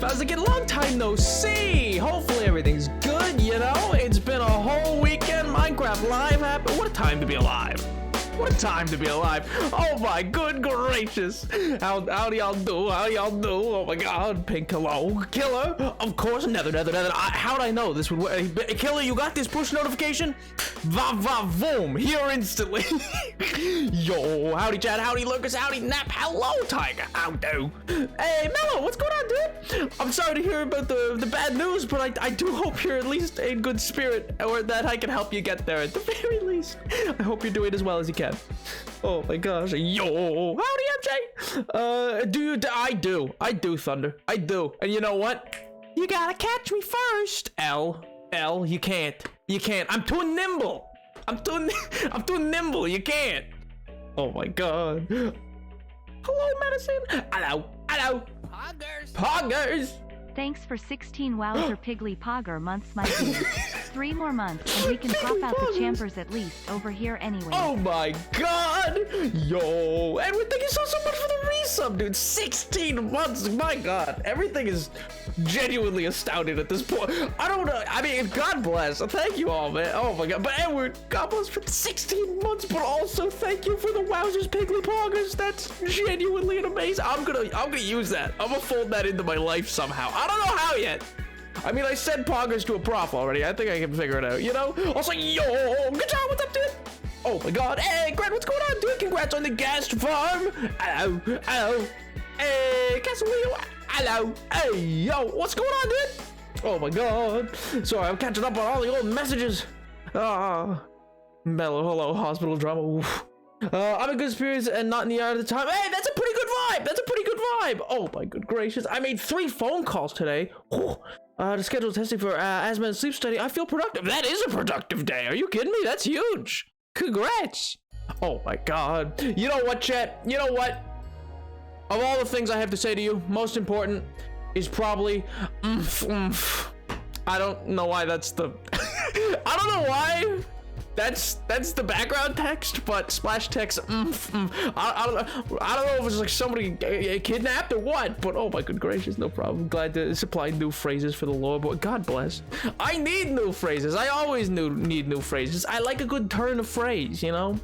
How's it getting? Long time no see. Hopefully everything's good, you know? It's been a whole weekend. Minecraft Live happened. What a time to be alive. What a time to be alive. Oh my good gracious. How do y'all do? How y'all do? Oh my god. Pink hello. Killer. Of course. Nether. How'd I know this would work? Killer, you got this push notification? Voom. Here instantly. Yo. Howdy chat. Howdy lurkers. Howdy nap. Hello tiger. How do? Hey Mello, what's going on, dude? I'm sorry to hear about the bad news, but I do hope you're at least in good spirit, or that I can help you get there at the very least. I hope you're doing as well as you can. Oh my gosh. Yo, howdy MJ. Dude, I do Thunder. I do. And you know what? You gotta catch me first. L, you can't. I'm too nimble. I'm too nimble. You can't. Oh my god. Hello, Medicine. Hello. Poggers. Thanks for 16 Wowzer Piggly Pogger months, my dude. 3 more months and we can pop out the champers at least over here anyway. Oh my god! Yo! Edward, thank you so much for the resub, dude. 16 months, my god. Everything is genuinely astounding at this point. I don't know. I mean, God bless. Thank you all, man. Oh my god. But Edward, God bless for 16 months, but also thank you for the Wowzers Piggly Poggers. That's genuinely amazing. I'm gonna use that. I'm gonna fold that into my life somehow. I don't know how yet. I mean, I said poggers to a prof already. I think I can figure it out, you know? Also, yo, good job. What's up, dude? Oh my god. Hey, Grant, what's going on, dude? Congrats on the gas farm. Hello. Hey, Castle Wheel. Hello. Hey, yo, what's going on, dude? Oh my god. Sorry, I'm catching up on all the old messages. Mellow, hello, hospital drama. Oof. I'm in good spirits and not in the yard at the time. Hey, that's a pretty good vibe. Oh my good gracious. I made 3 phone calls today. To schedule testing for asthma and sleep study. I feel productive. That is a productive day. Are you kidding me? That's huge. Congrats. Oh my god. You know what, chat? You know what? Of all the things I have to say to you, most important is probably I don't know why that's the I don't know why that's the background text, but splash text I don't know if it's like somebody kidnapped or what, but oh my good gracious, no problem. Glad to supply new phrases for the lore, but God bless. I need new phrases. I always need new phrases. I like a good turn of phrase, you know?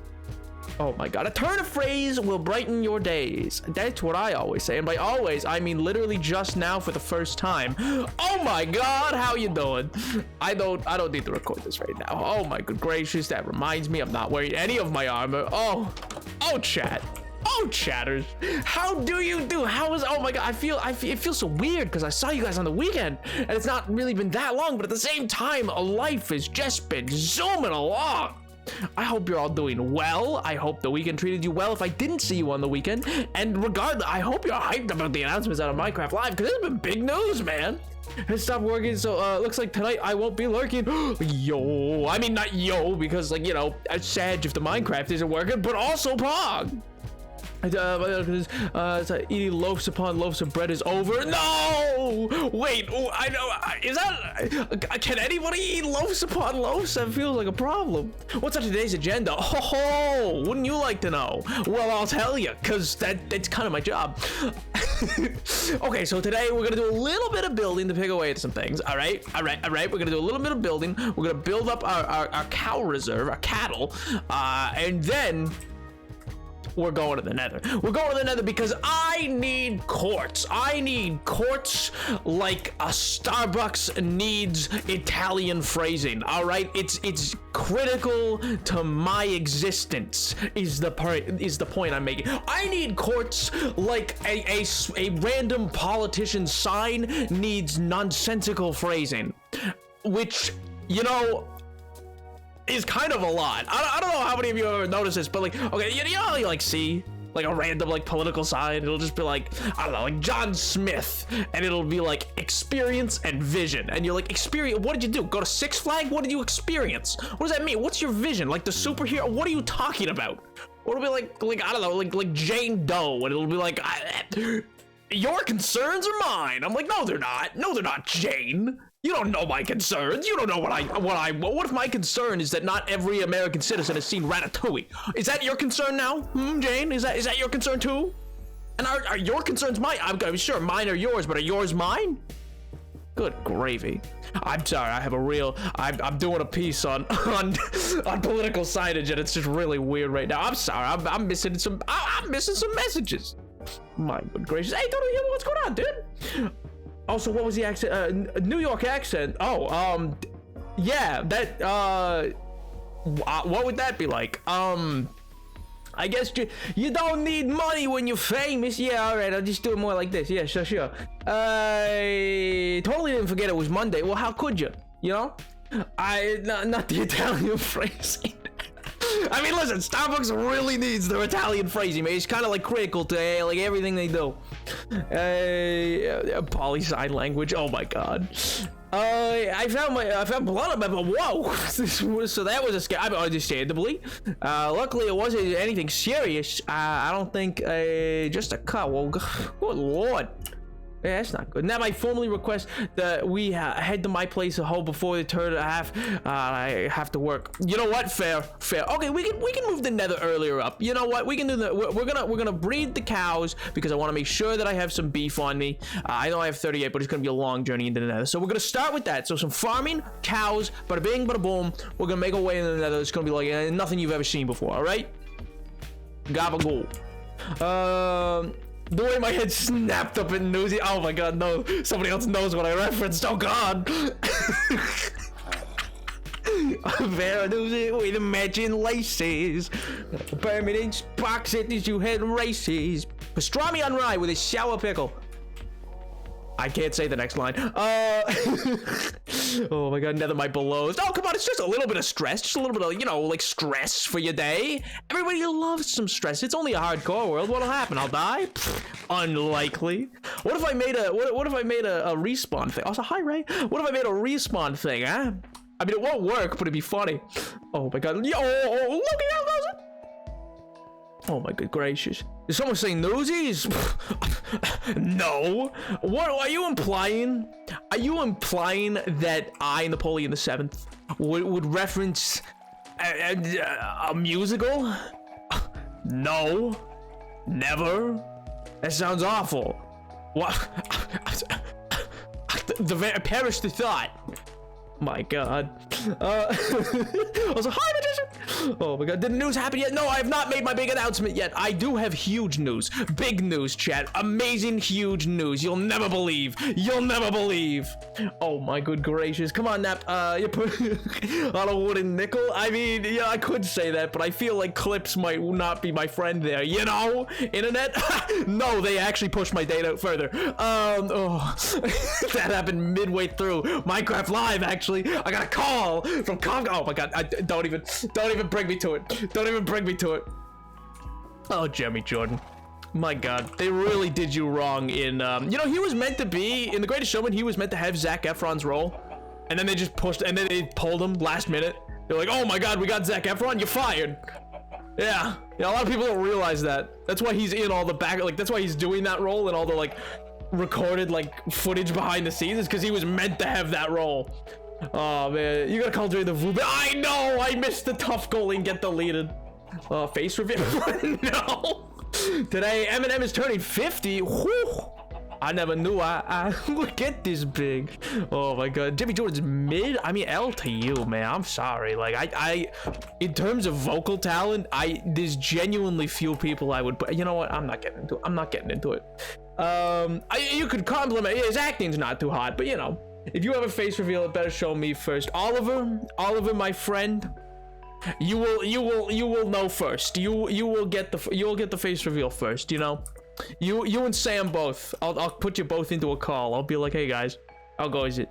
Oh my god, a turn of phrase will brighten your days. That's what I always say, and by always I mean literally just now for the first time. Oh my god, how you doing? I don't need to record this right now. Oh my good gracious, that reminds me I'm not wearing any of my armor. Oh chat. Oh chatters, how do you do? Oh my god, it feels so weird because I saw you guys on the weekend and it's not really been that long, but at the same time life has just been zooming along. I hope you're all doing well. I hope the weekend treated you well if I didn't see you on the weekend. And regardless, I hope you're hyped about the announcements out of Minecraft Live, because it's been big news, man. It stopped working, so looks like tonight I won't be lurking. Yo, I mean not yo, because like, you know, it's sad if the Minecraft isn't working, but also Pog. Eating loaves upon loaves of bread is over. No! Wait, I know. Is that... Can anybody eat loaves upon loaves? That feels like a problem. What's on today's agenda? Oh, wouldn't you like to know? Well, I'll tell you, because that's kind of my job. Okay, so today we're going to do a little bit of building to pick away at some things. All right. We're going to do a little bit of building. We're going to build up our cow reserve, our cattle, and then... we're going to the Nether. We're going to the Nether because I need quartz. I need quartz like a Starbucks needs Italian phrasing. All right, it's critical to my existence. Is the point I'm making? I need quartz like a random politician's sign needs nonsensical phrasing, which, you know, is kind of a lot. I don't know how many of you have ever noticed this, but like, okay, you know how you like see like a random like political sign, it'll just be like, I don't know, like John Smith, and it'll be like experience and vision, and you're like, experience, what did you do? Go to Six Flags? What did you experience? What does that mean? What's your vision? Like the superhero? What are you talking about? Or it'll be like I don't know, like Jane Doe, and it'll be like, your concerns are mine. I'm like, no, they're not. No, they're not, Jane. You don't know my concerns. You don't know what if my concern is that not every American citizen has seen Ratatouille? Is that your concern now? Jane? Is that your concern too? And are your concerns mine? I'm sure mine are yours, but are yours mine? Good gravy. I'm sorry, I have a real, I'm doing a piece on political signage, and it's just really weird right now. I'm sorry, I'm missing some messages. My good gracious. Hey, don't hear what's going on, dude? Also, what was the accent? New York accent. Oh, yeah, that, what would that be like? I guess you don't need money when you're famous. Yeah, all right, I'll just do it more like this. Yeah, sure. I totally didn't forget it was Monday. Well, how could you? You know? Not the Italian phrasing. I mean, listen, Starbucks really needs their Italian phrasing, man. It's kind of like critical to like everything they do. Poly-sign language. Oh my god. I found blood on my, whoa. So that was a scare. Understandably. Luckily it wasn't anything serious. I don't think, just a cut. Well, good lord. Yeah, that's not good. Now I formally request that we head to my place of home before the turn and a half. I have to work. You know what? Fair. Okay, we can move the Nether earlier up. You know what? We can do that. We're gonna breed the cows because I want to make sure that I have some beef on me. I know I have 38, but it's gonna be a long journey into the Nether. So we're gonna start with that. So some farming, cows, bada bing, bada boom. We're gonna make our way into the Nether. It's gonna be like nothing you've ever seen before. All right? Gabagool. The way my head snapped up in Newsy. Oh my god, no. Somebody else knows what I referenced. Oh god. Very Newsy with the matching laces. Permanent box it as you head races. Pastrami on rye with a sour pickle. I can't say the next line. Oh my god, Nether my belows. Oh, come on, it's just a little bit of stress. Just a little bit of, you know, like stress for your day. Everybody loves some stress. It's only a hardcore world. What'll happen? I'll die? Pfft, unlikely. What if I made a, what if I made a respawn thing? Also, hi, Ray. What if I made a respawn thing, huh? I mean, it won't work, but it'd be funny. Oh my god. Yo, look at how goes it. Oh my good gracious. Is someone saying newsies? No. What are you implying? Are you implying that I, Napoleon VII, would reference a musical? No. Never. That sounds awful. What? Perish the thought. My god. Also, hi, magician. Oh my god, did the news happen yet? No, I have not made my big announcement yet. I do have huge news. Big news, chat. Amazing, huge news. You'll never believe. You'll never believe. Oh my good gracious. Come on, Nap. You put on a wooden nickel? I mean, yeah, I could say that, but I feel like clips might not be my friend there. You know? Internet? No, they actually pushed my data out further. Oh. That happened midway through Minecraft Live, actually. I got a call from Congo. Oh my god, don't even bring me to it. Don't even bring me to it. Oh, Jeremy Jordan. My god, they really did you wrong in, you know, he was meant to be, in The Greatest Showman, he was meant to have Zac Efron's role. And then they just pushed, and then they pulled him last minute. They're like, oh my god, we got Zac Efron, you're fired. Yeah, a lot of people don't realize that. That's why he's in all the back, like, that's why he's doing that role and all the, like, recorded, like, footage behind the scenes, is because he was meant to have that role. Oh man, you gotta call during the VOOB. I know, I missed the tough goal and get deleted. Face reveal. No. Today, Eminem is turning 50. Whew. I never knew I would get this big. Oh my god, Jimmy Jordan's mid. I mean, L to you, man. I'm sorry. Like, I in terms of vocal talent, there's genuinely few people I would. But you know what? I'm not getting into it. I'm not getting into it. You could compliment. His acting's not too hot, but you know. If you have a face reveal, it better show me first. Oliver, my friend, you will know first. You will get the face reveal first. You know, you and Sam both. I'll put you both into a call. I'll be like, hey guys, how goes it?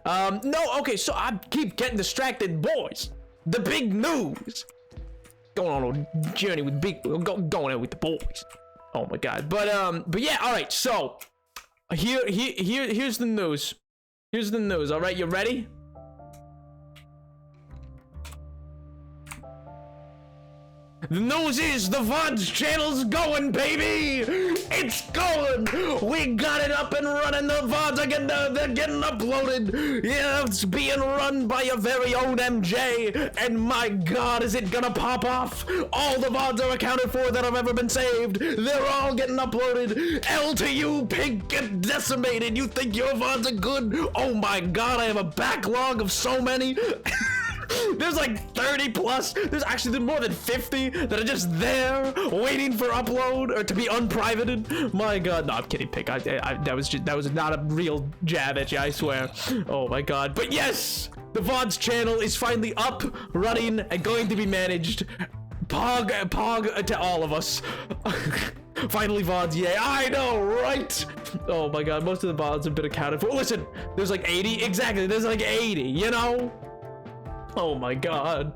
No, okay. So I keep getting distracted, boys. The big news. Going on a journey with going out with the boys. Oh my god. But yeah. All right. So here's the news. Here's the news, all right? You ready? The news is the VOD's channel's going, baby! It's going! We got it up and running. The VODs are they're getting uploaded. Yeah, it's being run by your very own MJ. And my God, is it gonna pop off? All the VODs are accounted for that have ever been saved. They're all getting uploaded. L to you, pig, get decimated. You think your VODs are good? Oh my God, I have a backlog of so many. There's like 30 plus. There's more than 50 that are just there waiting for upload or to be unprivated. My God, no, I'm kidding, Pig. That was not a real jab at you, I swear. Oh my God, but yes, the VOD's channel is finally up, running, and going to be managed. Pog to all of us. Finally, VODs, yay. I know, right? Oh my God, most of the VODs have been accounted for. Listen, there's like 80, exactly, there's like 80, you know? Oh my God,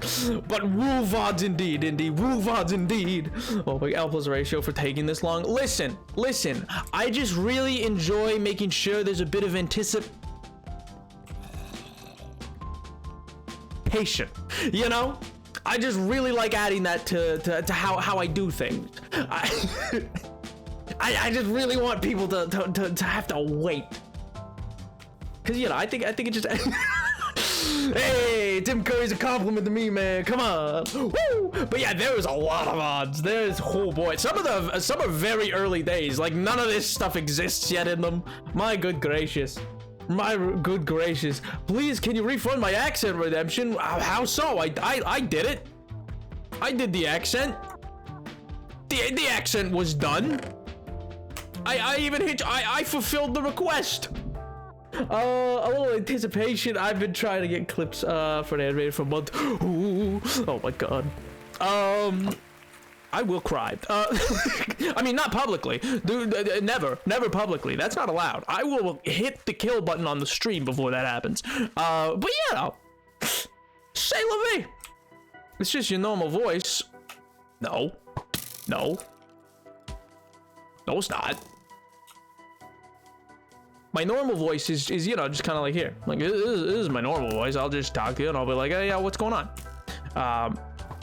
but woo VODs indeed, woo VODs indeed. Oh my, L plus ratio for taking this long. Listen, I just really enjoy making sure there's a bit of anticipation, you know? I just really like adding that to how I do things. I just really want people to have to wait. Cause you know, I think it just hey, Tim Curry's a compliment to me, man. Come on. Woo! But yeah, there was a lot of odds. There's, oh boy, some are very early days. Like none of this stuff exists yet in them. My good gracious. Please, can you refund my accent redemption? How so? I did it. I did the accent. The accent was done. I fulfilled the request. A little anticipation. I've been trying to get clips for the animated for a month. Ooh, oh my God. I will cry. I mean, not publicly. Dude, never publicly. That's not allowed. I will hit the kill button on the stream before that happens. But you know, say la vie. It's just your normal voice. No, it's not. My normal voice is you know, just kind of like here. Like this is my normal voice. I'll just talk to you and I'll be like, hey, yeah, what's going on?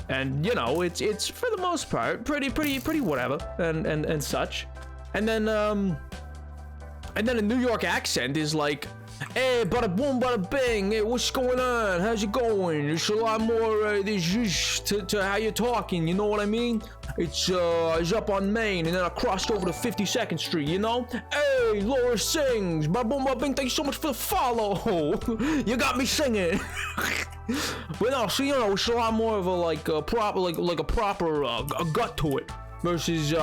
And you know, it's for the most part pretty whatever and such. And then a New York accent is like, hey, bada boom, bada bing. Hey, what's going on? How's it going? There's a lot more to how you're talking. You know what I mean? It's up on Main, and then I crossed over to 52nd Street. You know? Hey, Laura sings. Bada boom, bada bing. Thank you so much for the follow. You got me singing. But no, so you know, it's a lot more of a like a proper a gut to it versus you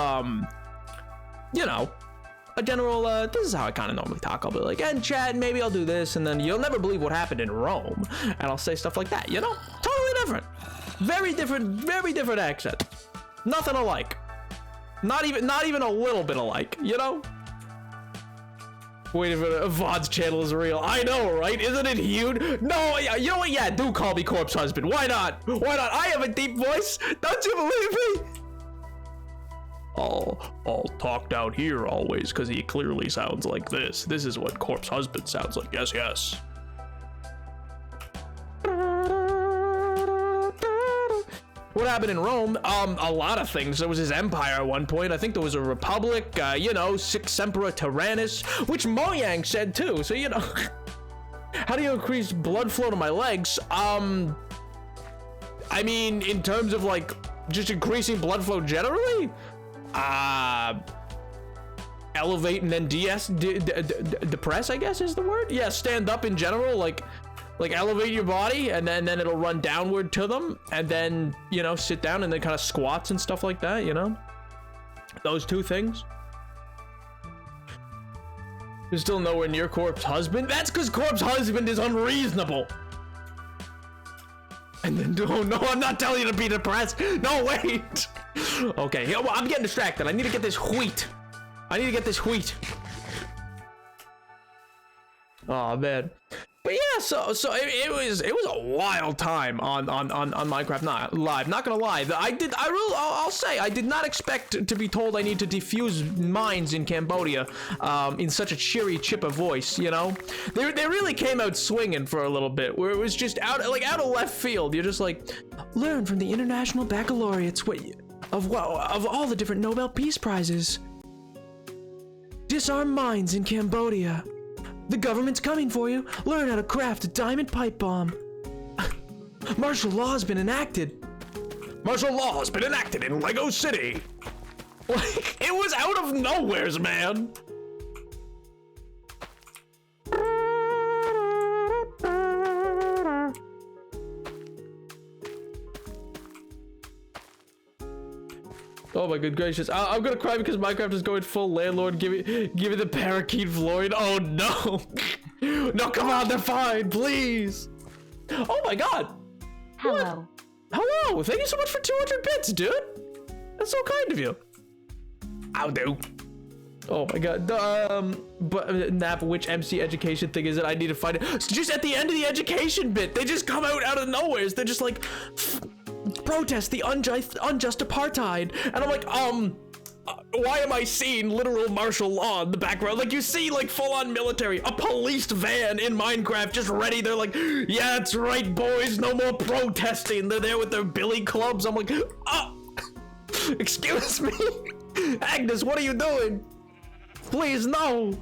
know, a general, this is how I kind of normally talk. I'll be like, and chat, maybe I'll do this, and then you'll never believe what happened in Rome, and I'll say stuff like that, you know? Totally different. Very different accent. Nothing alike. Not even a little bit alike, you know? Wait a minute, VOD's channel is real. I know, right? Isn't it huge? No, you know what? Yeah, do call me Corpse Husband. Why not? Why not? I have a deep voice. Don't you believe me? I'll talk down here always, because he clearly sounds like this. This is what Corpse Husband sounds like. Yes, yes. What happened in Rome? A lot of things. There was his empire at one point. I think there was a republic, you know, Six Emperor Tyrannus, which Mojang said too. So, you know, how do you increase blood flow to my legs? I mean, in terms of like just increasing blood flow generally? Elevate and then depress, I guess is the word. Yeah, stand up in general, like elevate your body, and then it'll run downward to them, and then, you know, sit down and then kind of squats and stuff like that, you know, those two things. You're still nowhere near Corpse Husband. That's because Corpse Husband is unreasonable. And then, oh no, I'm not telling you to be depressed. No, wait. Okay, well, I'm getting distracted. I need to get this wheat. Oh man. But yeah, so it was a wild time on Minecraft Live. Not gonna lie, I'll say I did not expect to be told I need to defuse mines in Cambodia in such a cheery chipper voice. You know, they really came out swinging for a little bit, where it was just out of left field. You're just like, learn from the international baccalaureates of all the different Nobel Peace Prizes. Disarm mines in Cambodia. The government's coming for you. Learn how to craft a diamond pipe bomb. Martial law has been enacted. Martial law has been enacted in Lego City. Like, it was out of nowheres, man. Oh my good gracious. I'm gonna cry because Minecraft is going full landlord. Give me the parakeet Floyd. Oh no. No, come on, they're fine, please. Oh my god. Hello. What? Hello. Thank you so much for 200 bits, dude. That's so kind of you. I'll do. Oh my god. But Nap, which MC education thing is it? I need to find it. It's just at the end of the education bit, they just come out of nowhere. They're just like, protest the unjust apartheid, and I'm like, why am I seeing literal martial law in the background? Like, you see, like, full-on military, a policed van in Minecraft, just ready. They're like, yeah, that's right, boys, no more protesting. They're there with their billy clubs. I'm like, oh, excuse me, Agnes, what are you doing? Please, no.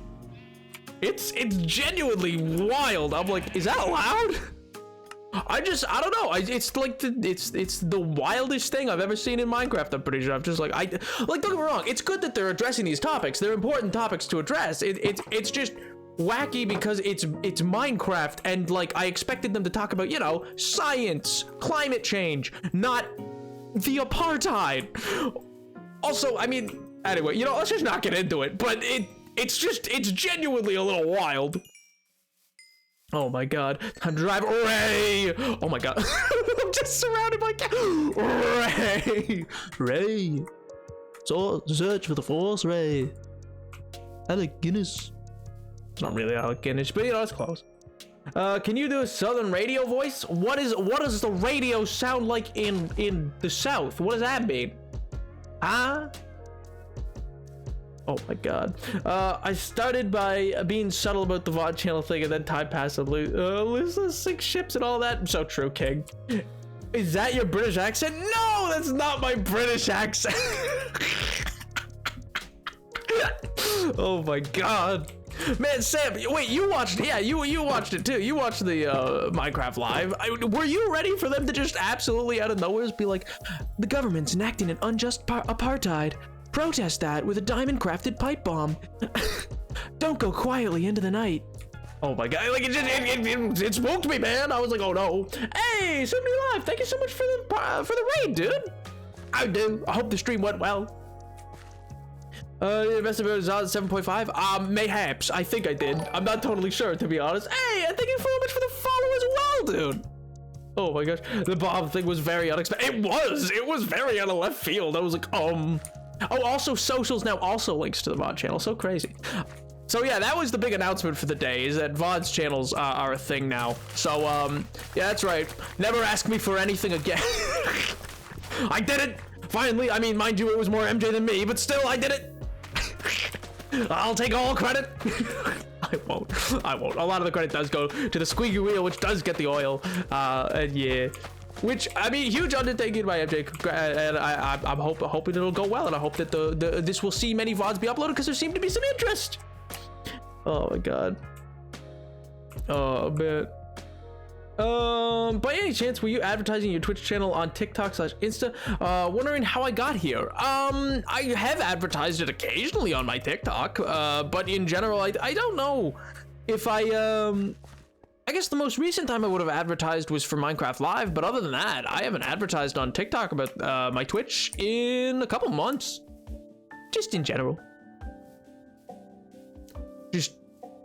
It's genuinely wild. I'm like, is that allowed? I don't know. It's like it's the wildest thing I've ever seen in Minecraft. I'm pretty sure. I'm just like, don't get me wrong. It's good that they're addressing these topics. They're important topics to address. It's just wacky because it's Minecraft, and like I expected them to talk about, you know, science, climate change, not the apartheid. Also, I mean, anyway, you know, let's just not get into it. But it's genuinely a little wild. Oh my god. Time to drive. Ray! Oh my god. I'm just surrounded by Ray! So search for the force, Ray. Alec Guinness. It's not really Alec Guinness, but you know, it's close. Can you do a southern radio voice? What does the radio sound like in the south? What does that mean? Huh? Oh my god. I started by being subtle about the VOD channel thing, and then time passed and lose 6 ships and all that. So true, King. Is that your British accent? No, that's not my British accent. Oh my god. Man, Sam, wait, you watched, yeah, you watched it too. You watched the Minecraft Live. Were you ready for them to just absolutely out of nowhere be like, the government's enacting an unjust apartheid? Protest that with a diamond-crafted pipe bomb. Don't go quietly into the night. Oh my god, like it spooked me, man. I was like, oh no. Hey, Somebody Live, thank you so much for the raid, dude. I do. I hope the stream went well. Invested in 7.5. Mayhaps. I think I did. I'm not totally sure, to be honest. Hey, and thank you so much for the follow as well, dude. Oh my gosh, the bomb thing was very unexpected. It was very out of left field. I was like, Oh, also socials now also links to the VOD channel. So crazy. So yeah, that was the big announcement for the day, is that VOD's channels are a thing now. So yeah, that's right. Never ask me for anything again. I did it finally. I mean, mind you, it was more MJ than me, but still, I did it. I'll take all credit. I won't. A lot of the credit does go to the squeaky wheel, which does get the oil. And yeah. Which, I mean, huge undertaking by MJ, and I'm hoping it'll go well, and I hope that this will see many VODs be uploaded, because there seemed to be some interest. Oh my god. Oh man. By any chance, were you advertising your Twitch channel on TikTok/Insta? Wondering how I got here. I have advertised it occasionally on my TikTok, but in general, I don't know if I guess the most recent time I would have advertised was for Minecraft Live, but other than that, I haven't advertised on TikTok about my Twitch in a couple months. Just in general. Just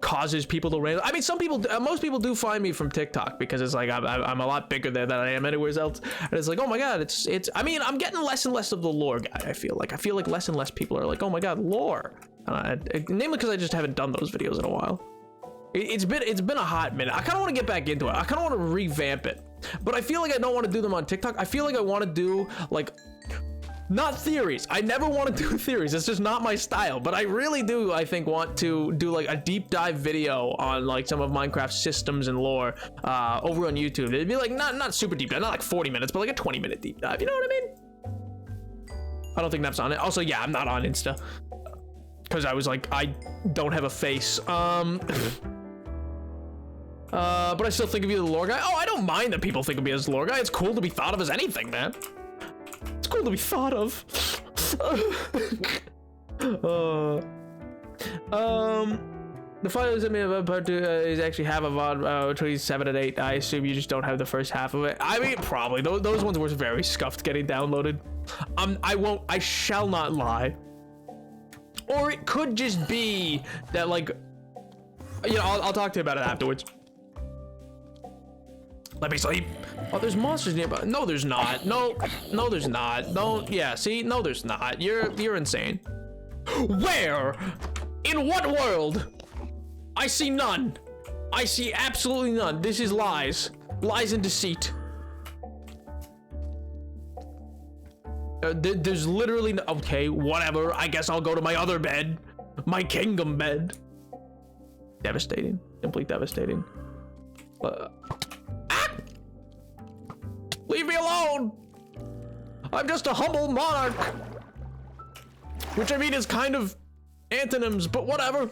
causes people to random. I mean, some people, most people do find me from TikTok because it's like I'm a lot bigger there than I am anywhere else. And it's like, oh my god, it's. I mean, I'm getting less and less of the lore guy. I feel like less and less people are like, oh my god, lore. Namely because I just haven't done those videos in a while. It's been a hot minute. I kind of want to get back into it. I kind of want to revamp it, but I feel like I don't want to do them on TikTok. I feel like I want to do like, not theories. I never want to do theories. It's just not my style, but I really do, I think, want to do like a deep dive video on like some of Minecraft systems and lore over on YouTube. It'd be like not super deep dive, not like 40 minutes, but like a 20-minute deep dive. You know what I mean? I don't think that's on it. Also, yeah, I'm not on Insta because I was like, I don't have a face. But I still think of you as the lore guy. Oh, I don't mind that people think of me as the lore guy. It's cool to be thought of as anything, man. It's cool to be thought of. The final sent me about part 2 is actually half of VOD between 7 and 8. I assume you just don't have the first half of it. I mean, probably. Those ones were very scuffed getting downloaded. I shall not lie. Or it could just be that, like, you know, I'll talk to you about it afterwards. Let me sleep. Oh, there's monsters nearby. No, there's not. No, there's not. Don't. Yeah, see? No, there's not. You're insane. Where? In what world? I see none. I see absolutely none. This is lies. Lies and deceit. There's literally no. Okay, whatever. I guess I'll go to my other bed. My kingdom bed. Devastating. Simply devastating. Leave me alone! I'm just a humble monarch. Which I mean is kind of antonyms, but whatever.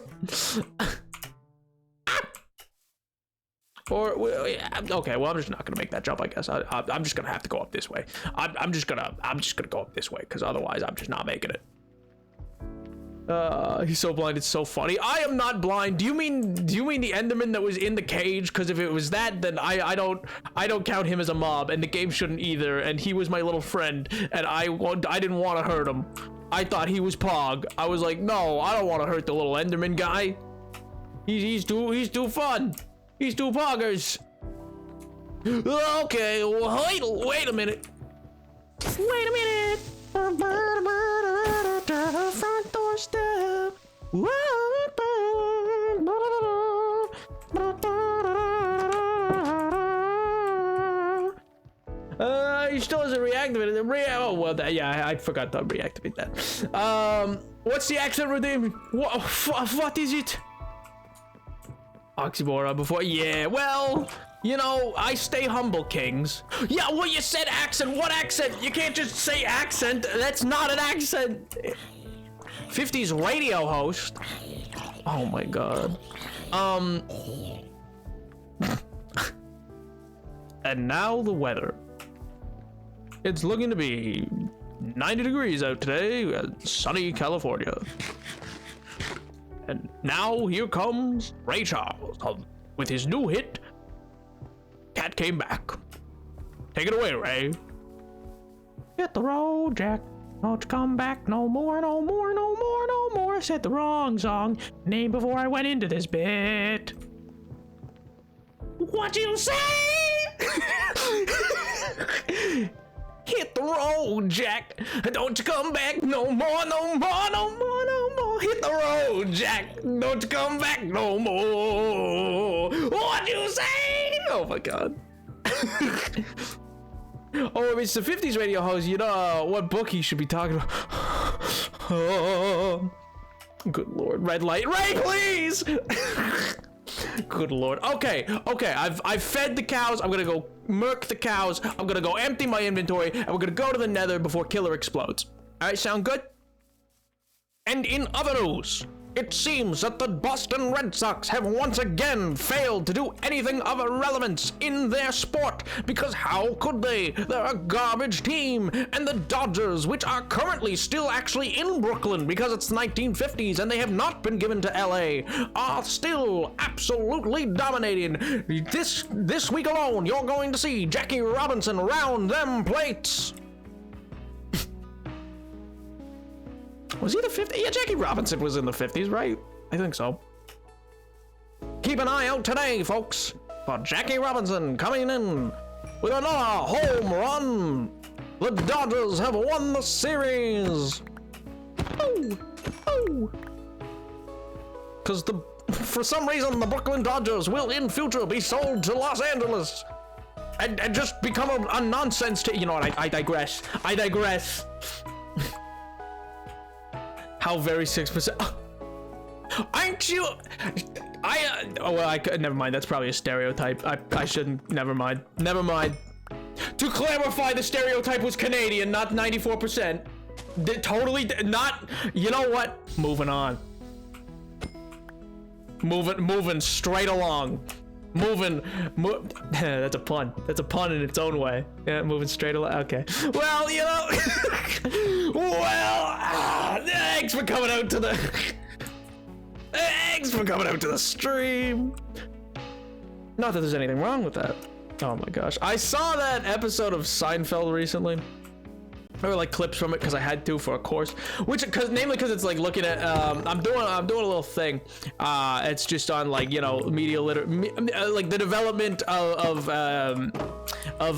Or, okay, well, I'm just not gonna make that jump, I guess. I'm just gonna have to go up this way. I'm just gonna go up this way, because otherwise I'm just not making it. He's so blind, it's so funny. I am not blind. Do you mean the Enderman that was in the cage? Because if it was that, then I don't count him as a mob, and the game shouldn't either. And he was my little friend, and I didn't want to hurt him. I thought he was Pog. I was like, no, I don't want to hurt the little Enderman guy. He's too fun. He's too poggers. Okay, well, wait a minute. Wait a minute. Front doorstep. He still hasn't reactivated it. Oh well, yeah, I forgot to reactivate that. What's the accent redeem? What is it? Oxymoron before. Yeah, well, you know, I stay humble, kings. Yeah, well, you said accent. What accent? You can't just say accent. That's not an accent. 50s radio host. Oh my god. And now the weather. It's looking to be 90 degrees out today, sunny California. And now here comes Ray Charles with his new hit, Cat Came Back. Take it away, Ray. Hit the road, Jack. Don't you come back no more, no more, no more, no more. Said the wrong song name before I went into this bit. What you say? Hit the road, Jack. Don't you come back no more, no more, no more, no more. Hit the road, Jack. Don't you come back no more. What you say? Oh my god. Oh, if it's the 50s radio host, you know what book he should be talking about. Oh, good lord. Red light. Ray, please! Good lord. Okay. I've fed the cows. I'm gonna go murk the cows. I'm gonna go empty my inventory, and we're gonna go to the Nether before Killer explodes. Alright, sound good? And in other news, it seems that the Boston Red Sox have once again failed to do anything of relevance in their sport, because how could they? They're a garbage team. And the Dodgers, which are currently still actually in Brooklyn because it's the 1950s and they have not been given to LA, are still absolutely dominating. This week alone, you're going to see Jackie Robinson round them plates. Was he the 50s? Yeah, Jackie Robinson was in the 50s, right? I think so. Keep an eye out today, folks, for Jackie Robinson coming in with another home run. The Dodgers have won the series. Oh. Because For some reason, the Brooklyn Dodgers will in future be sold to Los Angeles. And just become a nonsense to, you know what, I digress. I digress. How very 6%. Aren't you? Oh, well, never mind. That's probably a stereotype. I shouldn't, never mind. Never mind. To clarify, the stereotype was Canadian, not 94%. Totally not, you know what? Moving on. Moving straight along. That's a pun. That's a pun in its own way. Yeah, moving straight along. Okay. Well, you know. Thanks for coming out to the. Thanks for coming out to the stream. Not that there's anything wrong with that. Oh my gosh. I saw that episode of Seinfeld recently. Or like clips from it because I had to for a course, which namely because it's like looking at I'm doing a little thing. It's just on like, you know, media like the development of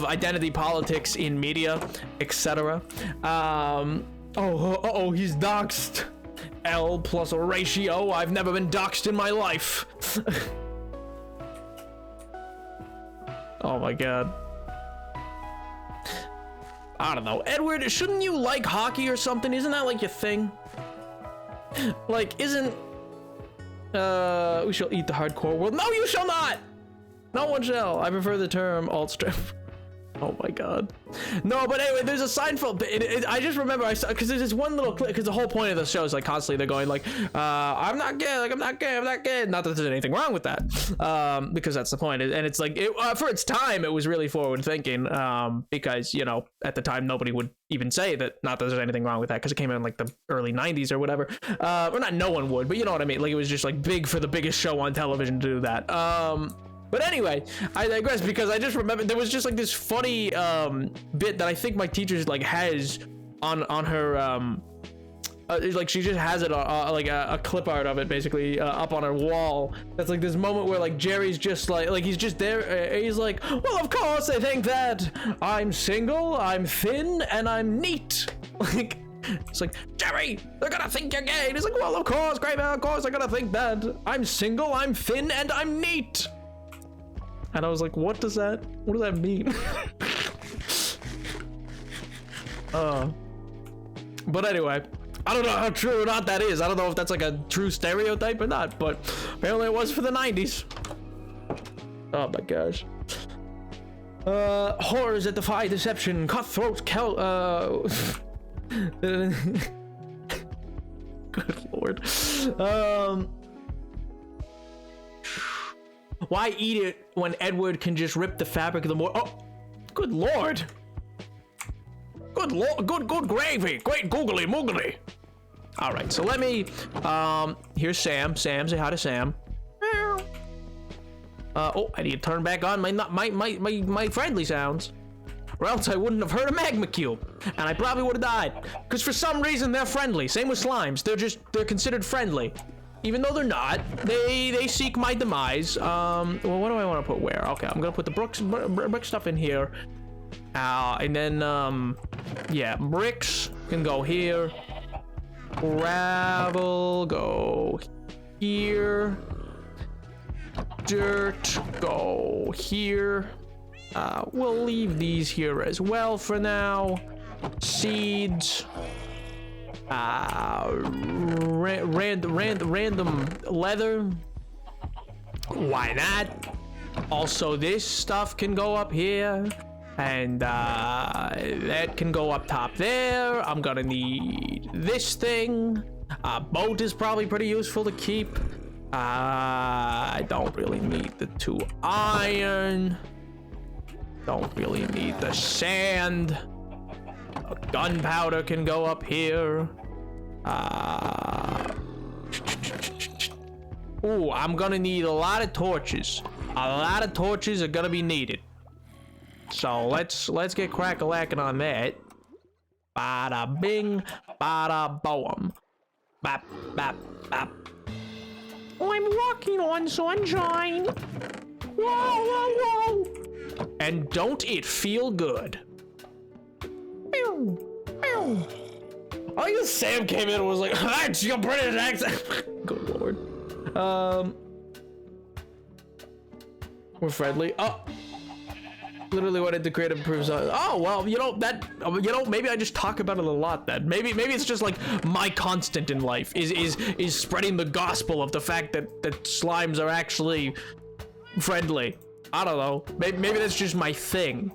identity politics in media, etc. Oh, he's doxed. L plus a ratio. I've never been doxed in my life. Oh my god. I don't know. Edward, shouldn't you like hockey or something? Isn't that like your thing? Like, isn't... we shall eat the hardcore world. No, you shall not! No one shall. I prefer the term alt strip. Oh my god. No, but anyway, there's a Seinfeld bit. I just remember I saw, because there's this one little clip, because the whole point of the show is like constantly they're going like, I'm not gay, like I'm not gay, I'm not gay. Not that there's anything wrong with that, because that's the point. And it's like, for its time, it was really forward thinking, because, you know, at the time, nobody would even say that, not that there's anything wrong with that, because it came out in like the early 90s or whatever. Or not no one would, but you know what I mean? Like it was just like big for the biggest show on television to do that. But anyway, I digress because I just remember there was just like this funny bit that I think my teacher like has on her like she just has it like a clip art of it basically up on her wall. That's like this moment where like Jerry's just like he's just there. He's like, well, of course they think that I'm single, I'm thin, and I'm neat. Like. It's like, Jerry, they're gonna think you're gay. And he's like, well, of course, great man, of course they're gonna think that. I'm single, I'm thin, and I'm neat. And I was like, what does that mean? But anyway, I don't know how true or not that is. I don't know if that's like a true stereotype or not, but apparently it was for the 90s. Oh my gosh. Horrors that defy deception, cutthroat good lord. Why eat it when Edward can just rip the fabric of the more? Oh, good lord. Good lord, good gravy. Great googly moogly. All right, so let me, here's Sam. Sam, say hi to Sam. Oh, I need to turn back on my friendly sounds, or else I wouldn't have heard a magma cube, and I probably would have died. Because for some reason they're friendly. Same with slimes. They're considered friendly. Even though they're not, they seek my demise. Well, what do I want to put where? Okay, I'm gonna put the brick stuff in here. And then, yeah, bricks can go here. Gravel, go here. Dirt, go here. We'll leave these here as well for now. Seeds. Random leather. Why not? Also, this stuff can go up here, and that can go up top there. I'm gonna need this thing. Boat is probably pretty useful to keep. I don't really need the 2 iron. Don't really need the sand. Gunpowder can go up here. Ooh, I'm gonna need a lot of torches. A lot of torches are gonna be needed. So let's get crack-a-lacking on that. Bada bing, bada boom. Bap, bap, bap. I'm walking on sunshine. Whoa, whoa, whoa. And don't it feel good? Pew, pew. I think Sam came in and was like, that's your British accent. Good lord. We're friendly. Oh, literally wanted to create improves on. Oh well, you know maybe I just talk about it a lot then. Maybe it's just like my constant in life is spreading the gospel of the fact that slimes are actually friendly. I don't know. Maybe that's just my thing.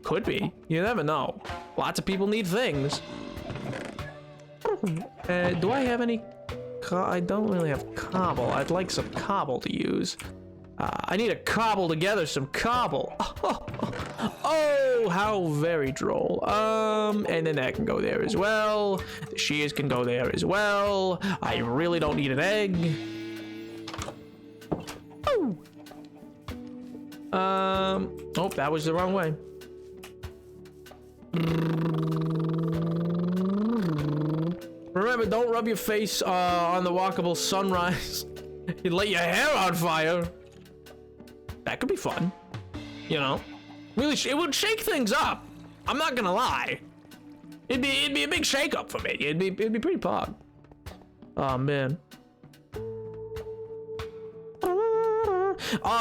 Could be. You never know. Lots of people need things. Do I have any? I don't really have cobble. I'd like some cobble to use. I need to cobble together some cobble. Oh, how very droll. And then that can go there as well. The shears can go there as well. I really don't need an egg. Oh. Oh, that was the wrong way. Remember, don't rub your face on the walkable sunrise. You light your hair on fire. That could be fun. You know, really, it would shake things up. I'm not gonna lie. It'd be a big shake up for me. It'd be pretty pog. Oh man.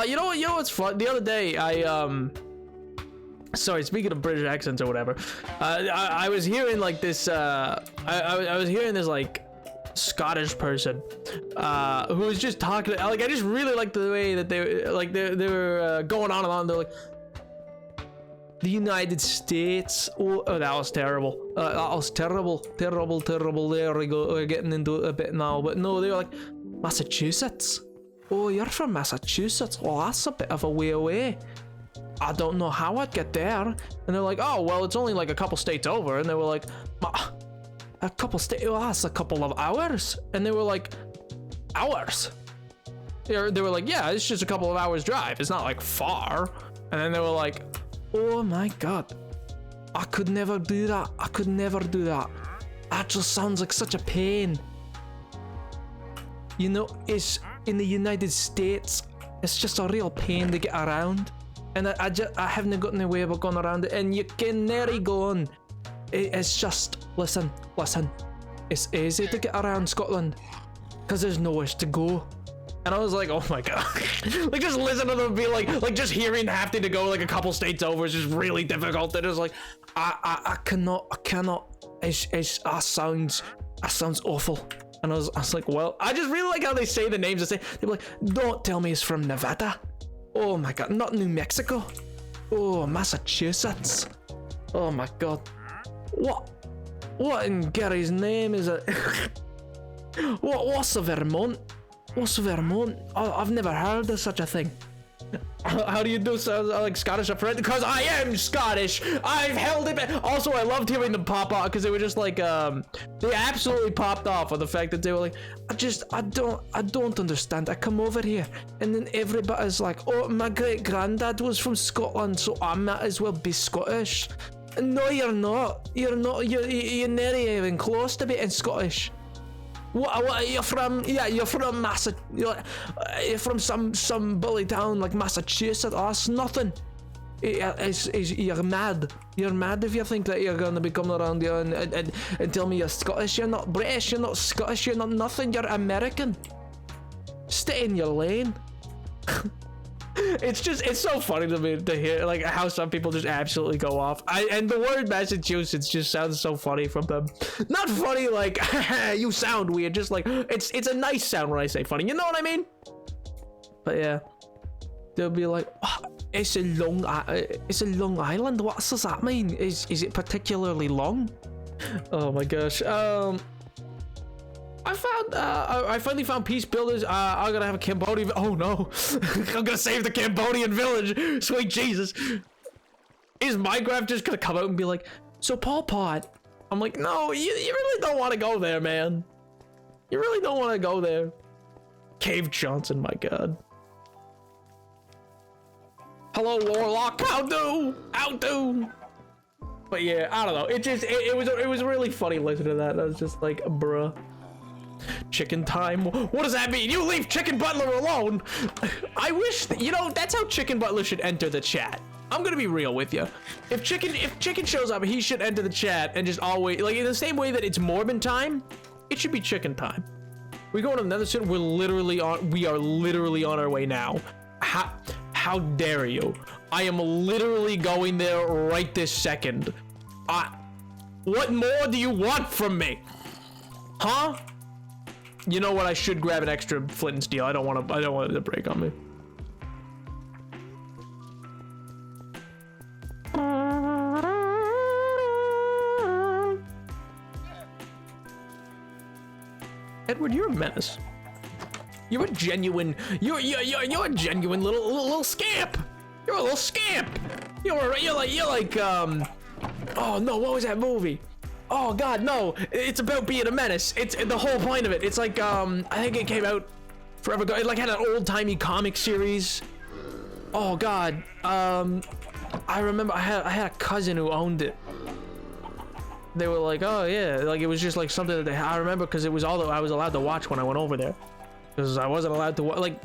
You know what's fun? The other day, sorry, speaking of British accents or whatever, I was hearing like this, I was hearing this like Scottish person, who was just talking, like, I just really liked the way that they were going on and on. They're like, the United States, oh that was terrible, that was terrible. There we go, we're getting into it a bit now, but no, they were like, Massachusetts. Oh, you're from Massachusetts? Well, that's a bit of a way away. I don't know how I'd get there. And they're like, oh, well, it's only like a couple states over. And they were like, a couple states? Well, that's a couple of hours. And they were like, hours? They were like, yeah, it's just a couple of hours drive. It's not like far. And then they were like, oh my God, I could never do that. I could never do that. That just sounds like such a pain. You know, it's in the United States, it's just a real pain to get around. And I haven't got any way of going around it. And you can nearly go on. It's just, listen. It's easy to get around Scotland because there's nowhere to go. And I was like, oh my God. Like, just listen to them be like just hearing having to go like a couple states over is just really difficult. And it's like, I cannot. That sounds awful. And I was like, well, I just really like how they say the names. They're like, don't tell me it's from Nevada. Oh my God, not New Mexico. Oh, Massachusetts. Oh my God. What in Gary's name is it? What's a Vermont? What's Vermont? I've never heard of such a thing. How do you do sound like Scottish up front? Because I am Scottish. I've held it back. Also, I loved hearing them pop off because they were just like, they absolutely popped off on the fact that they were like, I don't understand. I come over here and then everybody's like, oh, my great granddad was from Scotland, so I might as well be Scottish. No, you're not. You're not. You're not even close to being Scottish. What are you from? Yeah, you're from you're from some bully town like Massachusetts. Oh, that's nothing. You're mad. You're mad if you think that you're gonna be coming around here and tell me you're Scottish. You're not British. You're not Scottish. You're not nothing. You're American. Stay in your lane. It's so funny to me to hear like how some people just absolutely go off. And the word Massachusetts just sounds so funny from them. Not funny like you sound weird, just like it's a nice sound when I say funny. You know what I mean? But yeah, they'll be like, oh, it's a long island. What does that mean? Is it particularly long? Oh my gosh. I finally found peace builders. I'm gonna have a Cambodian. Oh no, I'm gonna save the Cambodian village. Sweet Jesus. Is Minecraft just gonna come out and be like, so Pol Pot? I'm like, no, you really don't want to go there, man. You really don't want to go there. Cave Johnson, my God. Hello, Warlock. How do? But yeah, I don't know. It was really funny listening to that. I was just like, bruh. Chicken time? What does that mean? You leave Chicken Butler alone. I wish that, you know, that's how Chicken Butler should enter the chat. I'm gonna be real with you. If Chicken shows up, he should enter the chat and just always, like, in the same way that it's Morbin time, it should be Chicken time. We go to another city. We are literally on our way now. How dare you? I am literally going there right this second. What more do you want from me? Huh? You know what? I should grab an extra flint and steel. I don't want it to break on me. Edward, you're a menace. You're a genuine. You're a genuine little scamp. You're a little scamp. You're like oh no, what was that movie? Oh god, no. It's about being a menace. It's the whole point of it. It's like I think it came out forever ago. It like had an old-timey comic series. Oh god. I remember I had a cousin who owned it. They were like, oh yeah, like it was just like something that I remember because it was all that I was allowed to watch when I went over there. Because I wasn't allowed to like,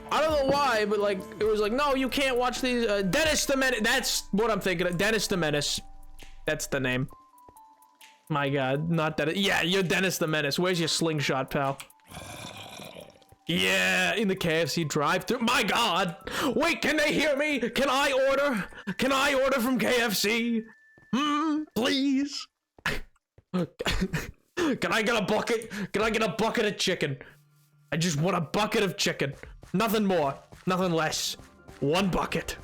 I don't know why, but like it was like, no, you can't watch these. Dennis the Menace. That's what I'm thinking of. Dennis the Menace. That's the name. My God, not that. Yeah, you're Dennis the Menace. Where's your slingshot, pal? Yeah, in the KFC drive-thru. My God. Wait, can they hear me? Can I order? Can I order from KFC? Please. Can I get a bucket? Can I get a bucket of chicken? I just want a bucket of chicken. Nothing more. Nothing less. One bucket.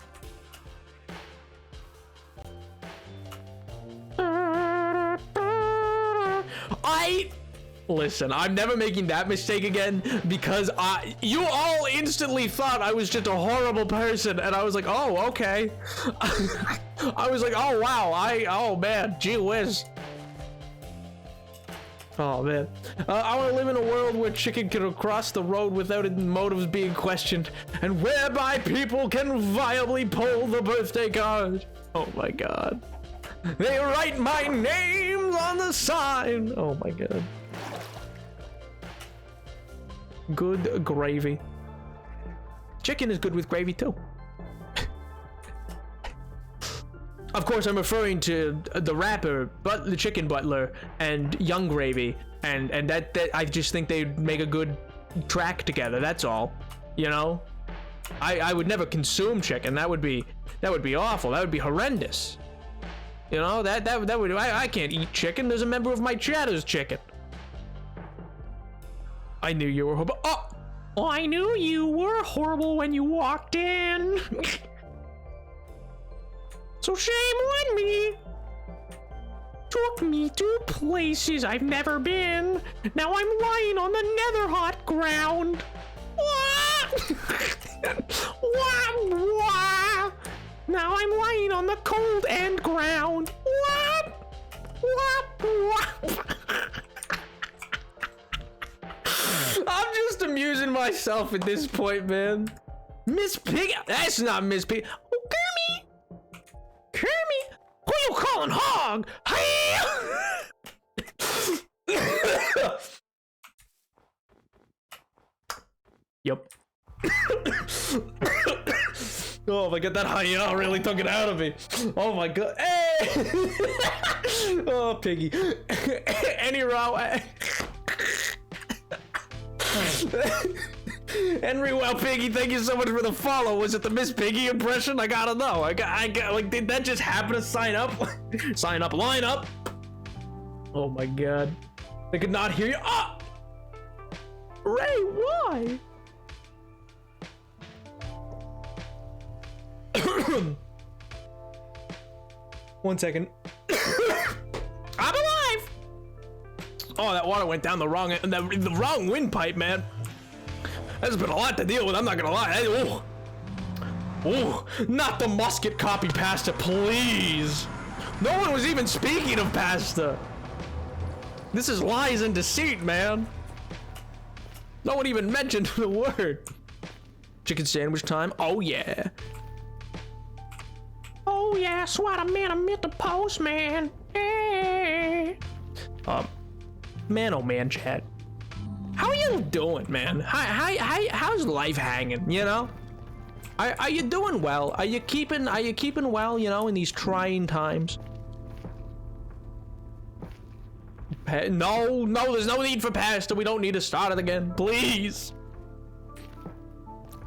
Listen, I'm never making that mistake again because you all instantly thought I was just a horrible person and I was like, oh, okay. I was like, oh, wow. Oh, man. Gee whiz. Oh, man. I want to live in a world where chicken can cross the road without its motives being questioned and whereby people can viably pull the birthday card. Oh, my God. They write my name on the sign. Oh, my God. Good gravy. Chicken is good with gravy too. Of course, I'm referring to the rapper, but the Chicken Butler and Young Gravy, and that I just think they'd make a good track together. That's all. You know, I would never consume chicken. That would be awful. That would be horrendous. You know, that would I can't eat chicken. There's a member of my chat who's chicken. I knew you were horrible. Oh, I knew you were horrible when you walked in. So shame on me. Took me to places I've never been. Now I'm lying on the nether hot ground. Wah, wah. Now I'm lying on the cold end ground. Wah, wah, wah. I'm just amusing myself at this point, man. Miss Pig? That's not Miss Pig. Oh, Kermit! Kermit? Who you calling hog? Hey! Yep. Oh my God, that hyena really took it out of me. Oh my God. Hey! Oh, Piggy. Any raw. Henry, well, Piggy, thank you so much for the follow. Was it the Miss Piggy impression? I gotta know. I got like, did that just happen to sign up? Sign up, line up. Oh my God. They could not hear you. Ah! Ray, why? One second. I'm alive. Oh, that water went down the wrong windpipe, man. That's been a lot to deal with. I'm not gonna lie. Oh, not the musket copy pasta, please. No one was even speaking of pasta. This is lies and deceit, man. No one even mentioned the word. Chicken sandwich time. Oh yeah. Oh yeah, swat a man, I met the postman. Hey. Man, oh man, Chad. How are you doing, man? How's life hanging? You know, are you doing well? Are you keeping well? You know, in these trying times. No, there's no need for pasta. We don't need to start it again, please.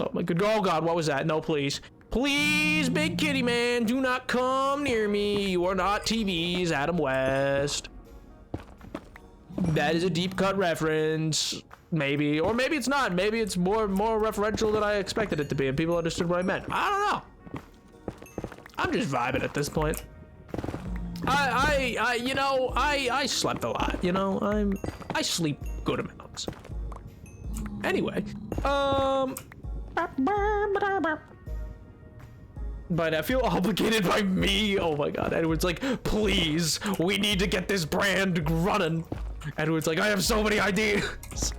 Oh my good. Oh god, what was that? No, please. Please, big kitty man, do not come near me. You are not TV's Adam West. That is a deep cut reference. Maybe. Or maybe it's not. Maybe it's more referential than I expected it to be and people understood what I meant. I don't know. I'm just vibing at this point. You know, I slept a lot, you know, I sleep good amounts. Anyway, but I feel obligated by me. Oh my god, Edward's like, please, we need to get this brand running. Edward's like, I have so many ideas.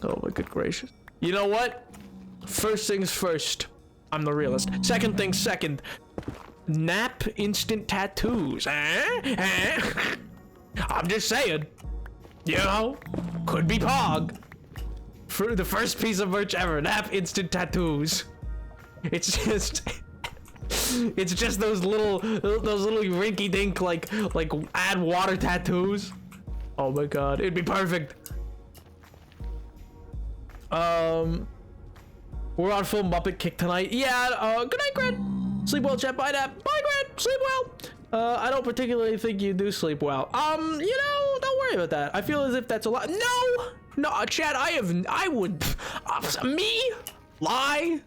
Oh my good gracious. You know what? First things first, I'm the realist. Second things second, nap instant tattoos, I'm just saying, you know, could be Pog. For the first piece of merch ever, nap instant tattoos. It's just those little rinky dink like add water tattoos. Oh my god, it'd be perfect. We're on full Muppet kick tonight. Yeah, good night, Grant. Sleep well, chat. Bye, Nap. Bye, Grant. Sleep well. I don't particularly think you do sleep well. You know, don't worry about that. I feel as if that's a lot. No, chat, I would, me? Lie?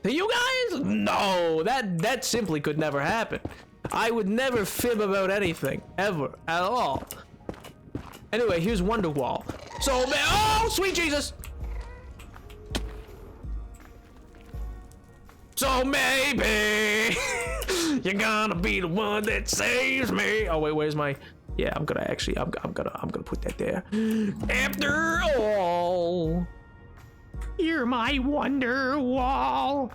To you guys? No, that simply could never happen. I would never fib about anything, ever, at all. Anyway, here's Wonderwall. So, oh, sweet Jesus! So maybe you're gonna be the one that saves me. Oh wait, where's my? Yeah, I'm gonna put that there. After all, you're my wonder wall.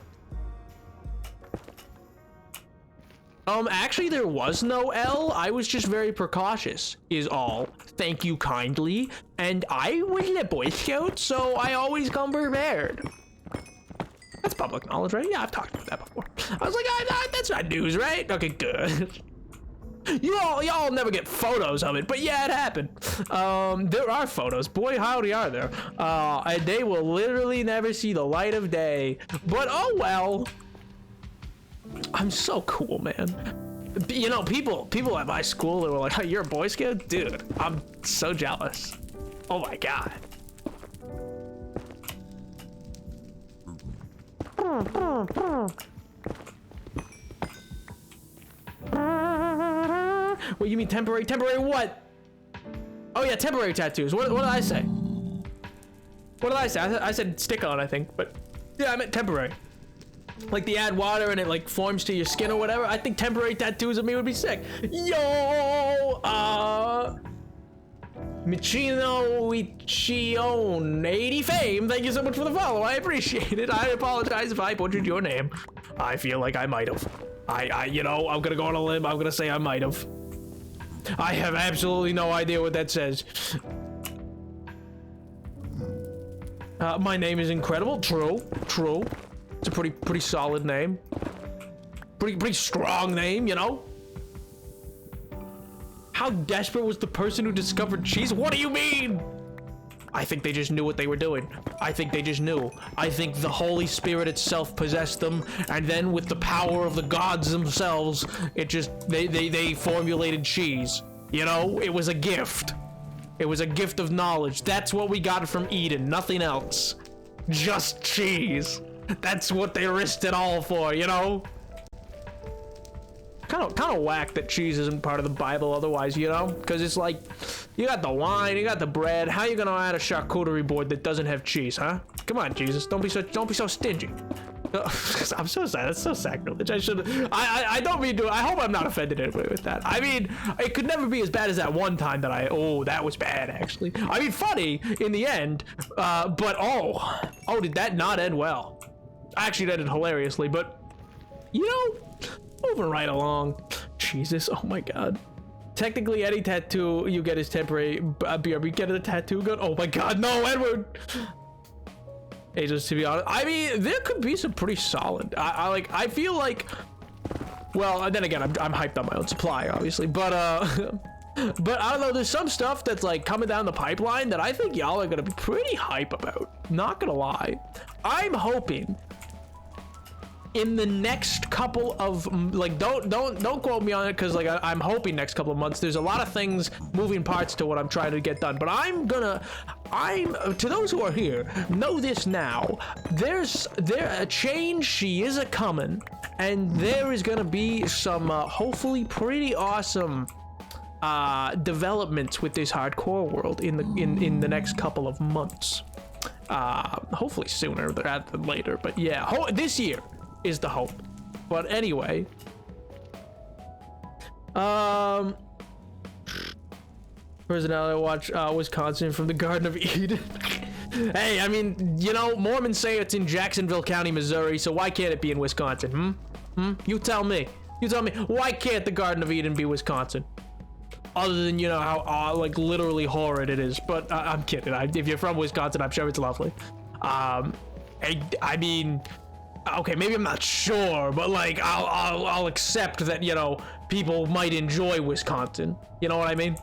Actually, there was no L. I was just very precautious, is all. Thank you kindly. And I was a Boy Scout, so I always come prepared. That's public knowledge, right? Yeah, I've talked about that before. I was like, that's not news, right? Okay, good. Y'all never get photos of it, but yeah, it happened. There are photos. Boy, howdy are there. And they will literally never see the light of day. But oh well. I'm so cool, man. You know, people at my school, they were like, oh, you're a Boy Scout? Dude, I'm so jealous. Oh my god. What, you mean temporary? Temporary what? Oh yeah, temporary tattoos. What did I say? What did I say? I said stick on, I think, but yeah, I meant temporary. Like the add water and it like forms to your skin or whatever. I think temporary tattoos of me would be sick. Yo, Michino Ichion 80 fame. Thank you so much for the follow. I appreciate it. I apologize if I butchered your name. I feel like I might have. You know, I'm gonna go on a limb. I'm gonna say I might have. I have absolutely no idea what that says. My name is incredible. True. It's a pretty solid name. Pretty strong name, you know? How desperate was the person who discovered cheese? What do you mean? I think they just knew what they were doing. I think they just knew. I think the Holy Spirit itself possessed them, and then with the power of the gods themselves, it just, they formulated cheese. You know, it was a gift. It was a gift of knowledge. That's what we got from Eden, nothing else. Just cheese. That's what they risked it all for, you know? Kind of whack that cheese isn't part of the Bible otherwise, you know? Because it's like, you got the wine, you got the bread. How you gonna add a charcuterie board that doesn't have cheese, huh? Come on, Jesus, don't be so stingy. I'm so sad. That's so sacrilege. I don't mean to. I hope I'm not offended anybody with that. I mean, it could never be as bad as that one time that that was bad, actually. I mean, funny in the end, but did that not end well? Actually, it ended hilariously, but you know, moving right along. Jesus, oh my god. Technically, any tattoo you get is temporary. BRB, get a tattoo gun. Oh my god, no, Edward. Hey, just to be honest, I mean, there could be some pretty solid. I feel like, well, then again, I'm hyped on my own supply, obviously, but But I don't know, there's some stuff that's like coming down the pipeline that I think y'all are gonna be pretty hype about. Not gonna lie. I'm hoping in the next couple of like don't quote me on it, because like I'm hoping next couple of months. There's a lot of things, moving parts to what I'm trying to get done, but I'm to those who are here, know this now. There's a change, she is a coming, and there is gonna be some hopefully pretty awesome developments with this hardcore world in the next couple of months. Hopefully sooner rather than later, but yeah, this year is the hope. But anyway, personality watch Wisconsin from the Garden of Eden. Hey, I mean, you know, Mormons say it's in Jacksonville County, Missouri, so why can't it be in Wisconsin? You tell me, why can't the Garden of Eden be Wisconsin? Other than, you know, how like literally horrid it is. But I'm kidding. If you're from Wisconsin, I'm sure it's lovely. I mean, okay, maybe I'm not sure, but like I'll accept that, you know, people might enjoy Wisconsin. You know what I mean?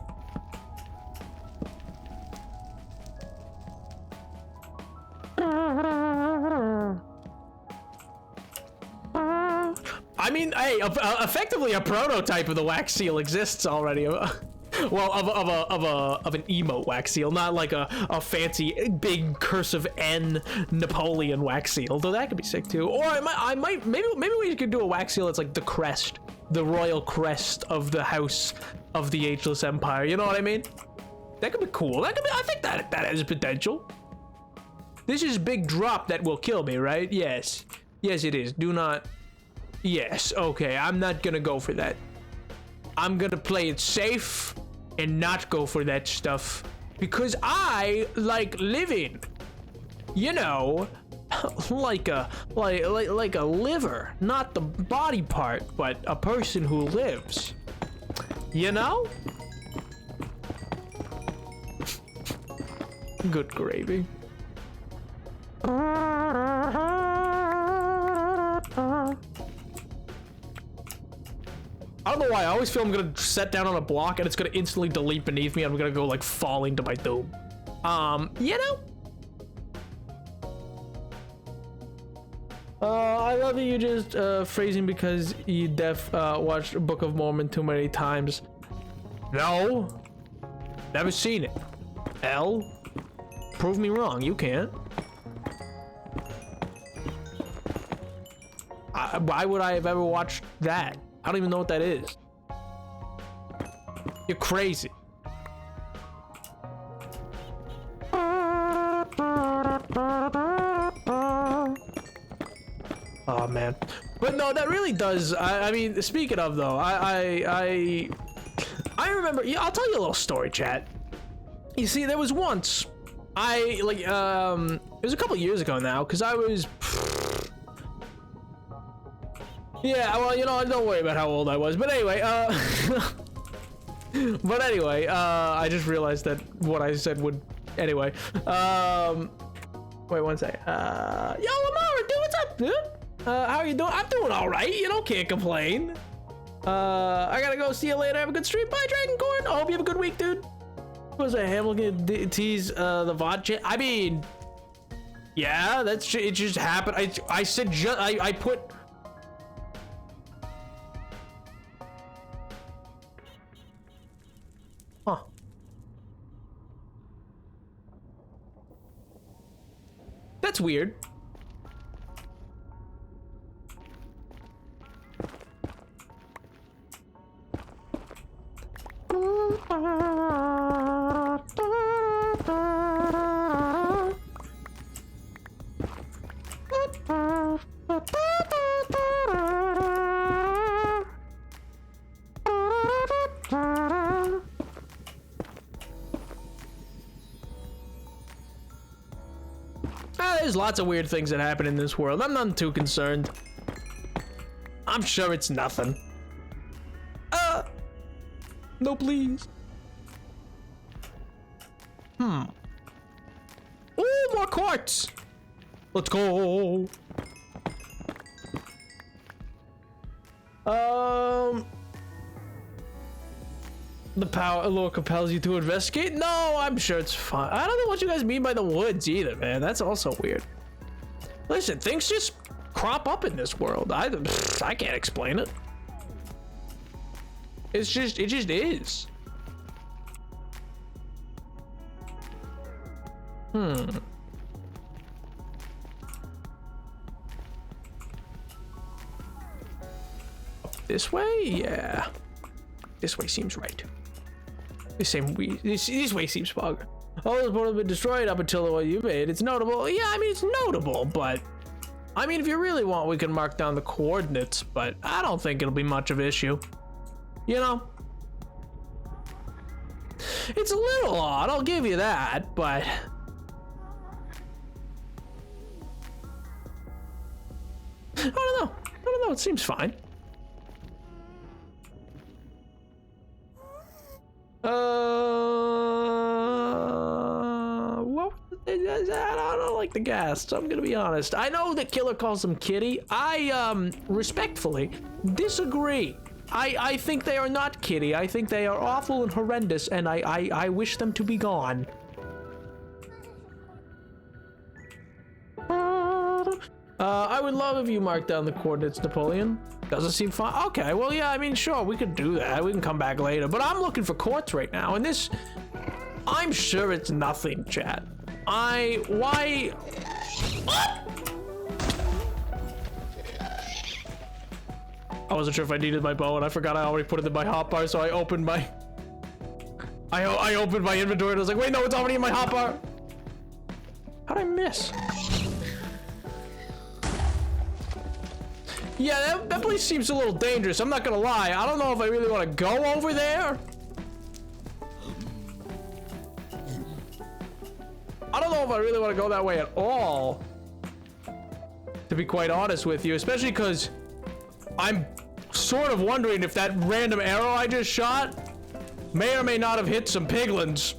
I mean, hey, effectively a prototype of the wax seal exists already. Well, of an emote wax seal, not like a fancy big cursive N Napoleon wax seal. Though that could be sick too. Or maybe we could do a wax seal that's like the crest, the royal crest of the House of the Ageless Empire. You know what I mean? That could be cool. I think that has potential. This is big drop that will kill me, right? Yes, it is. Do not. Yes. Okay. I'm not gonna go for that. I'm gonna play it safe and not go for that stuff because I like living, you know, like a liver, not the body part, but a person who lives, you know. Good gravy. I don't know why, I always feel I'm gonna set down on a block and it's gonna instantly delete beneath me and I'm gonna go like falling to my doom. You know? I love that you just phrasing because you watched Book of Mormon too many times. No, never seen it. L, prove me wrong, you can't. Why would I have ever watched that? I don't even know what that is. You're crazy. Oh man, but no, that really does. I mean, speaking of though, I remember. Yeah, I'll tell you a little story, chat. You see, there was once it was a couple years ago now, because I was. Yeah, well, you know, don't worry about how old I was. But anyway, I just realized that what I said would. Anyway, wait one sec. Yo, Lamar, dude, what's up, dude? How are you doing? I'm doing all right. You know, can't complain. I gotta go. See you later. Have a good stream. Bye, Dragoncorn. I hope you have a good week, dude. Was a Hamilton tease the VOD? I mean, yeah, it just happened. I said I put. Huh. That's weird. There's lots of weird things that happen in this world. I'm not too concerned. I'm sure it's nothing. No, please. Ooh, more quartz. Let's go. The power law compels you to investigate? No, I'm sure it's fine. I don't know what you guys mean by the woods either, man. That's also weird. Listen, things just crop up in this world. I can't explain it. It just is. This way? Yeah. This way seems right. This way seems fog. All this board has been destroyed up until the one you made. It's notable. Yeah, I mean, it's notable, but... I mean, if you really want, we can mark down the coordinates, but I don't think it'll be much of an issue. You know? It's a little odd, I'll give you that, but... I don't know, it seems fine. Well, I don't like the gas, I'm gonna be honest. I know that Killer calls them kitty. I, respectfully disagree. I think they are not kitty. I think they are awful and horrendous, and I wish them to be gone. I would love if you marked down the coordinates, Napoleon. Doesn't seem fun. Okay, well, yeah, I mean, sure, we could do that. We can come back later. But I'm looking for quartz right now, and this... I'm sure it's nothing, chat. Why... What? I wasn't sure if I needed my bow, and I forgot I already put it in my hotbar, so I opened my... I opened my inventory, and I was like, wait, no, it's already in my hotbar. How'd I miss? Yeah, that place seems a little dangerous. I'm not gonna lie. I don't know if I really want to go over there. I don't know if I really want to go that way at all. To be quite honest with you, especially because I'm sort of wondering if that random arrow I just shot may or may not have hit some piglins.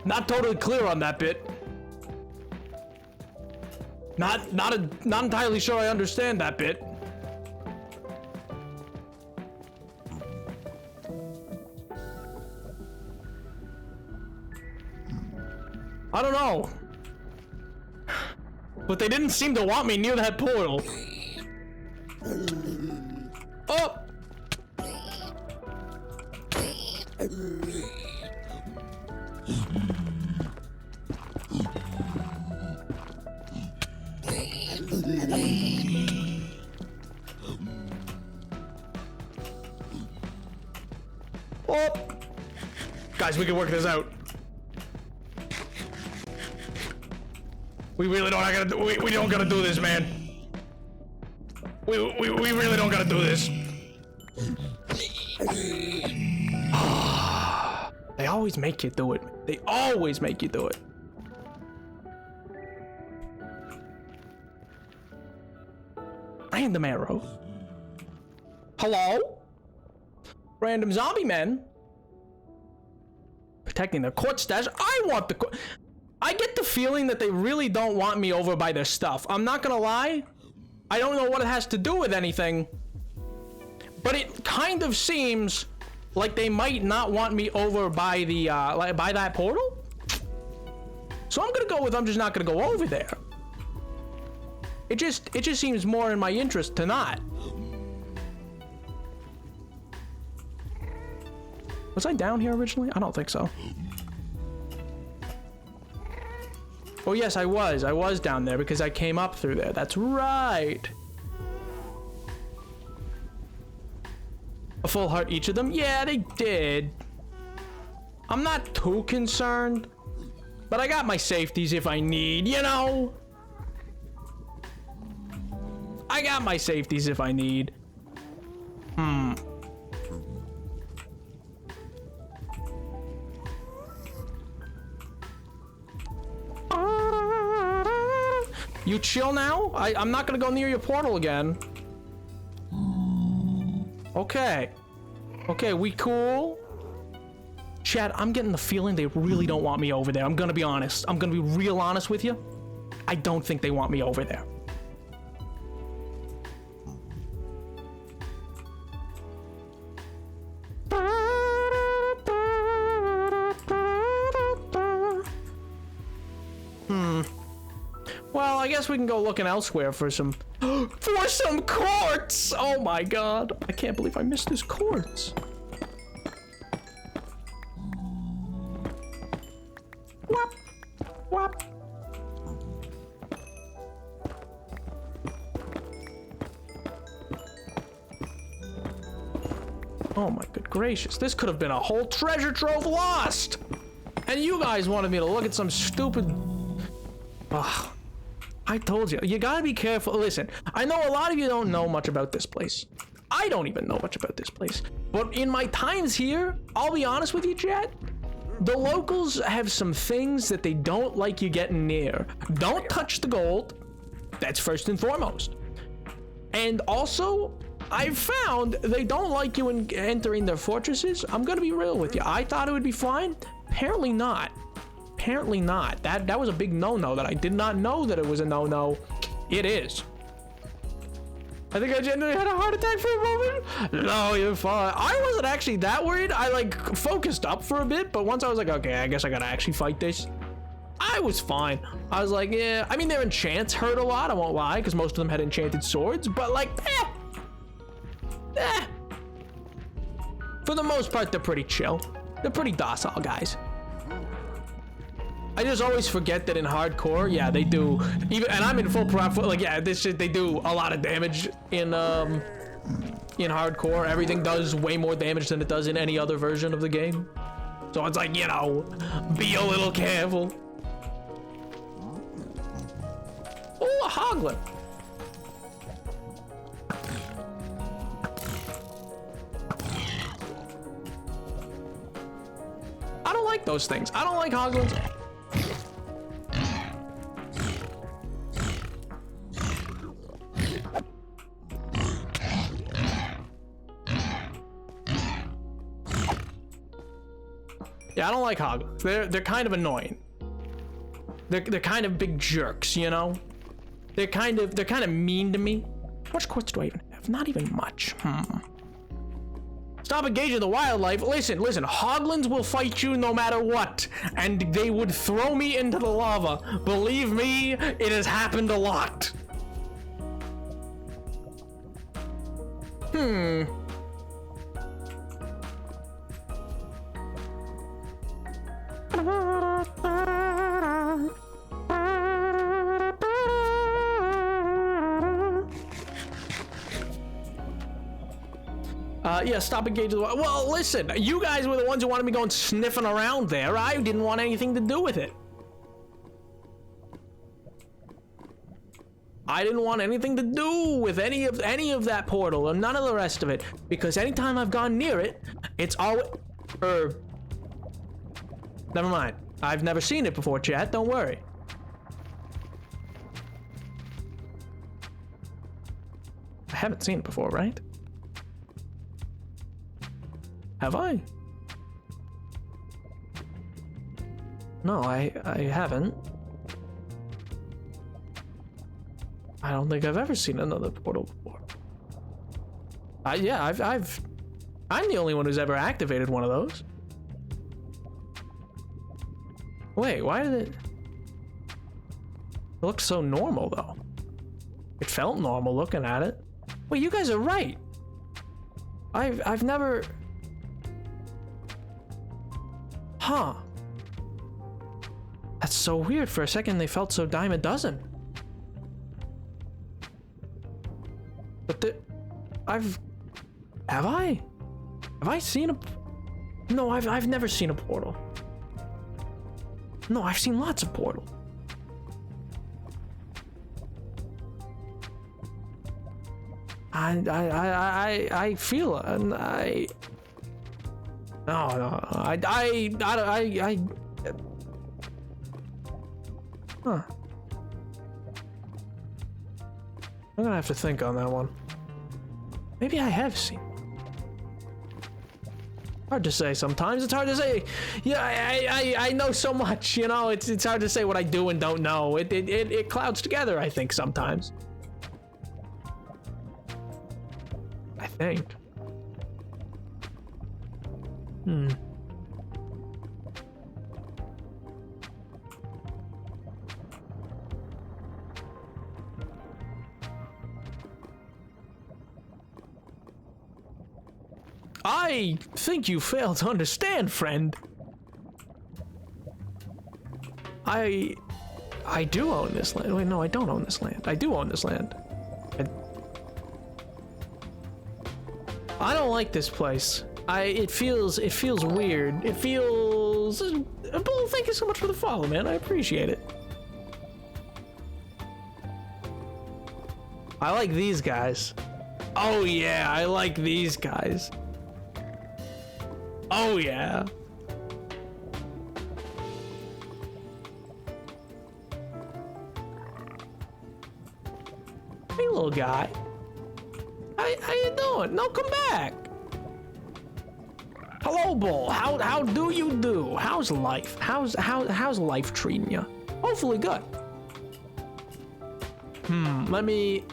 Not totally clear on that bit. Not entirely sure I understand that bit. I don't know. But they didn't seem to want me near that portal. Oh! Oh! Guys, we can work this out. We really don't gotta do, we don't gotta do this, man. We really don't gotta do this. They always make you do it. They always make you do it. Random arrow. Hello? Random zombie men. Protecting their court stash. I want the court. I get the feeling that they really don't want me over by their stuff. I'm not gonna lie. I don't know what it has to do with anything. But it kind of seems like they might not want me over by the, by that portal. So I'm gonna go with I'm just not gonna go over there. It just seems more in my interest to not. Was I down here originally? I don't think so. Oh yes, I was down there because I came up through there. That's right. A full heart each of them? Yeah, they did. I'm not too concerned, but I got my safeties if I need, you know? I got my safeties if I need. You chill now? I'm not gonna go near your portal again. Okay. Okay, we cool? Chad, I'm getting the feeling they really don't want me over there. I'm gonna be honest. I'm gonna be real honest with you. I don't think they want me over there. Well, I guess we can go looking elsewhere for some quartz. Oh my god, I can't believe I missed this quartz. Whop, whop. Oh my good gracious, this could have been a whole treasure trove lost! And you guys wanted me to look at some stupid... Ugh. I told you, you gotta be careful. Listen, I know a lot of you don't know much about this place. I don't even know much about this place. But in my times here, I'll be honest with you, chat, the locals have some things that they don't like you getting near. Don't touch the gold. That's first and foremost. And also, I've found they don't like you entering their fortresses. I'm gonna be real with you. I thought it would be fine. Apparently not. Apparently not. That was a big no-no that I did not know that it was a no-no. It is. I think I genuinely had a heart attack for a moment. No, you're fine. I wasn't actually that worried. I like focused up for a bit, but once I was like, okay, I guess I gotta actually fight this. I was fine. I was like, yeah. I mean, their enchants hurt a lot. I won't lie, because most of them had enchanted swords. But like, for the most part, they're pretty chill. They're pretty docile guys. I just always forget that in hardcore, yeah, they do. Even, and I'm in full profit. Like, yeah, this shit, they do a lot of damage in hardcore. Everything does way more damage than it does in any other version of the game. So it's like, you know, be a little careful. Oh, a hoglin. I don't like those things. I don't like hoglins. Yeah, I don't like hoglins. They're kind of annoying. They're kind of big jerks, you know? They're kind of mean to me. How much quartz do I even have? Not even much. Stop engaging the wildlife. Listen, hoglins will fight you no matter what, and they would throw me into the lava. Believe me, it has happened a lot. Yeah, stop engaging the... Well, listen, you guys were the ones who wanted me going sniffing around there. I didn't want anything to do with it. I didn't want anything to do with any of that portal or none of the rest of it, because anytime I've gone near it, it's always... Never mind. I've never seen it before, chat. Don't worry. I haven't seen it before, right? Have I? No, I haven't. I don't think I've ever seen another portal before. Yeah, I'm the only one who's ever activated one of those. Wait, why did it look so normal though? It felt normal looking at it. Wait, you guys are right. I've never... Huh. That's so weird. For a second, they felt so dime a dozen. But have I seen a... No, I've never seen a portal. No, I've seen lots of portal. I feel it. No, huh. I'm gonna have to think on that one. Maybe I have seen. Hard to say sometimes. It's hard to say. Yeah, I know so much, you know. It's hard to say what I do and don't know. It clouds together, I think, sometimes. I think. I think you fail to understand, friend. I do own this land. Wait, no, I don't own this land. I do own this land. I don't like this place. It feels weird. It feels... Bull, thank you so much for the follow, man. I appreciate it. I like these guys. Oh yeah, I like these guys. Oh yeah. Hey little guy. How you doing? No, come back. Hello, Bull. How do you do? How's life? How's life treating you? Hopefully good. Let me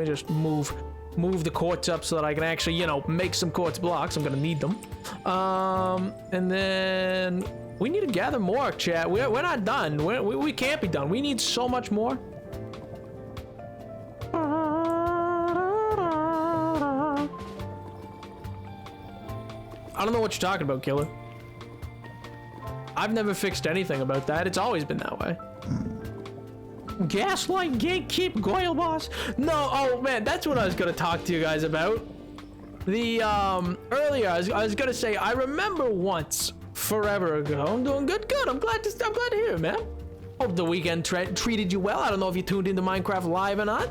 just move the quartz up so that I can actually, you know, make some quartz blocks. I'm gonna need them. And then we need to gather more, chat. We're not done. We can't be done. We need so much more. I don't know what you're talking about, Killer. I've never fixed anything about that. It's always been that way. Gaslight gatekeep Goyle boss? No, oh man, that's what I was gonna talk to you guys about. The earlier I was gonna say I remember once forever ago. I'm doing good. I'm glad to hear it, man. Hope the weekend treated you well. I don't know if you tuned into Minecraft Live or not.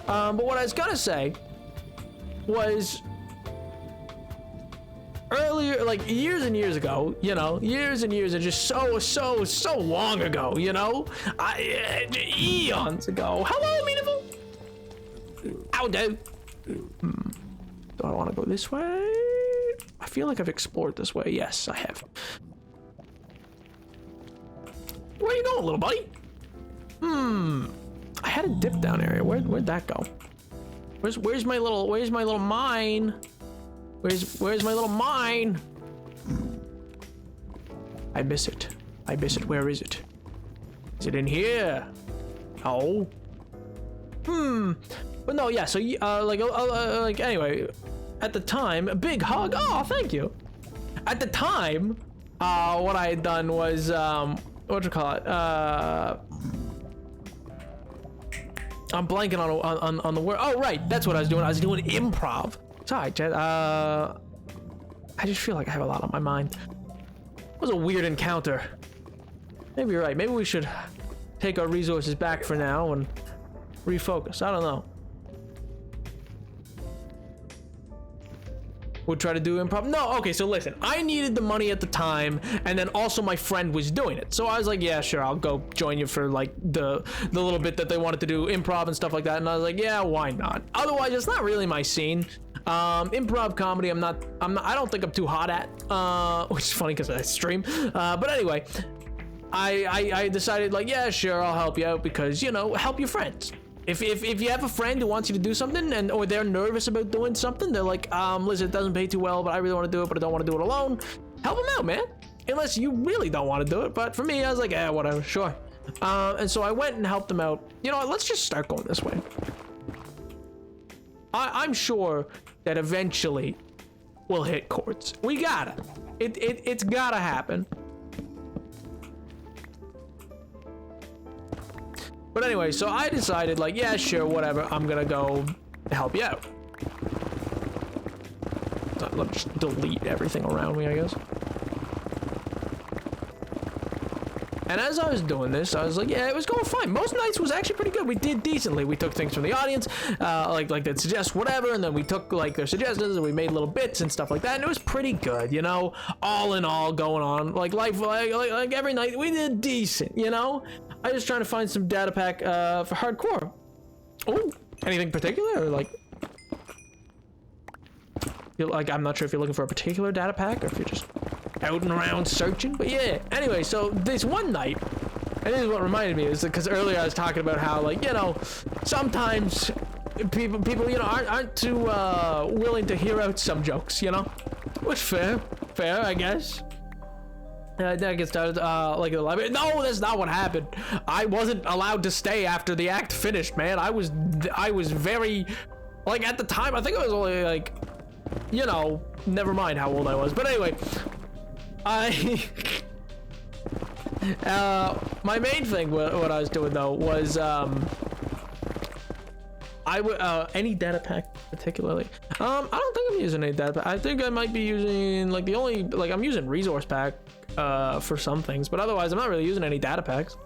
But what I was gonna say was earlier, like years and years ago, you know, years and years are just so long ago, you know, eons ago. Hello, beautiful. How do? Do I want to go this way? I feel like I've explored this way. Yes, I have. Where you going, little buddy? I had a dip down area. Where'd that go? Where's my little mine? Where's my little mine? I miss it. Where is it? Is it in here? Oh. But no, yeah. So like anyway, at the time, a big hug. Oh, thank you. At the time, what I had done was what you call it? I'm blanking on the word. Oh right, that's what I was doing. I was doing improv. Sorry, Jet. I just feel like I have a lot on my mind. It was a weird encounter. Maybe you're right. Maybe we should take our resources back for now and refocus. I don't know. We'll try to do improv. No, okay, so listen. I needed the money at the time, and then also my friend was doing it. So I was like, yeah, sure, I'll go join you for like the little bit that they wanted to do improv and stuff like that. And I was like, yeah, why not? Otherwise, it's not really my scene. Improv comedy, I don't think I'm too hot at, which is funny because I stream. But anyway, I decided like, yeah, sure, I'll help you out because, you know, help your friends. If you have a friend who wants you to do something or they're nervous about doing something, they're like, listen, it doesn't pay too well, but I really want to do it, but I don't want to do it alone. Help them out, man. Unless you really don't want to do it. But for me, I was like, whatever, sure. And so I went and helped them out. You know what? Let's just start going this way. I'm sure that eventually we'll hit quartz. We gotta. It's gotta happen. But anyway, so I decided like, yeah, sure, whatever. I'm gonna go help you out. Let me just delete everything around me, I guess. And as I was doing this, I was like, yeah, it was going fine. Most nights was actually pretty good. We did decently. We took things from the audience, like they'd suggest whatever, and then we took like their suggestions and we made little bits and stuff like that, and it was pretty good, you know. All in all, going on like life, like every night we did decent, you know. I was trying to find some data pack for hardcore. Oh, anything particular or like? I'm not sure if you're looking for a particular data pack or if you're just out and around searching, but yeah. Anyway, so this one night, and this is what reminded me, is because earlier I was talking about how, like, you know, sometimes people, you know, aren't too willing to hear out some jokes, you know, which fair, I guess. Then I get started, like, the library. No, that's not what happened. I wasn't allowed to stay after the act finished, man. I was very, like, at the time, I think I was only like you know, never mind how old I was. But anyway, I my main thing, what I was doing though, was I would any data pack particularly. I don't think I'm using any data pack. I think I might be using like I'm using resource pack for some things, but otherwise I'm not really using any data packs.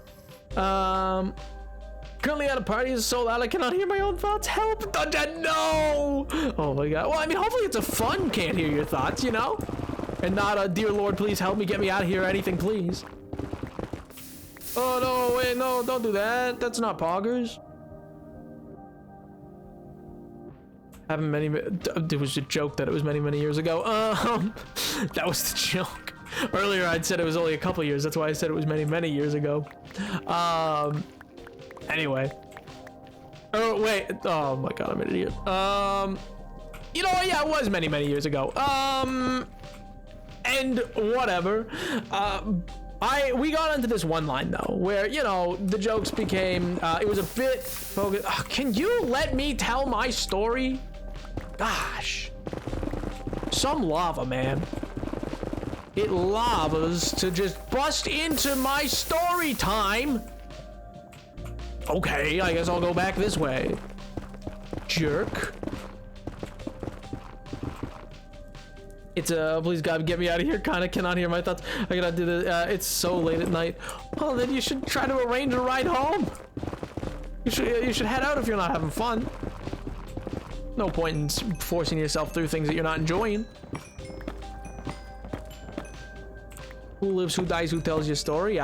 Currently at a party is so loud I cannot hear my own thoughts. Help! No! Oh my god. Well, I mean, hopefully it's a fun can't hear your thoughts, you know? And not a dear Lord, please help me, get me out of here, anything, please. Oh no, wait, no, don't do that. That's not poggers. Haven't many. It was a joke that it was many years ago. That was the joke. Earlier I'd said it was only a couple years. That's why I said it was many years ago. Anyway. Oh wait. Oh my god, I'm an idiot. You know what? Yeah, it was many years ago. And whatever. We got into this one line though, where, you know, the jokes became, it was a bit focused. Can you let me tell my story? Gosh. Some lava, man. It lavas to just bust into my story time. Okay, I guess I'll go back this way. Jerk. It's please God, get me out of here. Kinda cannot hear my thoughts. I gotta do this. It's so late at night. Well, then you should try to arrange a ride home. You should head out if you're not having fun. No point in forcing yourself through things that you're not enjoying. Who lives, who dies, who tells your story?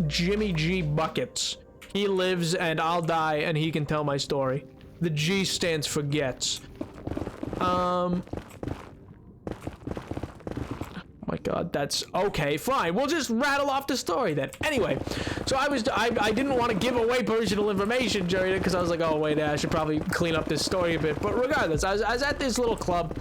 Jimmy G Buckets. He lives and I'll die and he can tell my story. The G stands for gets. My god, that's okay, fine, we'll just rattle off the story then. Anyway, so I didn't want to give away personal information during it because I was like, oh wait, I should probably clean up this story a bit. But regardless, I was at this little club.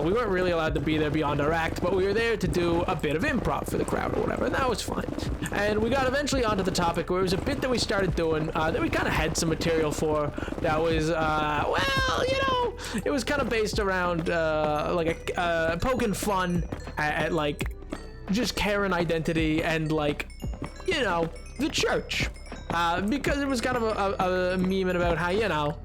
We weren't really allowed to be there beyond our act, but we were there to do a bit of improv for the crowd or whatever, and that was fine. And we got eventually onto the topic where it was a bit that we started doing that we kind of had some material for, that was well, you know, it was kind of based around like a poking fun at like just Karen identity and, like, you know, the church, because it was kind of a meme about how, you know,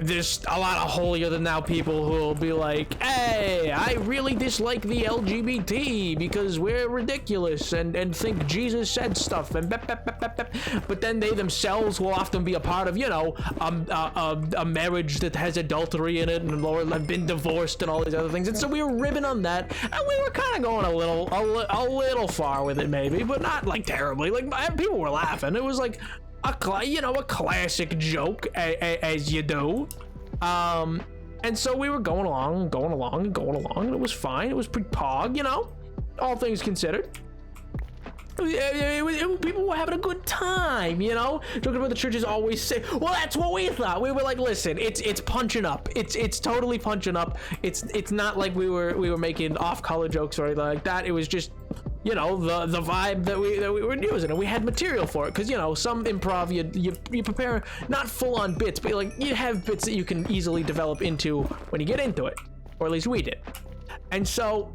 there's a lot of holier than thou people who will be like, hey, I really dislike the LGBT because we're ridiculous and think Jesus said stuff, and but then they themselves will often be a part of, you know, a marriage that has adultery in it and or have been divorced and all these other things. And so we were ribbing on that, and we were kind of going a little far with it, maybe, but not like terribly. Like, people were laughing. It was like a classic joke, as you do. And so we were going along, and it was fine. It was pretty pog, you know, all things considered. People were having a good time, you know. Talking about the churches always say, well, that's what we thought. We were like, listen, it's punching up. It's totally punching up. It's not like we were making off-color jokes or anything like that. It was just, you know, the vibe that we were using, and we had material for it, because, you know, some improv you prepare not full-on bits, but like you have bits that you can easily develop into when you get into it, or at least we did. And so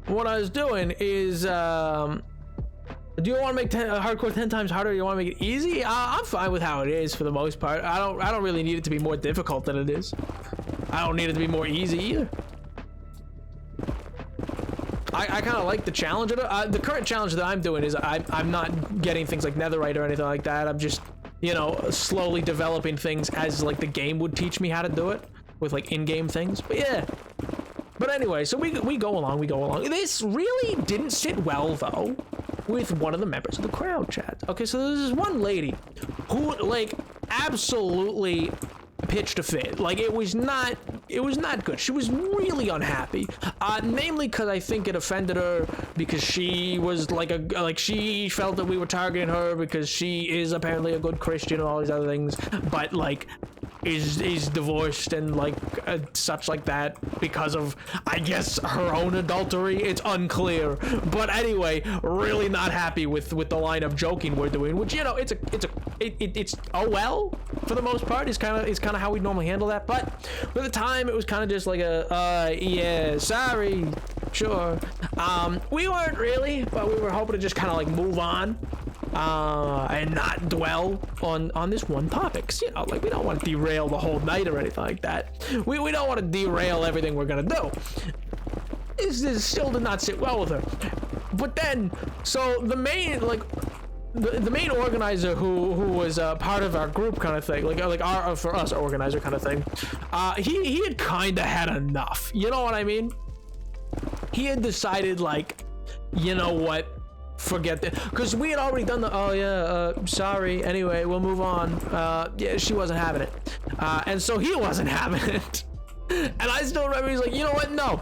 what I was doing is, do you want to make hardcore 10 times harder? You want to make it easy? I'm fine with how it is for the most part. I don't really need it to be more difficult than it is. I don't need it to be more easy either. I kind of like the challenge of it. The current challenge that I'm doing is I'm not getting things like netherite or anything like that. I'm just, you know, slowly developing things as like the game would teach me how to do it with like in-game things. But yeah. But anyway, so we go along. This really didn't sit well though with one of the members of the crowd chat. Okay, so there's this one lady who like absolutely pitched a fit. Like, it was not good. She was really unhappy, namely because I think it offended her because she was like she felt that we were targeting her because she is apparently a good Christian and all these other things, but like is divorced and like such like that because of, I guess, her own adultery. It's unclear, but anyway, really not happy with the line of joking we're doing, which, you know, it's oh well, for the most part is kind of how we normally handle that. But for the time, it was kind of just like a yeah, sorry, sure. We weren't really, but we were hoping to just kind of like move on and not dwell on this one topic. 'Cause, you know, like, we don't want to derail the whole night or anything like that. We don't want to derail everything we're gonna do. This still did not sit well with her. But then, so the main, like, the main organizer who was part of our group kind of thing, like our, for us, organizer kind of thing, he had kind of had enough. You know what I mean? He had decided, like, you know what, forget that, because we had already done the, oh yeah, sorry, anyway, we'll move on. Yeah, she wasn't having it, and so he wasn't having it. And I still remember he's like, you know what, no,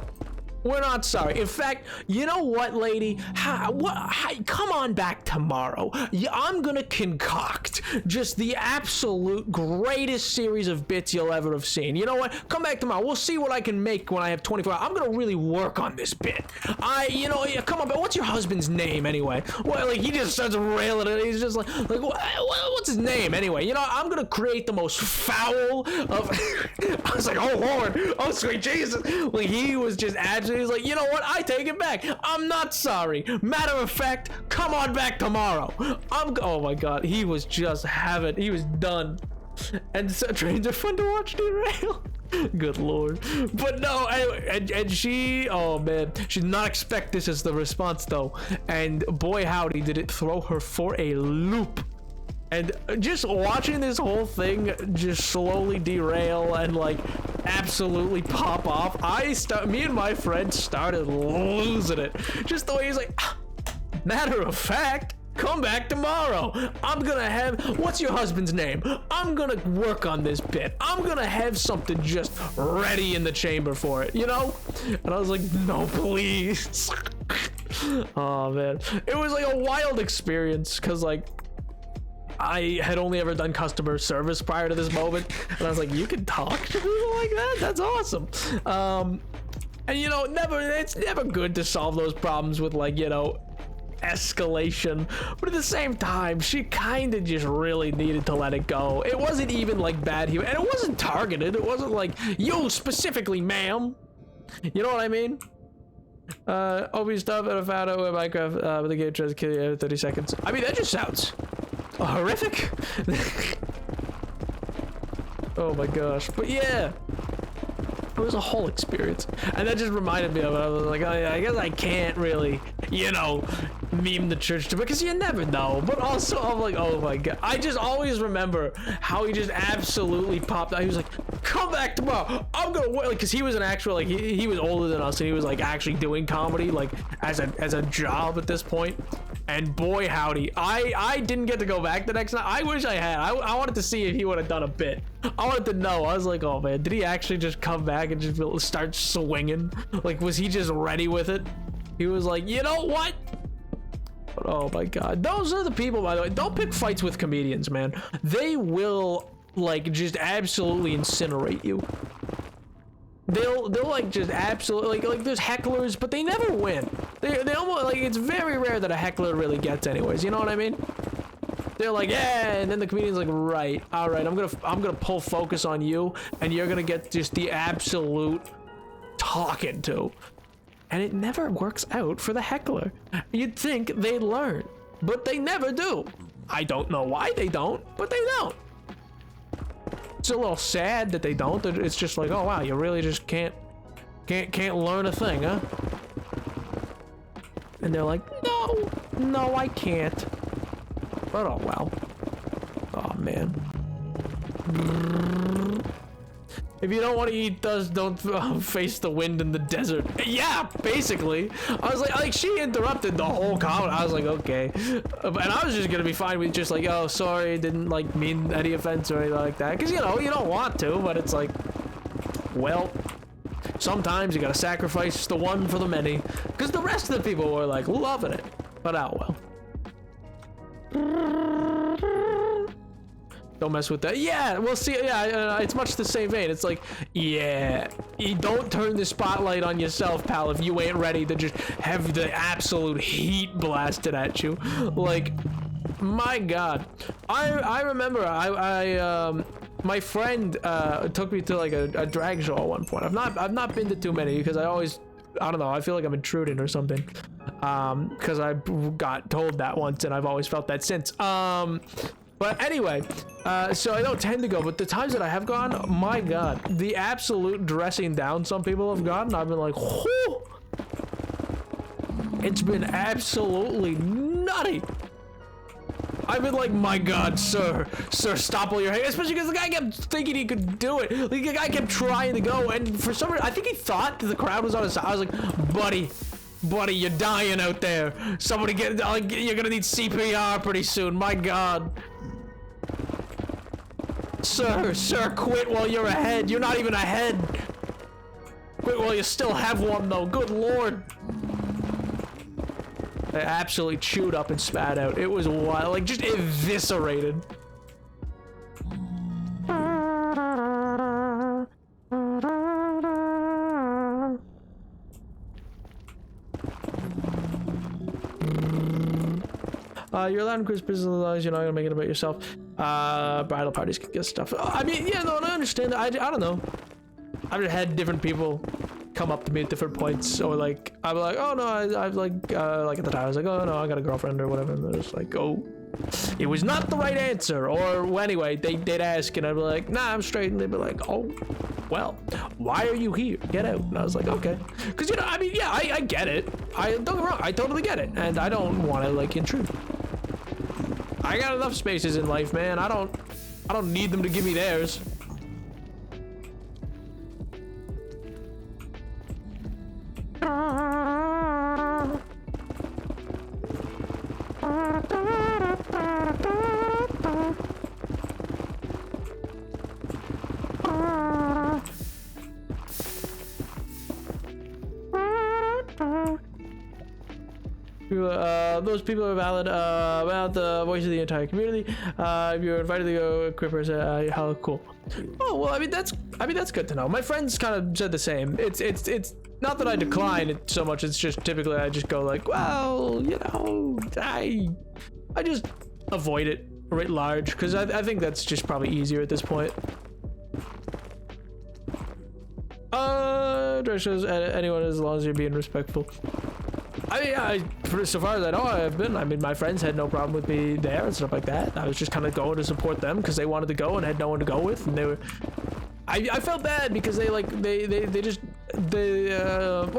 we're not sorry. In fact, you know what, lady? Come on back tomorrow. I'm gonna concoct just the absolute greatest series of bits you'll ever have seen. You know what? Come back tomorrow. We'll see what I can make when I have 24 hours. I'm gonna really work on this bit. You know, come on, but what's your husband's name anyway? Well, like, he just starts railing it. He's just like what's his name anyway? You know, I'm gonna create the most foul of. I was like, oh Lord, oh sweet Jesus. Like, he was just absolutely. He's like, you know what? I take it back. I'm not sorry. Matter of fact, come on back tomorrow. Oh my God. He was just he was done. And so trains are fun to watch derail. Good Lord. But no, anyway, and she, oh man, she did not expect this as the response though. And boy, howdy, did it throw her for a loop. And just watching this whole thing just slowly derail and like absolutely pop off, me and my friend started losing it. Just the way he's like, matter of fact, come back tomorrow. I'm gonna have, what's your husband's name? I'm gonna work on this bit. I'm gonna have something just ready in the chamber for it, you know? And I was like, no, please. Oh man, it was like a wild experience because like, I had only ever done customer service prior to this moment, and I was like, you can talk to people like that? That's awesome. And you know, it's never good to solve those problems with, like, you know, escalation, but at the same time, she kind of just really needed to let it go. It wasn't even like bad humor, and it wasn't targeted. It wasn't like, you specifically, ma'am. You know what I mean? Obi stuff at a photo in Minecraft, with the game tries to kill you every 30 seconds. I mean, that just sounds horrific. Oh my gosh. But yeah, it was a whole experience, and that just reminded me of it. I was like, oh yeah, I guess I can't really, you know, meme the church to, because you never know. But also, I'm like, oh my God, I just always remember how he just absolutely popped out. He was like, come back tomorrow, I'm gonna work, like, because he was an actual, like, he was older than us, and he was like actually doing comedy like as a job at this point. And boy howdy, I didn't get to go back the next night. I wish I had. I wanted to see if he would have done a bit. I wanted to know. I was like, oh man, did he actually just come back and just start swinging? Like, was he just ready with it? He was like, you know what? But, oh my God, those are the people, by the way. Don't pick fights with comedians, man. They will, like, just absolutely incinerate you. They'll like just absolutely, like there's hecklers, but they never win. They almost, like, it's very rare that a heckler really gets anyways. You know what I mean? They're like, yeah, and then the comedian's like, right, all right, I'm gonna pull focus on you, and you're gonna get just the absolute talking to, and it never works out for the heckler. You'd think they'd learn, but they never do. I don't know why they don't, but they don't. It's a little sad that they don't. It's just like, oh wow, you really just can't learn a thing, huh? And they're like, no, I can't. But oh well. Oh man. If you don't want to eat dust, don't face the wind in the desert. Yeah, basically. I was like she interrupted the whole comment. I was like, okay. And I was just gonna be fine with just like, oh, sorry, didn't like mean any offense or anything like that. Because, you know, you don't want to, but it's like, well, sometimes you gotta sacrifice the one for the many. Because the rest of the people were like loving it. But oh well. Don't mess with that. Yeah, well, see, yeah, it's much the same vein. It's like, yeah, you don't turn the spotlight on yourself, pal, if you ain't ready to just have the absolute heat blasted at you. Like, my God, I remember my friend took me to like a drag show at one point. I've not been to too many because I don't know, I feel like I'm intruding or something. Because I got told that once and I've always felt that since. But anyway, so I don't tend to go, but the times that I have gone, my God, the absolute dressing down some people have gotten, I've been like, whoo! It's been absolutely nutty. I've been like, my God, sir, stop while you're hanging. Especially because the guy kept thinking he could do it. Like, the guy kept trying to go, and for some reason, I think he thought the crowd was on his side. I was like, buddy, you're dying out there. Somebody you're gonna need CPR pretty soon. My God. Sir, quit while you're ahead. You're not even ahead. Quit while you still have one, though. Good Lord. I absolutely chewed up and spat out. It was wild, like just eviscerated. You're allowed in Christmas as long as you're not gonna make it about yourself. Bridal parties can get stuff. I mean, yeah, no, I understand that. I don't know. I've just had different people come up to me at different points, or like I'm like, oh no, I've like at the time I was like, oh no, I got a girlfriend or whatever, and they're just like, oh, it was not the right answer, or anyway, they'd ask and I'd be like, nah, I'm straight, and they'd be like, oh, well, why are you here? Get out. And I was like, okay, because I mean, yeah, I get it. Don't get me wrong, I totally get it, and I don't want to like intrude. I got enough spaces in life, man. I don't need them to give me theirs. Those people are valid about the voice of the entire community. If you're invited to go, Crippers, how cool. Oh well, I mean that's good to know. My friends kind of said the same. It's not that I decline it so much. It's just typically I just go like, well, you know, I just avoid it writ large because I think that's just probably easier at this point. Dress shows anyone as long as you're being respectful. I mean, so far as I know, I've been. I mean, my friends had no problem with me there and stuff like that. I was just kind of going to support them because they wanted to go and had no one to go with, and they were. I felt bad because they well,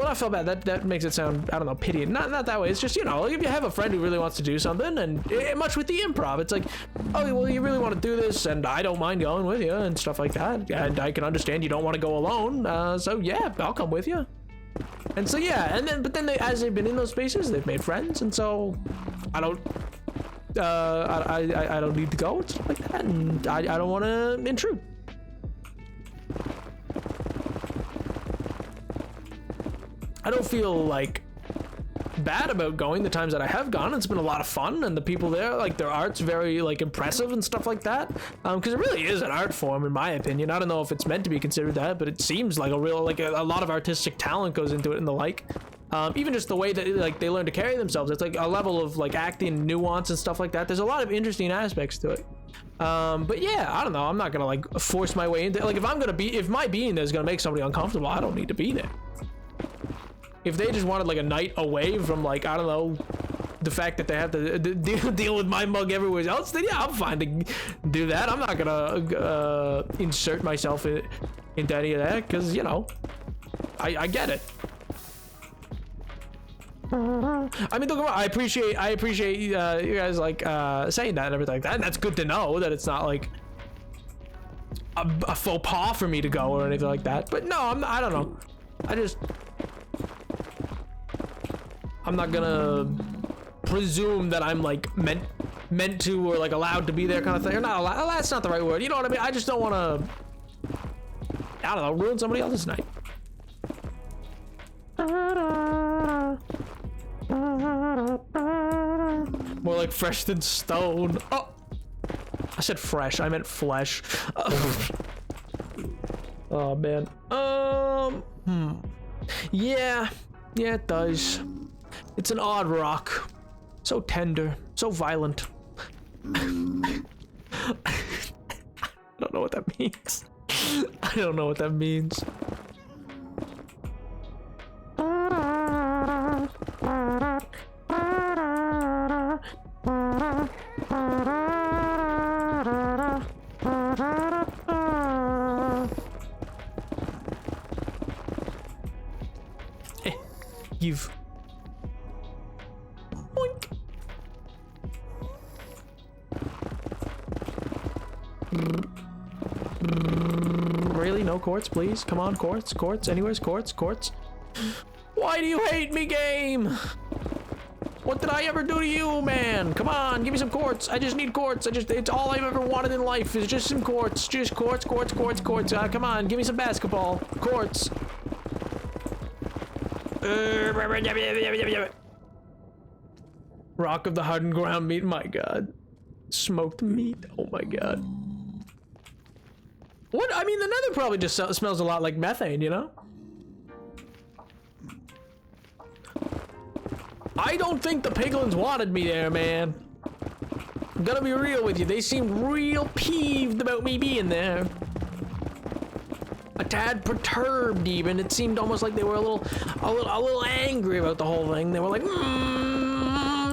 I felt bad. That makes it sound, I don't know, pity. Not that way. It's just, you know, like if you have a friend who really wants to do something, and much with the improv, it's like, oh, well, you really want to do this, and I don't mind going with you and stuff like that. And I can understand you don't want to go alone. So yeah, I'll come with you. And so yeah, but then as they've been in those spaces, they've made friends, and so I don't need to go and stuff like that, and I don't want to intrude. I don't feel like bad about going the times that I have gone. It's been a lot of fun, and the people there, like, their art's very like impressive and stuff like that, because it really is an art form in my opinion. I don't know if it's meant to be considered that, but it seems like a real, like, a lot of artistic talent goes into it and the like. Even just the way that like they learn to carry themselves, it's like a level of like acting nuance and stuff like that. There's a lot of interesting aspects to it. But yeah, I don't know, I'm not gonna like force my way into, like, if my being there is gonna make somebody uncomfortable, I don't need to be there. If they just wanted like a night away from, like, I don't know, the fact that they have to deal with my mug everywhere else, then yeah, I'm fine to do that. I'm not gonna insert myself into any of that because, you know, I get it. I mean, don't get me wrong, I appreciate you guys like saying that and everything like that. And that's good to know that it's not like a faux pas for me to go or anything like that. But no, I don't know. I'm not gonna presume that I'm like meant to or like allowed to be there kind of thing. Or not allowed, that's not the right word. You know what I mean? I just don't want to, I don't know, ruin somebody else's night. More like fresh than stone. Oh, said fresh. I meant flesh. Oh man. Yeah, it does. It's an odd rock. So tender, so violent. I don't know what that means. I don't know what that means. You've boink. Really? No quartz, please? Come on, quartz, anyways, quartz. Why do you hate me, game? What did I ever do to you, man? Come on, give me some quartz. I just need quartz. It's all I've ever wanted in life is just some quartz. Just quartz. Come on, give me some basketball. Quartz. Rock of the hardened ground meat. My god. Smoked meat. Oh my god. What? I mean, the nether probably just smells a lot like methane, you know? I don't think the piglins wanted me there, man. I'm gonna be real with you. They seemed real peeved about me being there. A tad perturbed, even. It seemed almost like they were a little angry about the whole thing. They were like,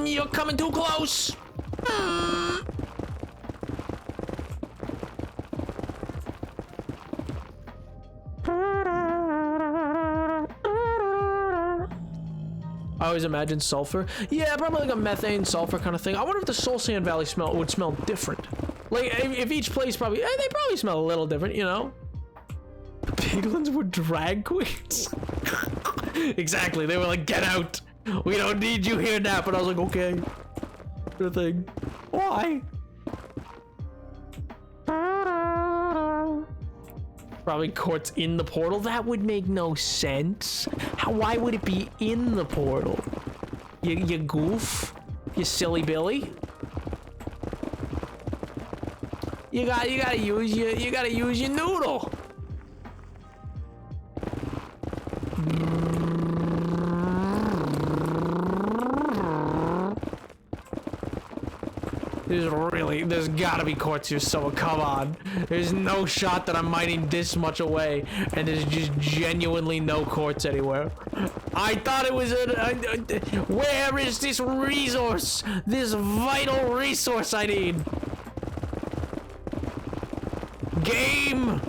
you're coming too close. I always imagine sulfur. Yeah, probably like a methane sulfur kind of thing. I wonder if the Soul Sand Valley would smell different. Like, if each place probably, they probably smell a little different, you know? The piglins were drag queens. Exactly. They were like, get out. We don't need you here now. But I was like, okay. Good thing. Why? Probably quartz in the portal. That would make no sense. Why would it be in the portal? You goof. You silly Billy. You gotta use your noodle. There's gotta be quartz here, so come on. There's no shot that I'm mining this much away, and there's just genuinely no quartz anywhere. I thought it was where is this resource? This vital resource I need. Game,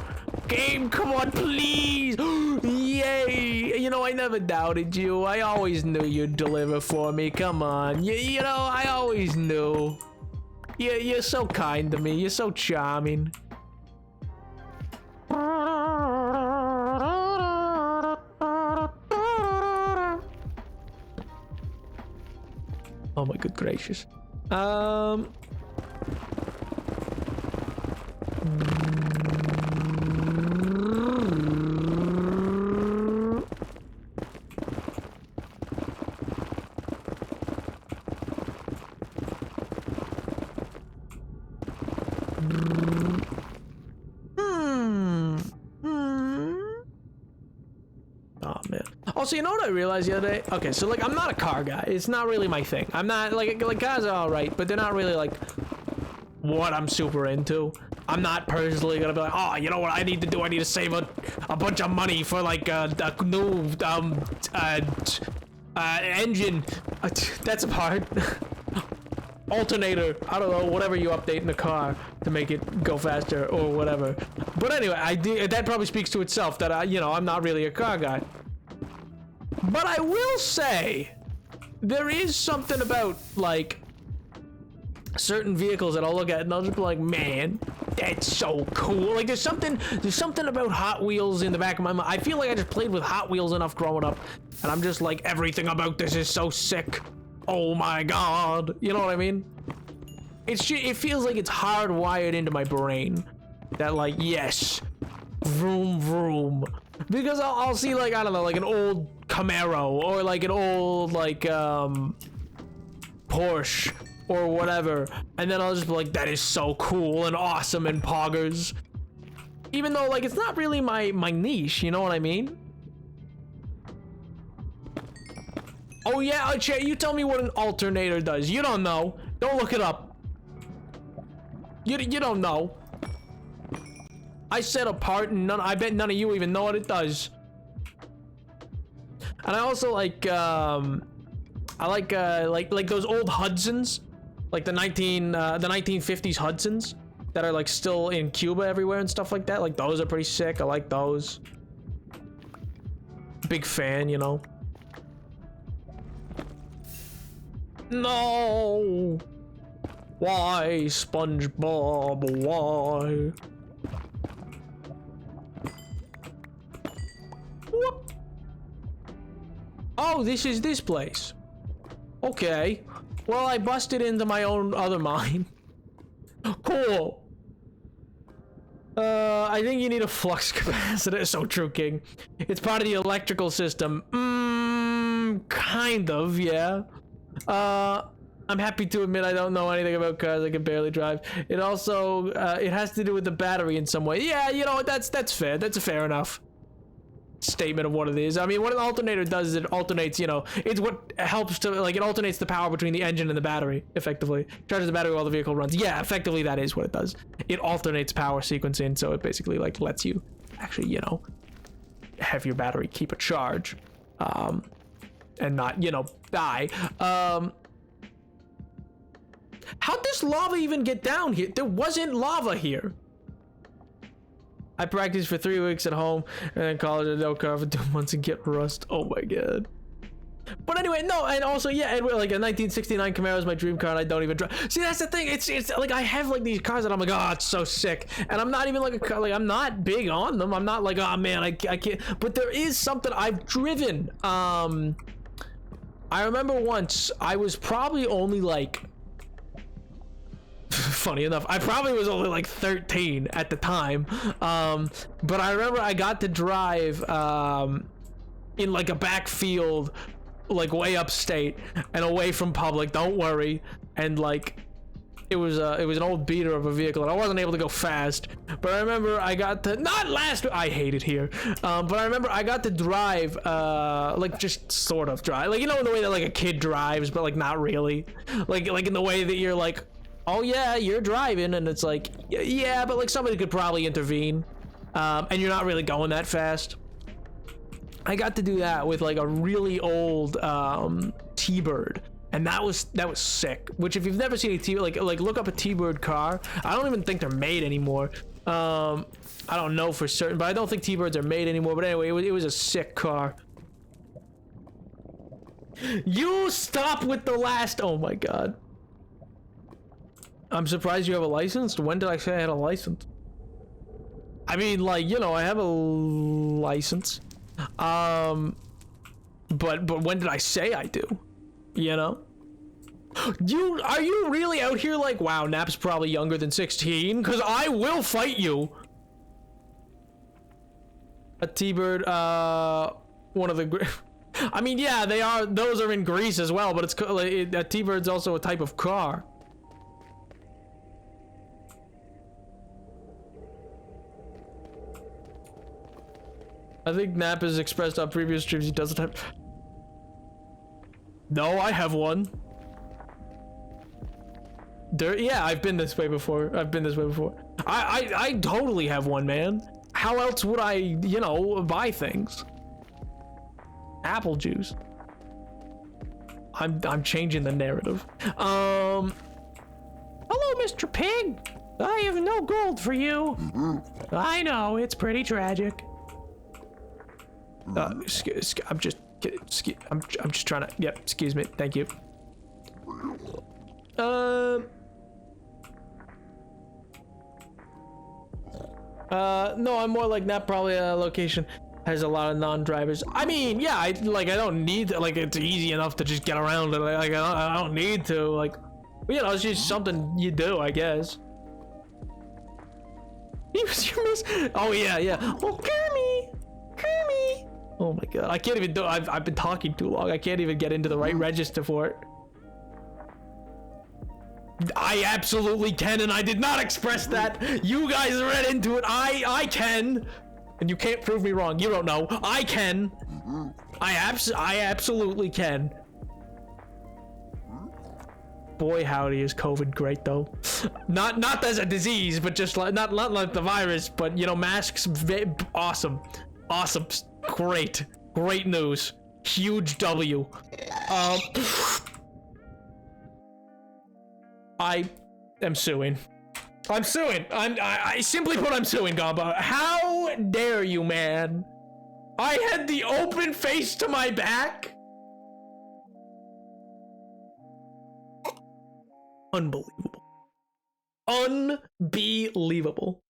come on, please. Yay. You know, I never doubted you. I always knew you'd deliver for me. Come on. You know, I always knew. You're so kind to me. You're so charming. Oh my good gracious. Also, you know what I realized the other day? Okay, so like I'm not a car guy. It's not really my thing. I'm not like cars are all right, but they're not really like what I'm super into. I'm not personally gonna be like, oh, you know what I need to do? I need to save a bunch of money for like a new engine. That's a part. Alternator. I don't know. Whatever you update in the car to make it go faster or whatever. But anyway, that probably speaks to itself that I'm not really a car guy. But I will say, there is something about, like, certain vehicles that I'll look at and I'll just be like, man, that's so cool. Like, there's something about Hot Wheels in the back of my mind. I feel like I just played with Hot Wheels enough growing up, and I'm just like, everything about this is so sick. Oh my god. You know what I mean? It feels like it's hardwired into my brain. That, like, yes, vroom, vroom. Because I'll see, like, I don't know, like an old Camaro or like an old like Porsche or whatever, and then I'll just be like, that is so cool and awesome and poggers. Even though, like, it's not really my niche, you know what I mean? Oh yeah, Chat, you tell me what an alternator does. You don't know. Don't look it up. You don't know. I said a part, and I bet none of you even know what it does. And I also like, I like those old Hudsons, like the 1950s Hudsons that are like still in Cuba everywhere and stuff like that. Like those are pretty sick. I like those. Big fan, you know. No. Why, SpongeBob? Why? Whoop. Oh, this is this place. Okay. Well, I busted into my own other mine. Cool. I think you need a flux capacitor. So true, King. It's part of the electrical system. Kind of, yeah. I'm happy to admit I don't know anything about cars. I can barely drive. It also, it has to do with the battery in some way. Yeah, you know, that's fair. That's a fair enough statement of what it is. I mean, what an alternator does is it alternates, you know, it's what helps to, like, it alternates the power between the engine and the battery, effectively. Charges the battery while the vehicle runs. Yeah, effectively that is what it does. It alternates power sequencing, so it basically, like, lets you actually, you know, have your battery keep a charge, and not, you know, die. How'd this lava even get down here? There wasn't lava here. I practiced for 3 weeks at home and then college at no car for 2 months and get rust. Oh my god. But anyway, no, and also, yeah, and like a 1969 Camaro is my dream car and I don't even drive. See, that's the thing. It's like I have like these cars that I'm like, oh, it's so sick. And I'm not even like a car, like I'm not big on them. I'm not like, oh man, I can't. But there is something I've driven. I remember once I was probably only like, funny enough, I probably was only like 13 at the time, but I remember I got to drive in like a backfield, like way upstate and away from public, don't worry, and like it was an old beater of a vehicle and I wasn't able to go fast, but I remember I got to, I hate it here, but I remember I got to drive, like just sort of drive, like, you know, in the way that like a kid drives, but like not really, like in the way that you're like, oh yeah, you're driving, and it's like, yeah, but like somebody could probably intervene, and you're not really going that fast. I got to do that with like a really old T-Bird, and that was sick. Which, if you've never seen a T-Bird, like look up a T-Bird car. I don't even think they're made anymore. I don't know for certain, but I don't think T-Birds are made anymore. But anyway, it was a sick car. You stop with the last. Oh my god. I'm surprised you have a license. When did I say I had a license? I mean, like, you know, I have a license. But when did I say I do? You know? Are you really out here like, wow, Nap's probably younger than 16? Because I will fight you. A T-Bird, one of the... I mean, yeah, they are, those are in Greece as well, but it's, a T-Bird's also a type of car. I think Nap has expressed on previous streams he doesn't have. No, I have one. Yeah, I've been this way before. I totally have one, man. How else would I, you know, buy things? Apple juice. I'm changing the narrative. Hello, Mr. Pig. I have no gold for you. I know, it's pretty tragic. I'm just trying to, yep, excuse me, thank you. No, I'm more like that. Probably a location has a lot of non-drivers. I mean, yeah, I don't need to, like, it's easy enough to just get around it. Like, I don't need to, like, you know, it's just something you do, I guess. Oh yeah. Oh, Kermie. Oh my god, I can't even do. I've been talking too long. I can't even get into the right register for it. I absolutely can, and I did not express that. You guys read into it. I can. And you can't prove me wrong. You don't know. I can. I absolutely can. Boy, howdy, is COVID great though. Not as a disease, but just like not like the virus, but you know, masks. Awesome, great news. Huge W. I am suing. I'm suing. I simply put, I'm suing, Gamba. How dare you, man? I had the open face to my back. Unbelievable. Unbelievable.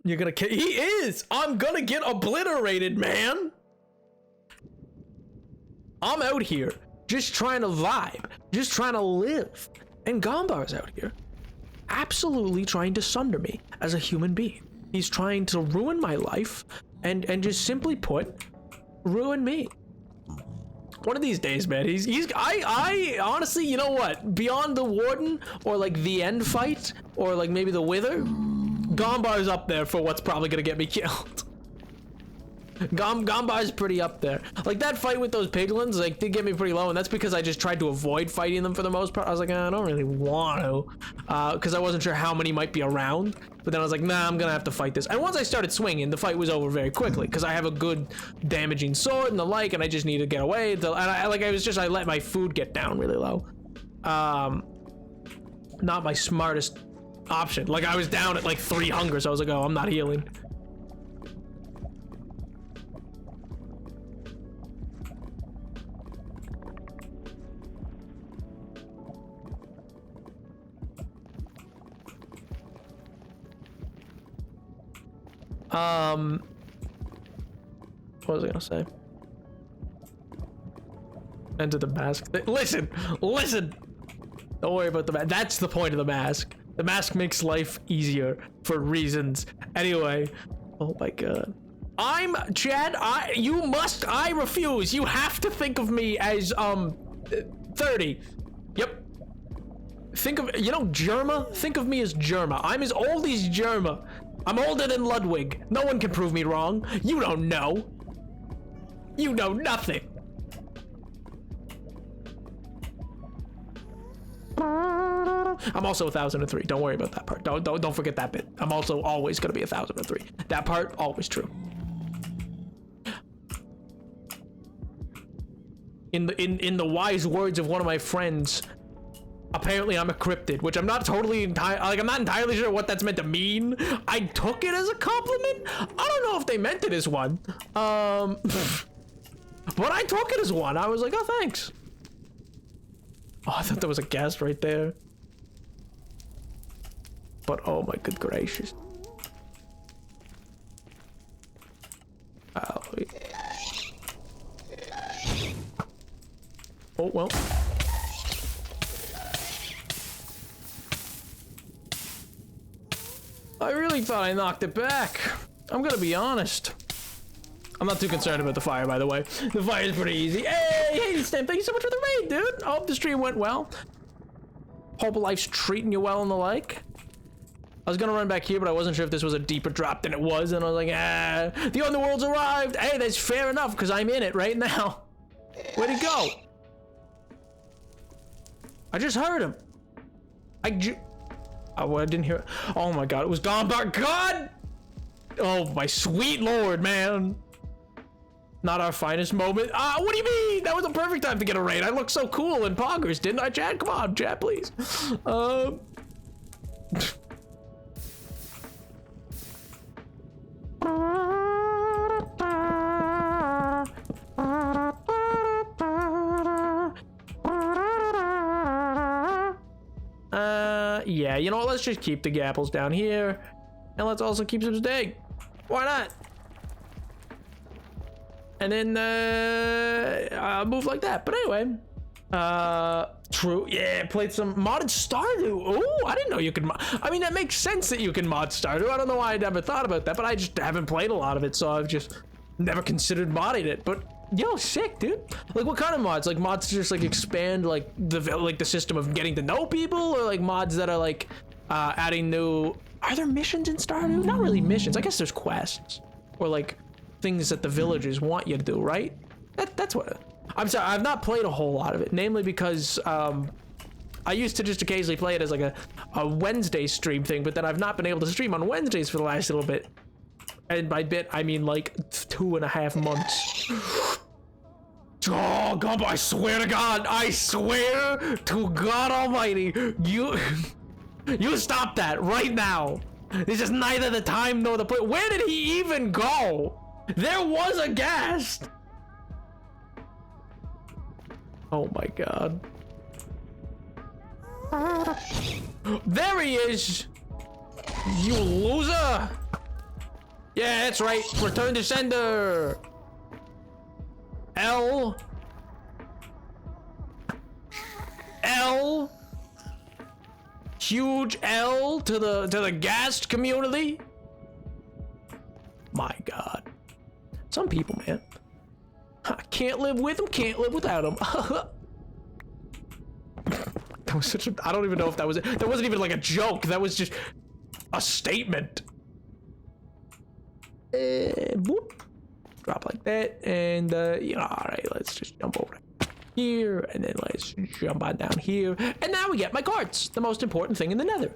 You're gonna kill. He is. I'm gonna get obliterated, man. I'm out here just trying to vibe, just trying to live. And Gombar's out here absolutely trying to sunder me as a human being. He's trying to ruin my life and just simply put, ruin me. One of these days, man, I honestly, you know what? Beyond the Warden or like the end fight or like maybe the Wither, Gombar's up there for what's probably gonna get me killed. Gombar's pretty up there. Like that fight with those piglins, like did get me pretty low, and that's because I just tried to avoid fighting them for the most part. I was like, I don't really want to, because I wasn't sure how many might be around. But then I was like, nah, I'm gonna have to fight this. And once I started swinging, the fight was over very quickly because I have a good damaging sword and the like, and I just need to get away. And I let my food get down really low. Not my smartest option. Like I was down at like 3 hunger, so I was like, oh, I'm not healing. What was I gonna say? Enter the mask. Listen! Don't worry about the mask. That's the point of the mask. The mask makes life easier for reasons. Anyway, oh my god. Chad, I refuse. You have to think of me as, 30. Yep. Think of, you know, Germa? Think of me as Germa. I'm as old as Germa. I'm older than Ludwig. No one can prove me wrong. You don't know. You know nothing. I'm also 1003. Don't worry about that part. Don't forget that bit. I'm also always gonna be 1003. That part, always true. In the wise words of one of my friends, apparently I'm a cryptid, which I'm not totally I'm not entirely sure what that's meant to mean. I took it as a compliment. I don't know if they meant it as one. But I took it as one. I was like, oh, thanks. Oh, I thought there was a ghast right there. But oh my good gracious. Oh, oh well. I really thought I knocked it back. I'm gonna be honest. I'm not too concerned about the fire, by the way. The fire is pretty easy. Hey, Stamp, thank you so much for the raid, dude. I hope the stream went well. Hope life's treating you well and the like. I was gonna run back here, but I wasn't sure if this was a deeper drop than it was, and I was like, the underworld's arrived. Hey, that's fair enough, because I'm in it right now. Where'd he go? I just heard him. Oh, I didn't hear it. Oh my god, it was gone by God! Oh my sweet lord, man. Not our finest moment. What do you mean? That was a perfect time to get a raid. I looked so cool in poggers, didn't I, Chad? Come on, Chad, please. Yeah, you know what? Let's just keep the gapples down here. And let's also keep some steak. Why not? And then, move like that. But anyway. True. Yeah, played some modded Stardew. Oh, I didn't know you could I mean, that makes sense that you can mod Stardew. I don't know why I never thought about that, but I just haven't played a lot of it, so I've just never considered modding it. But Yo, sick, dude. Like, what kind of mods? Like mods to just like expand like the system of getting to know people, or like mods that are like adding new. Are there missions in Stardew? Not really missions. I guess there's quests or like things that the villagers want you to do, right? That's what. I'm sorry, I've not played a whole lot of it, namely because I used to just occasionally play it as like a Wednesday stream thing, but then I've not been able to stream on Wednesdays for the last little bit. And by bit, I mean like 2.5 months. Oh, God, I swear to God, I swear to God Almighty, you stop that right now. This is neither the time nor the place. Where did he even go? There was a guest. Oh my God. There he is. You loser. Yeah, that's right. Return to sender. L. Huge L to the guest community. My God. Some people, man. I can't live with them, can't live without them. That was such a, I don't even know if that was it. That wasn't even like a joke. That was just a statement. Boop. Drop like that, and yeah, all right, let's just jump over here, and then let's jump on down here, and now we get my cards, the most important thing in the Nether.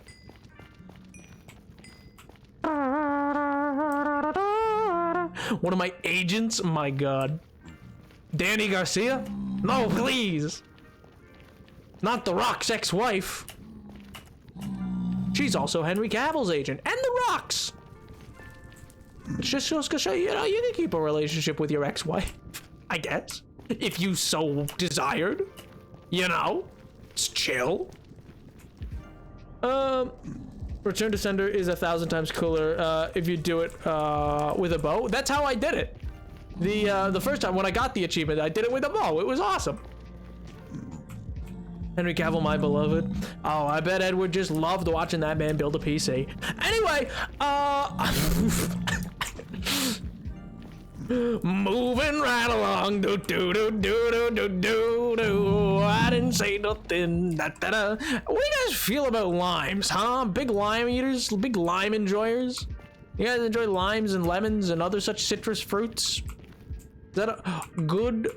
One of my agents, my God. Danny Garcia? No, please. Not The Rock's ex-wife. She's also Henry Cavill's agent, and The Rock's. It's just goes to show you, you know, you can keep a relationship with your ex-wife, I guess, if you so desired. You know, it's chill. Return to sender is 1,000 times cooler if you do it with a bow. That's how I did it. The first time when I got the achievement, I did it with a bow. It was awesome. Henry Cavill, my beloved. Oh, I bet Edward just loved watching that man build a PC. Anyway, moving right along. Do do do do do do do do. I didn't say nothing. Da, da, da. What do you guys feel about limes, huh? Big lime eaters, big lime enjoyers. You guys enjoy limes and lemons and other such citrus fruits? Is that a good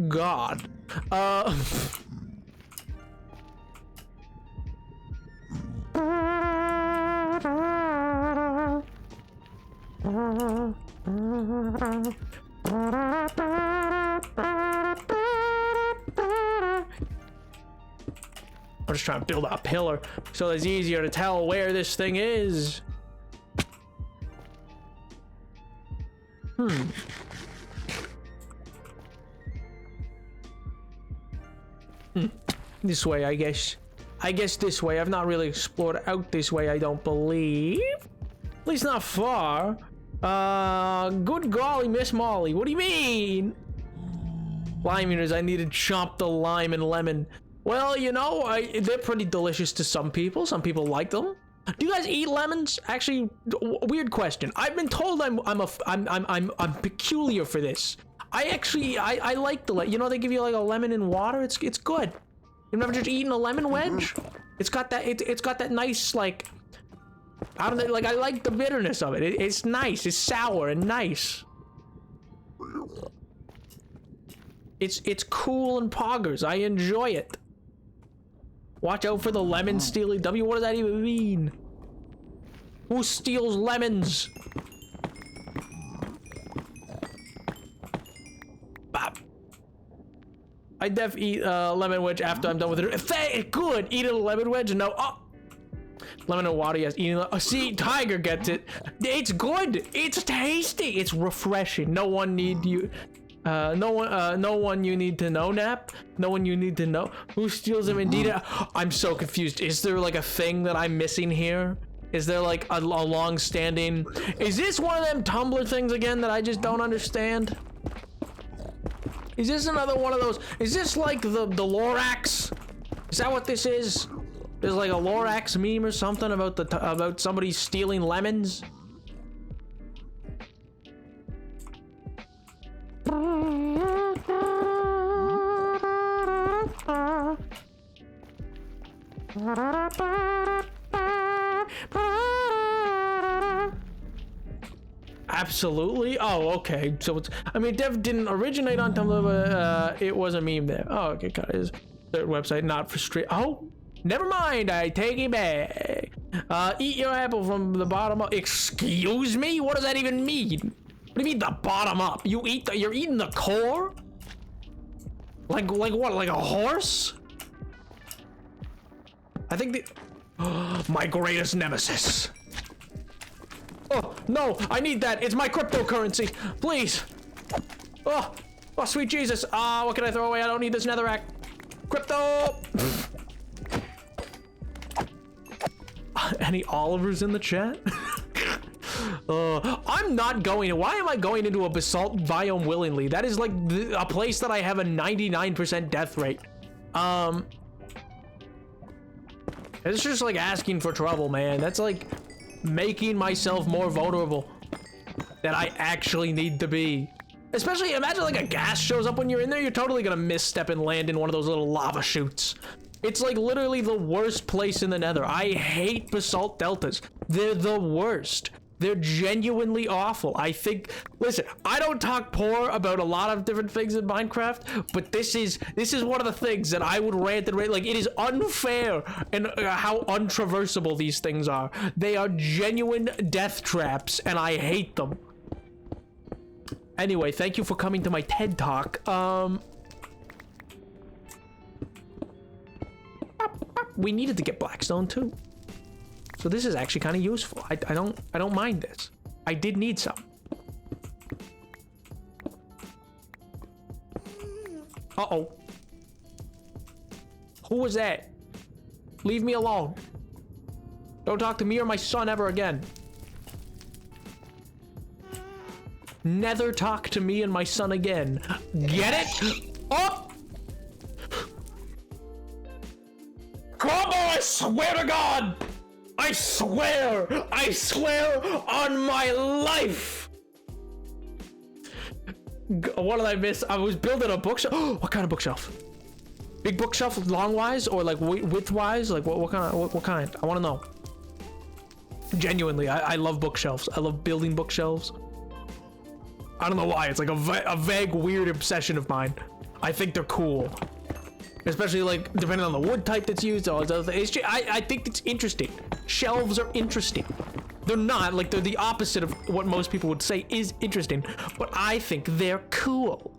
God? I'm just trying to build a pillar so it's easier to tell where this thing is. This way, I guess. I guess this way. I've not really explored out this way, I don't believe. At least not far. Good golly, Miss Molly. What do you mean? Lime eaters, I need to chomp the lime and lemon. Well, you know, they're pretty delicious to some people. Some people like them. Do you guys eat lemons? Actually, weird question. I've been told I'm peculiar for this. I like the, you know, they give you like a lemon in water. It's good. You've never just eaten a lemon wedge? It's got that, it's got that nice, like, I don't know, like, I like the bitterness of it. It's nice. It's sour and nice. It's cool and poggers. I enjoy it. Watch out for the lemon stealing. W, what does that even mean? Who steals lemons? Bop. I def eat lemon wedge after I'm done with it. Good. Eat a lemon wedge? No. Oh. Lemon and water, yes. Eating. See, Tiger gets it. It's good. It's tasty. It's refreshing. No one need you. No one you need to know, Nap. No one you need to know. Who steals them? Indeed. I'm so confused. Is there like a thing that I'm missing here? Is there like a long-standing? Is this one of them Tumblr things again that I just don't understand? Is this another one of those? Is this like the Lorax? Is that what this is? There's like a Lorax meme or something about somebody stealing lemons. Absolutely. Oh, okay. So it's, I mean, Dev didn't originate on Tumblr, but it was a meme there. Oh, okay. Got his third website, not for stream. Oh, never mind. I take it back. Eat your apple from the bottom up. Excuse me? What does that even mean? What do you mean the bottom up? You're eating the core? Like what? Like a horse? I think my greatest nemesis. Oh, no, I need that. It's my cryptocurrency. Please. Oh, sweet Jesus. What can I throw away? I don't need this netherrack. Crypto. Any Olivers in the chat? I'm not going. Why am I going into a basalt biome willingly? That is like a place that I have a 99% death rate. It's just like asking for trouble, man. That's like making myself more vulnerable than I actually need to be. Especially, imagine like a gas shows up when you're in there, you're totally gonna misstep and land in one of those little lava chutes. It's like literally the worst place in the nether. I hate basalt deltas. They're the worst. They're genuinely awful. I think, listen, I don't talk poor about a lot of different things in Minecraft, but this is one of the things that I would rant and rant. Like, it is unfair and how untraversable these things are. They are genuine death traps, and I hate them. Anyway, thank you for coming to my TED Talk. We needed to get Blackstone too. So this is actually kind of useful. I don't mind this. I did need some. Uh-oh. Who was that? Leave me alone. Don't talk to me or my son ever again. Never talk to me and my son again. Get it? Oh! Crumble, I swear to God! I swear on my life. What did I miss? I was building a bookshelf. Oh, what kind of bookshelf? Big bookshelf, long-wise, or like width-wise? Like what kind? What kind? I want to know. Genuinely, I love bookshelves. I love building bookshelves. I don't know why. It's like a vague, weird obsession of mine. I think they're cool. Especially like depending on the wood type that's used, all those other things. I think it's interesting. Shelves are interesting. They're not like they're the opposite of what most people would say is interesting, but I think they're cool.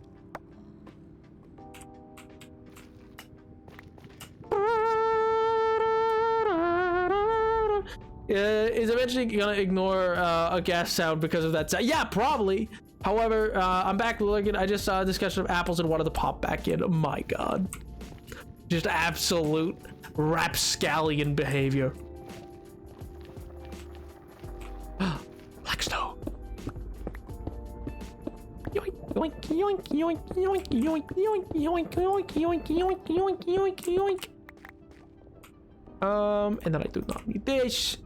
Is eventually gonna ignore a gas sound because of that sound. Yeah, probably. However, I'm back looking. I just saw a discussion of apples and wanted to pop back in. Oh my God. Just absolute rapscallion behavior. Blackstone. Yoink, yoink, yoink, yoink, yoink, yoink, yoink, yoink, yoink, yoink, yoink, yoink, yoink, yoink. And then I do not need this.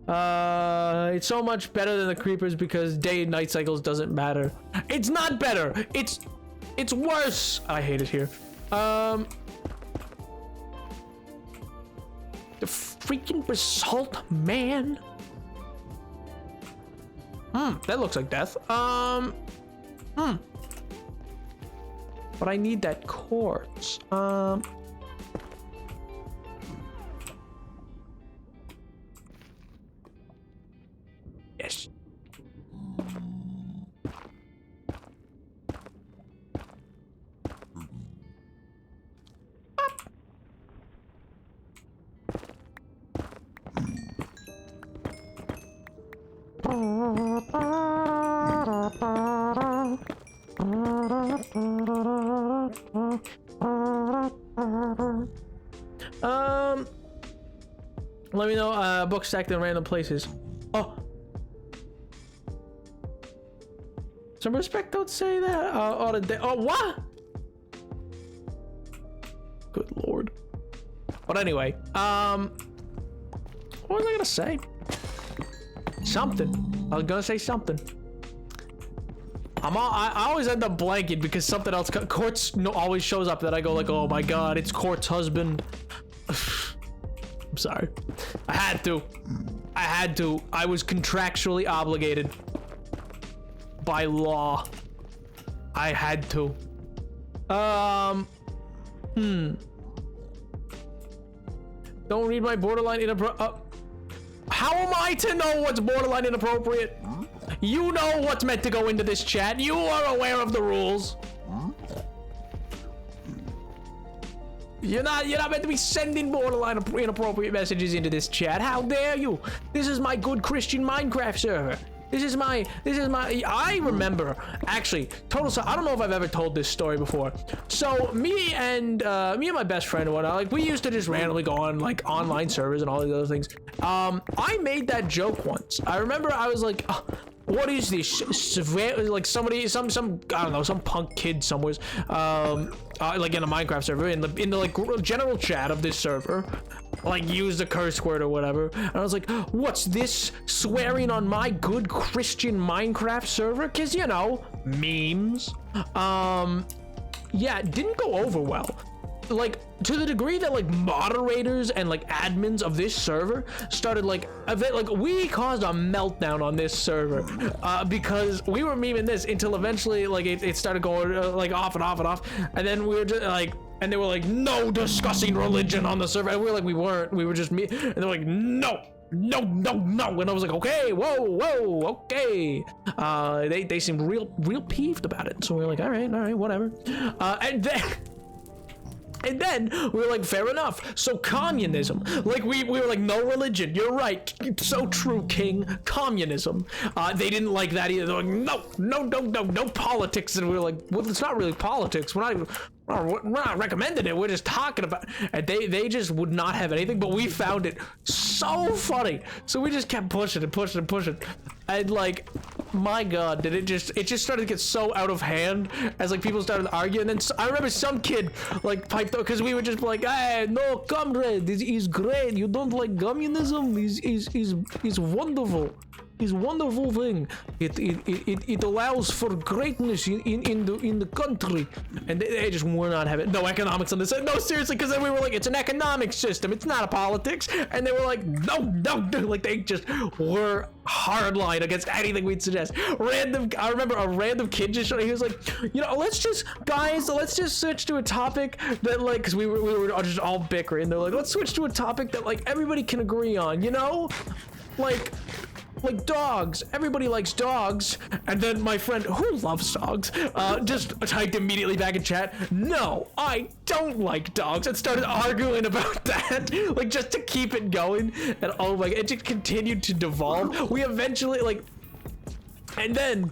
It's so much better than the creepers because day and night cycles doesn't matter. It's not better. It's worse. I hate it here. The freaking basalt, man. That looks like death. But I need that quartz. Yes. Let me know, book stacked in random places. Oh. Some respect, don't say that. Oh, what? Good Lord. But anyway, what was I gonna say? Something. I was gonna say something. I always end up blanking because something else. Quartz always shows up that I go like, oh my God, it's Quartz husband. I'm sorry. I had to. I was contractually obligated by law. I had to. Don't read my borderline inappropriate. How am I to know what's borderline inappropriate? You know what's meant to go into this chat. You are aware of the rules. You're not meant to be sending borderline inappropriate messages into this chat. How dare you? This is my good Christian Minecraft server. This is my, I remember, actually, I don't know if I've ever told this story before. So me and my best friend and whatnot, like we used to just randomly go on like online servers and all these other things. I made that joke once. I remember I was like, what is this? Like somebody, some I don't know, some punk kid somewhere, like in a Minecraft server, in the like general chat of this server, like used a curse word or whatever, and I was like, what's this swearing on my good Christian Minecraft server? Cause you know, memes. Yeah, it didn't go over well. Like to the degree that like moderators and like admins of this server started like we caused a meltdown on this server because we were memeing this until eventually like it started going like off and off and off, and then we were just like, and they were like, no discussing religion on the server, and we were like, we were just me, and they're like, no, and I was like, okay, whoa, okay. They seemed real peeved about it, so we were like, all right, whatever. And then we were like, fair enough. So communism, like we were like, no religion. You're right. It's so true, King. Communism. They didn't like that either. They're like, no politics. And we were like, well, it's not really politics. We're not recommending it. We're just talking about it. And they just would not have anything, but we found it so funny. So we just kept pushing it. And like, my God, it just started to get so out of hand as like people started arguing. And then I remember some kid like piped up because we were just like, hey, no, comrade, this is great. You don't like communism? Is wonderful. Is wonderful thing. It allows for greatness in the country, and they just were not having no economics on this. No, seriously, because then we were like, it's an economic system. It's not a politics, and they were like, no, like they just were hardline against anything we'd suggest. I remember a random kid just showed. He was like, you know, let's just switch to a topic that like, because we were just all bickering. They're like, let's switch to a topic that like everybody can agree on. You know, like dogs. Everybody likes dogs. And then my friend who loves dogs just typed immediately back in chat, no, I don't like dogs, and started arguing about that, like just to keep it going. And oh my God, it just continued to devolve. We eventually like, and then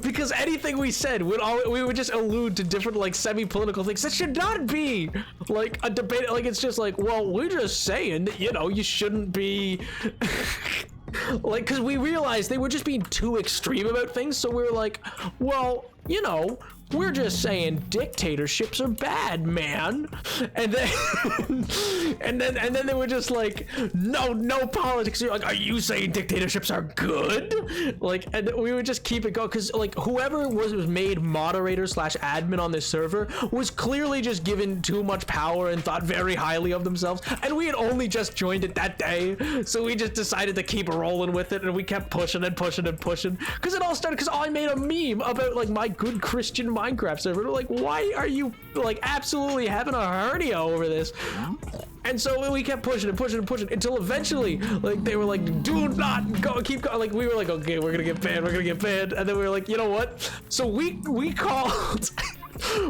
because anything we said we would just allude to different like semi-political things that should not be like a debate. Like it's just like, well, we're just saying that, you know, you shouldn't be like, because we realized they were just being too extreme about things, so we were like, well, you know, we're just saying dictatorships are bad, man. And then they were just like, no politics. You're like, are you saying dictatorships are good? Like, and we would just keep it going, because like whoever was made moderator / admin on this server was clearly just given too much power and thought very highly of themselves, and we had only just joined it that day, so we just decided to keep rolling with it, and we kept pushing because it all started because I made a meme about like my good Christian Minecraft server. We're like, why are you like absolutely having a hernia over this? And so we kept pushing until eventually like they were like, do not go, keep going. Like we were like, okay, we're gonna get banned, and then we were like, you know what, so we called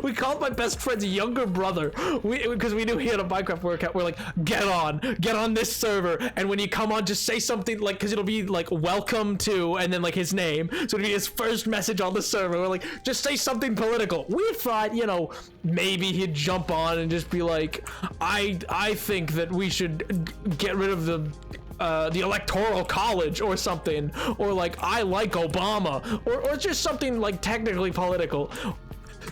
we called my best friend's younger brother, because we knew he had a Minecraft workout. We're like, get on this server, and when you come on, just say something like, because it'll be like welcome to, and then like his name, so it'll be his first message on the server. We're like, just say something political. We thought, you know, maybe he'd jump on and just be like, I think that we should get rid of the electoral college or something, or like, I like Obama, or just something like technically political.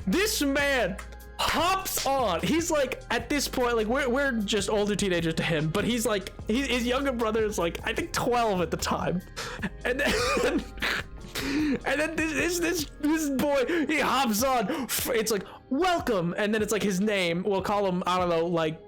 This man hops on. He's like, at this point, like we're just older teenagers to him, but he's like, his younger brother is like, I think 12 at the time, and then this boy, he hops on. It's like, welcome, and then it's like his name. We'll call him, I don't know, like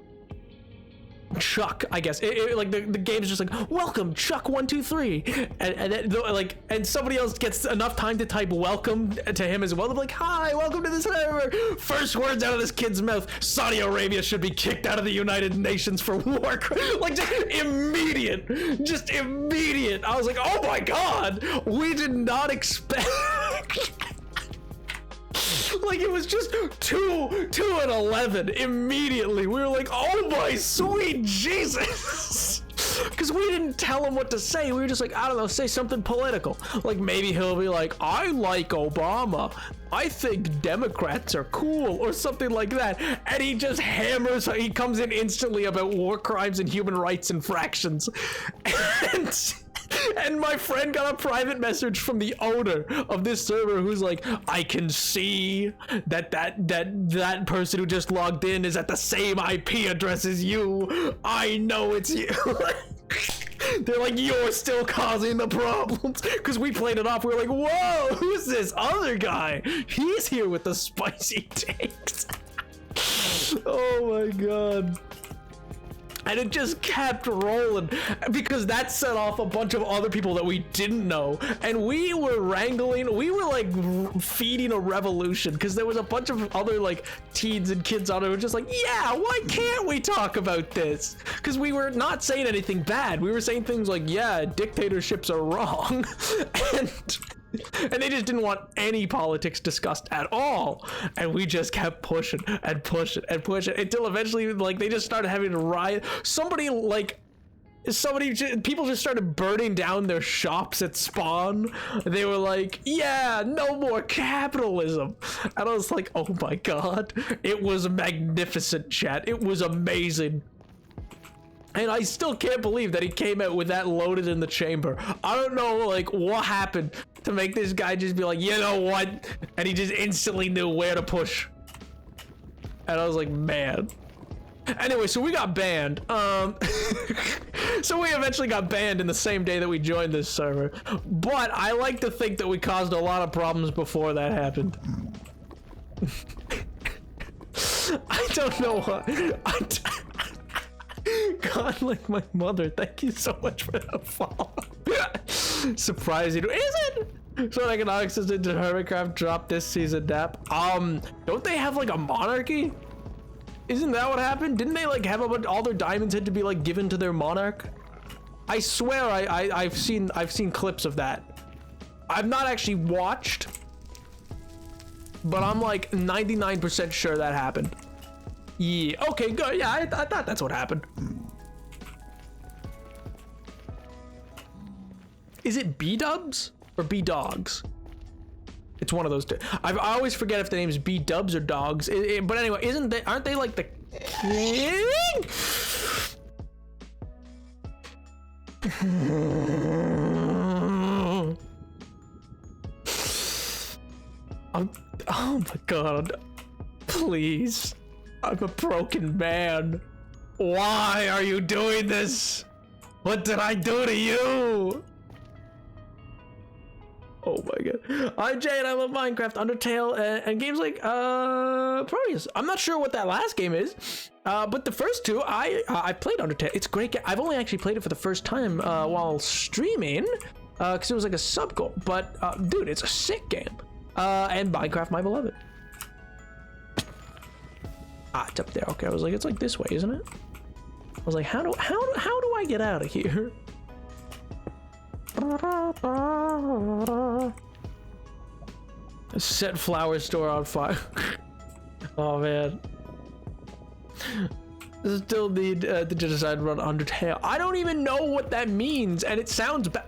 Chuck, I guess. Like the game's just like, welcome Chuck 123, and then, like, and somebody else gets enough time to type welcome to him as well. They're like, hi, welcome to the server. First words out of this kid's mouth: Saudi Arabia should be kicked out of the United Nations for war. Like, just immediate. I was like, oh my god, we did not expect. Like, it was just 2 and 11 immediately. We were like, oh my sweet Jesus. Because we didn't tell him what to say. We were just like, I don't know, say something political. Like, maybe he'll be like, I like Obama. I think Democrats are cool, or something like that. And he just hammers, he comes in instantly about war crimes and human rights infractions. And my friend got a private message from the owner of this server who's like, I can see that person who just logged in is at the same IP address as you. I know it's you. They're like, you're still causing the problems. Because we played it off. We were like, whoa, who's this other guy? He's here with the spicy takes. Oh my god. And it just kept rolling because that set off a bunch of other people that we didn't know. And we were wrangling, we were like feeding a revolution because there was a bunch of other like teens and kids on it who were just like, yeah, why can't we talk about this? Because we were not saying anything bad. We were saying things like, yeah, dictatorships are wrong. And they just didn't want any politics discussed at all. And we just kept pushing and pushing and pushing until eventually, like, they just started having to riot. People just started burning down their shops at spawn. They were like, yeah, no more capitalism. And I was like, oh my god. It was magnificent, chat. It was amazing. And I still can't believe that he came out with that loaded in the chamber. I don't know, like, what happened to make this guy just be like, you know what? And he just instantly knew where to push. And I was like, man. Anyway, so we got banned. So we eventually got banned in the same day that we joined this server. But I like to think that we caused a lot of problems before that happened. I don't know what. God, like my mother, thank you so much for that follow. Surprising, is it? So economics says into Hermitcraft dropped this season, Dap. Don't they have like a monarchy? Isn't that what happened? Didn't they like have all their diamonds had to be like given to their monarch? I swear I've seen clips of that. I've not actually watched, but I'm like 99% sure that happened. Yeah, okay, good. Yeah, I thought that's what happened. Is it B-dubs or B-dogs? It's one of those two. I always forget if the name's B-dubs or dogs. But anyway, aren't they like the king? Oh my god. Please. I'm a broken man. Why are you doing this? What did I do to you? Oh my god. I'm Jay and I love Minecraft, Undertale, and games like Proteus. I'm not sure what that last game is, but the first two, I played Undertale. It's a great game. I've only actually played it for the first time while streaming, because it was like a sub goal. But dude, it's a sick game. And Minecraft, my beloved. Ah, it's up there. Okay, I was like, it's like this way, isn't it? I was like, how do I get out of here? Set flower store on fire. Oh man. Still need to decide to run Undertale. I don't even know what that means, and it sounds bad.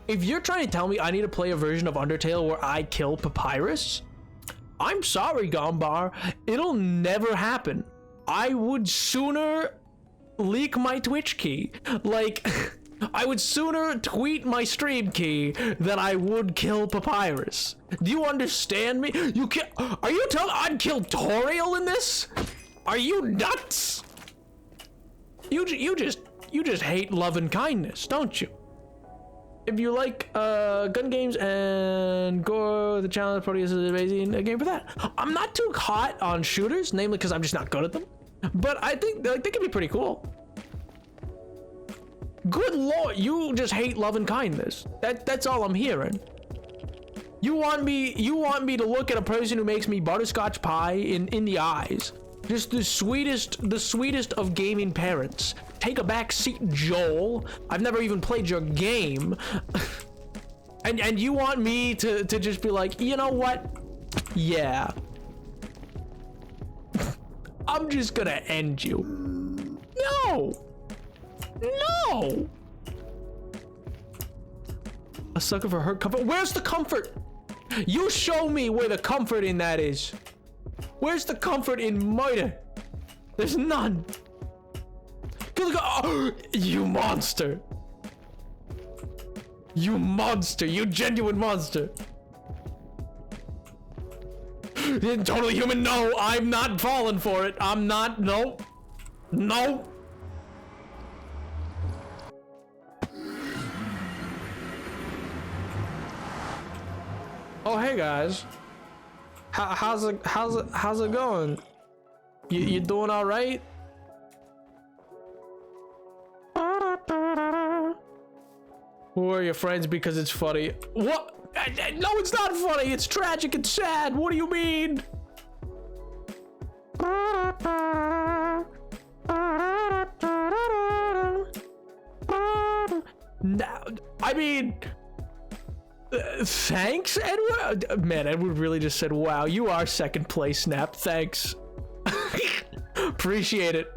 If you're trying to tell me I need to play a version of Undertale where I kill Papyrus, I'm sorry, Gombar. It'll never happen. I would sooner leak my Twitch key. Like, I would sooner tweet my stream key than I would kill Papyrus. Do you understand me? Are you telling I'd kill Toriel in this? Are you nuts? You just hate love and kindness, don't you? If you like gun games and gore, the challenge Proteus is amazing. A game for that. I'm not too hot on shooters, namely because I'm just not good at them. But I think they can be pretty cool. Good lord, you just hate love and kindness. That's all I'm hearing. You want me to look at a person who makes me butterscotch pie in the eyes. Just the sweetest of gaming parents. Take a back seat, Joel. I've never even played your game. and you want me to just be like, you know what? Yeah. I'm just gonna end you. No. No. A sucker for hurt comfort. Where's the comfort? You show me where the comfort in that is. Where's the comfort in murder? There's none. Oh, you monster. You monster. You genuine monster. Totally human. No, I'm not falling for it. I'm not. No. No. Oh, hey guys. How's it going? You doing all right? Who are your friends because it's funny? What? No, it's not funny. It's tragic and sad. What do you mean? Now, I mean, thanks, Edward. Man, Edward really just said, "Wow, you are second place, Snap. Thanks." Appreciate it.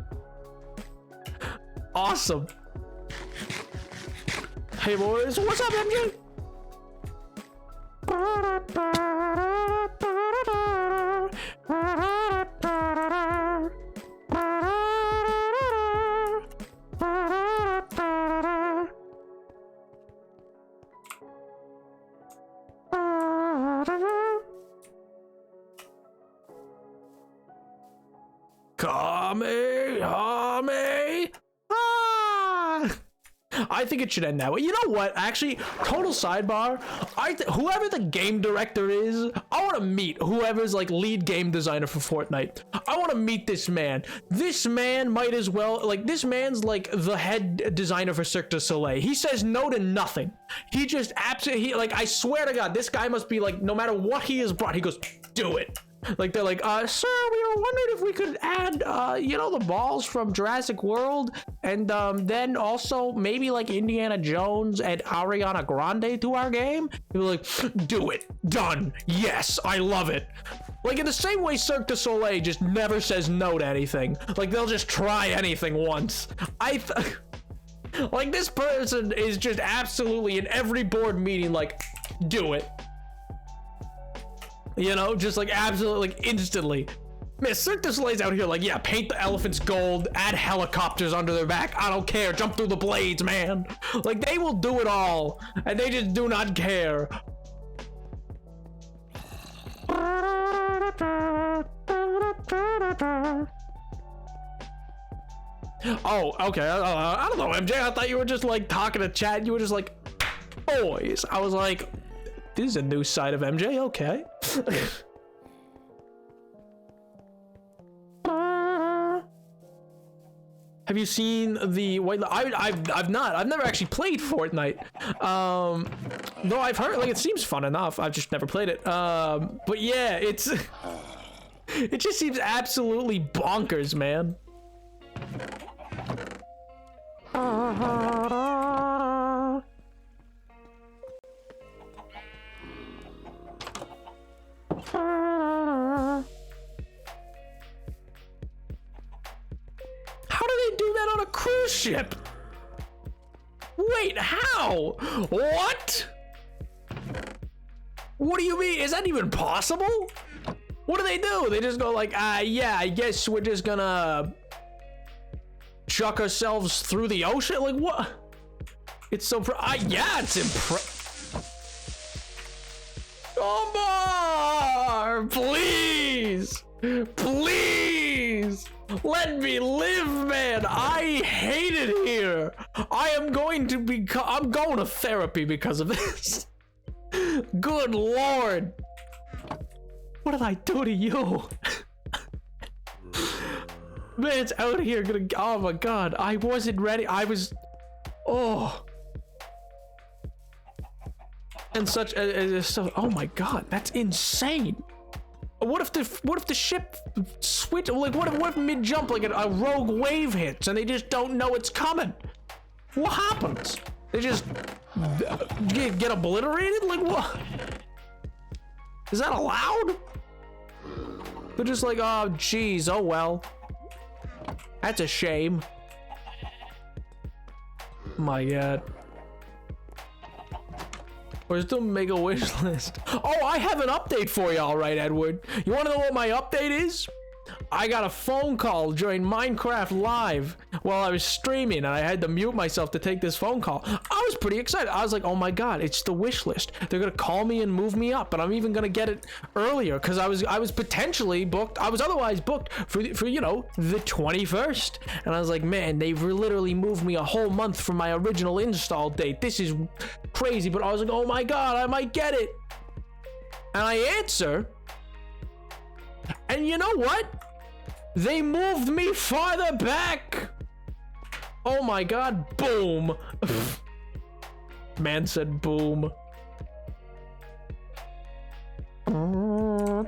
Awesome. Hey boys, what's up, MJ? Kami! Ah! I think it should end that way. You know what? Actually, total sidebar. Whoever the game director is, I want to meet whoever's like lead game designer for Fortnite. I want to meet this man. This man might as well, like, this man's like the head designer for Cirque du Soleil. He says no to nothing. He just absolutely, like, I swear to God, this guy must be like, no matter what he has brought, he goes, do it. Like, they're like, sir, we were wondering if we could add, you know, the balls from Jurassic World, and then also maybe like Indiana Jones and Ariana Grande to our game. They're like, do it, done, yes, I love it. Like, in the same way Cirque du Soleil just never says no to anything. Like, they'll just try anything once. Like, this person is just absolutely in every board meeting like, do it. You know, just like absolutely, like instantly. Man, Cirque du Soleil's out here like, yeah, paint the elephants gold, add helicopters under their back, I don't care, jump through the blades, man. Like, they will do it all, and they just do not care. Oh, okay, I don't know, MJ, I thought you were just like talking to chat, you were just like, boys. I was like, this is a new side of MJ, okay. Have you seen the white? I've never actually played Fortnite. Though I've heard, like, it seems fun enough. I've just never played it. But yeah, it just seems absolutely bonkers, man. How do they do that on a cruise ship? Wait, how? What? What do you mean? Is that even possible? What do they do? They just go like, yeah, I guess we're just gonna chuck ourselves through the ocean? Like, what? It's so yeah, it's Omar, please, please. Let me live, man. I hate it here. I'm going to therapy because of this. Good Lord. What did I do to you? Man's out here gonna, oh my God. I wasn't ready. Oh. And such so, oh my god, that's insane. What if the ship switch, like what if mid jump like a rogue wave hits and they just don't know it's coming? What happens? They just get obliterated? Like what? Is that allowed? They're just like, oh geez, oh well. That's a shame. My god. Where's the mega wish list? Oh, I have an update for you, all right, Edward. You want to know what my update is? I got a phone call during Minecraft Live while I was streaming, and I had to mute myself to take this phone call. I was pretty excited. I was like, oh my god, it's the wish list. They're gonna call me and move me up, and I'm even gonna get it earlier because I was potentially booked. I was otherwise booked for you know, the 21st, and I was like, man, they've literally moved me a whole month from my original install date. This is crazy. But I was like, oh my god, I might get it. And I answer, and you know what? They moved me farther back. Oh my god, boom. Man said boom. So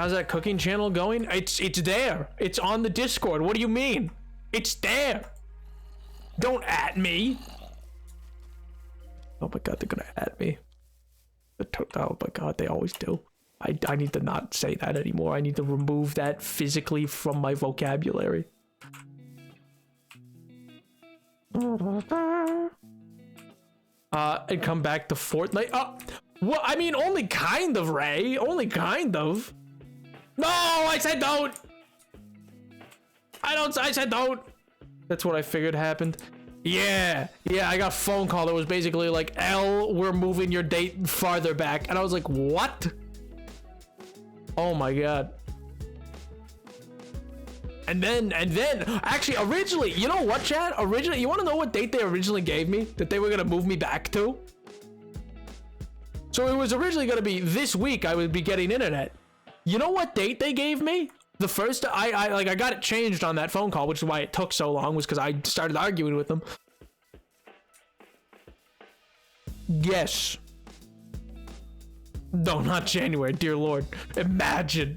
how's that cooking channel going? It's there. It's on the Discord. What do you mean? It's there. Don't at me. Oh my god, they're gonna at me. Oh my god, they always do. I need to not say that anymore. I need to remove that physically from my vocabulary. And come back to Fortnite. Well, I mean, only kind of, Ray. Only kind of. No, I said don't. I said don't. That's what I figured happened. Yeah, I got a phone call that was basically like, L, we're moving your date farther back. And I was like, what? Oh my god. And then, actually, originally, you know what, chat? Originally, you want to know what date they originally gave me? That they were going to move me back to? So it was originally going to be this week I would be getting internet. You know what date they gave me? The first, I got it changed on that phone call, which is why it took so long, was because I started arguing with them. Yes. No, not January, dear Lord. Imagine.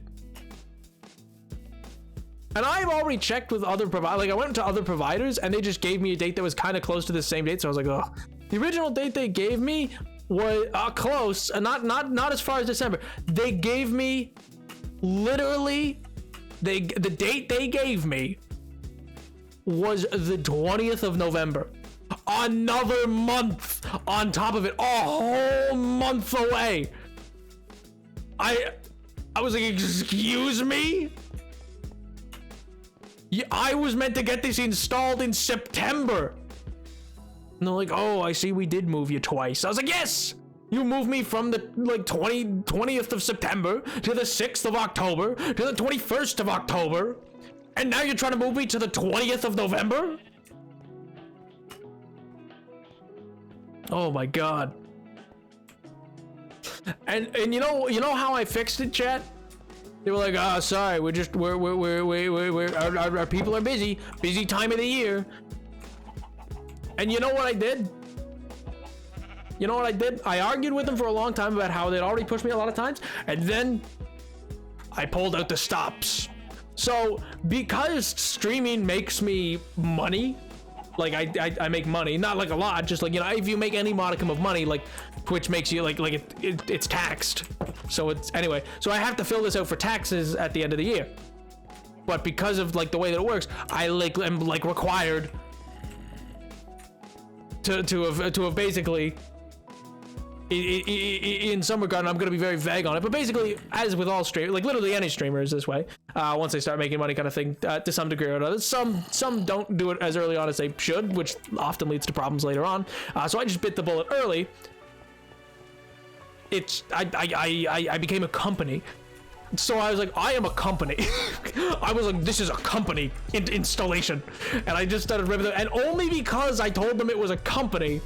And I've already checked with other providers. Like, I went to other providers, and they just gave me a date that was kind of close to the same date, so I was like, oh. The original date they gave me was close, and not as far as December. They gave me, literally... the date they gave me was the 20th of November. Another month on top of it. A whole month away. I was like, excuse me? Yeah, I was meant to get this installed in September. And they're like, oh, I see we did move you twice. I was like, yes! You moved me from the 20th of September to the 6th of October to the 21st of October. And now you're trying to move me to the 20th of November? Oh my god. And you know how I fixed it, chat? They were like, oh, sorry, our people are busy time of the year. And you know what I did? You know what I did? I argued with them for a long time about how they'd already pushed me a lot of times, and then I pulled out the stops. So because streaming makes me money, like I make money, not like a lot, just like, you know, if you make any modicum of money, like Twitch makes you like it's taxed. So it's, anyway, so I have to fill this out for taxes at the end of the year. But because of like the way that it works, I am required to have basically, in some regard, and I'm going to be very vague on it, but basically, as with all streamers, like literally any streamer is this way, once they start making money kind of thing, to some degree or another. Some don't do it as early on as they should, which often leads to problems later on. So I just bit the bullet early. I became a company. So I was like, I am a company. I was like, this is a company installation. And I just started ripping them. And only because I told them it was a company,